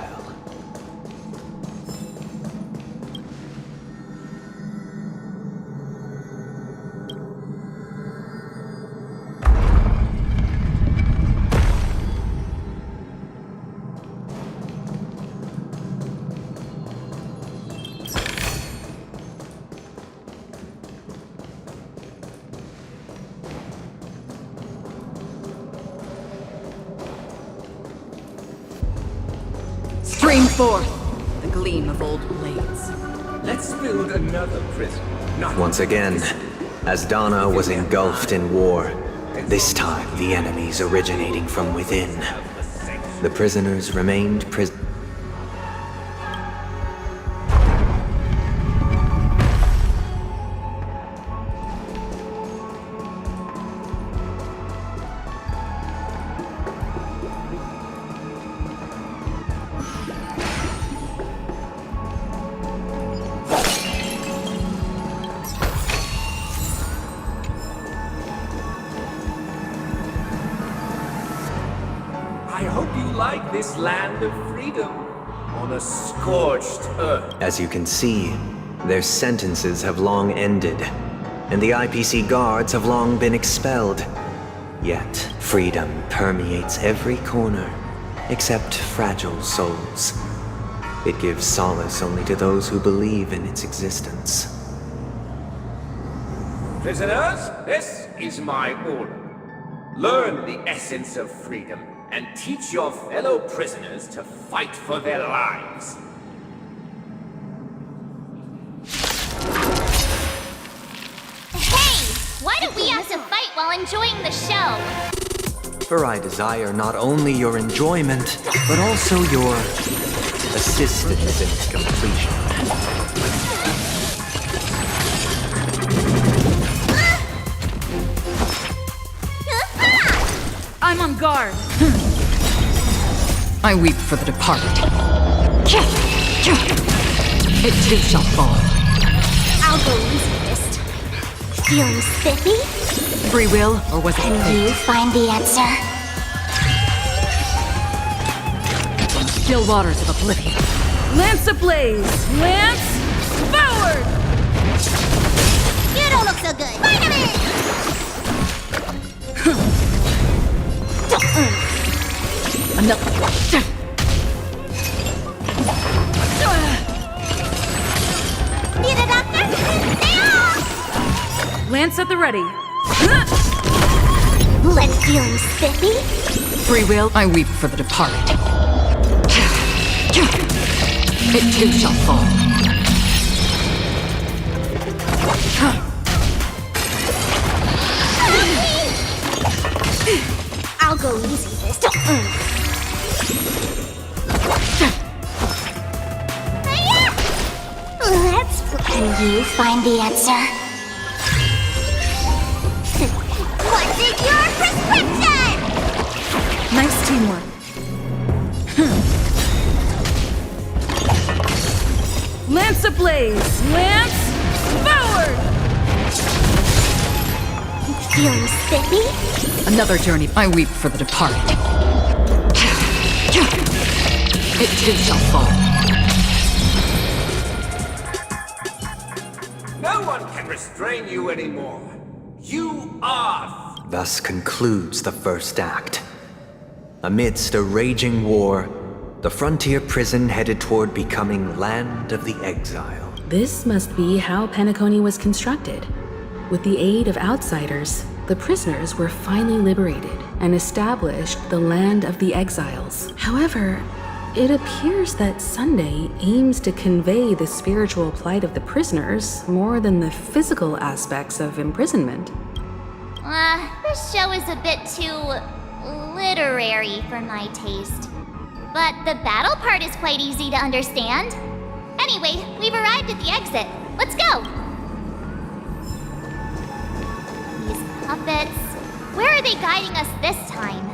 Stream 4. The gleam of old blades. Let's build another prison. Once again, Asdana was engulfed in war. This time, the enemies originating from within. The prisoners remained prisoners. I hope you like this land of freedom on a scorched earth. As you can see, their sentences have long ended, and the IPC guards have long been expelled. Yet, freedom permeates every corner, except fragile souls. It gives solace only to those who believe in its existence. Prisoners, this is my order. Learn the essence of freedom and teach your fellow prisoners to fight for their lives. Hey! Why do we have to fight while while enjoying the show. For I desire not only your enjoyment, but also your assistance in its completion. I'm on guard. I weep for the departed. It too shall fall. I'll go easy this time. Feeling spiffy? Free will, or was it Can fate? you find the answer? From still waters of oblivion. Lance ablaze! Lance forward! You don't look so good. Find him in! Another. Need a doctor? Lance at the ready. Let's feeling spiffy? Free will, I weep for the departed. It too shall fall. I'll go easy this time. Let's go. Can you find the answer? What's in your prescription? Nice teamwork. Lance ablaze! Lance forward! Feeling spiffy? Another journey, I weep for the departed. It too shall fall. No one can restrain you anymore. You are... Thus concludes the first act. Amidst a raging war, the frontier prison headed toward becoming Land of the Exile. This must be how Penacony was constructed. With the aid of outsiders, the prisoners were finally liberated and established the Land of the Exiles. However, it appears that Sunday aims to convey the spiritual plight of the prisoners more than the physical aspects of imprisonment. This show is a bit too literary for my taste. But the battle part is quite easy to understand. Anyway, we've arrived at the exit. Let's go! These puppets... Where are they guiding us this time?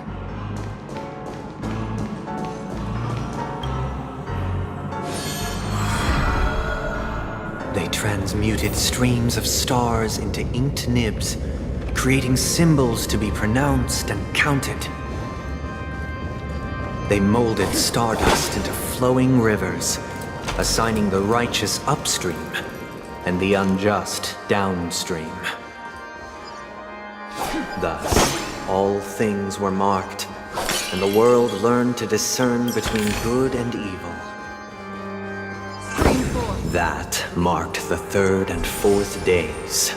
They transmuted streams of stars into inked nibs, creating symbols to be pronounced and counted. They molded stardust into flowing rivers, assigning the righteous upstream and the unjust downstream. Thus, all things were marked, and the world learned to discern between good and evil. That marked the third and fourth days.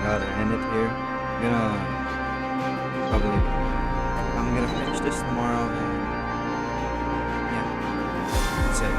Gotta end it here. I'm gonna finish this tomorrow. And yeah, that's it.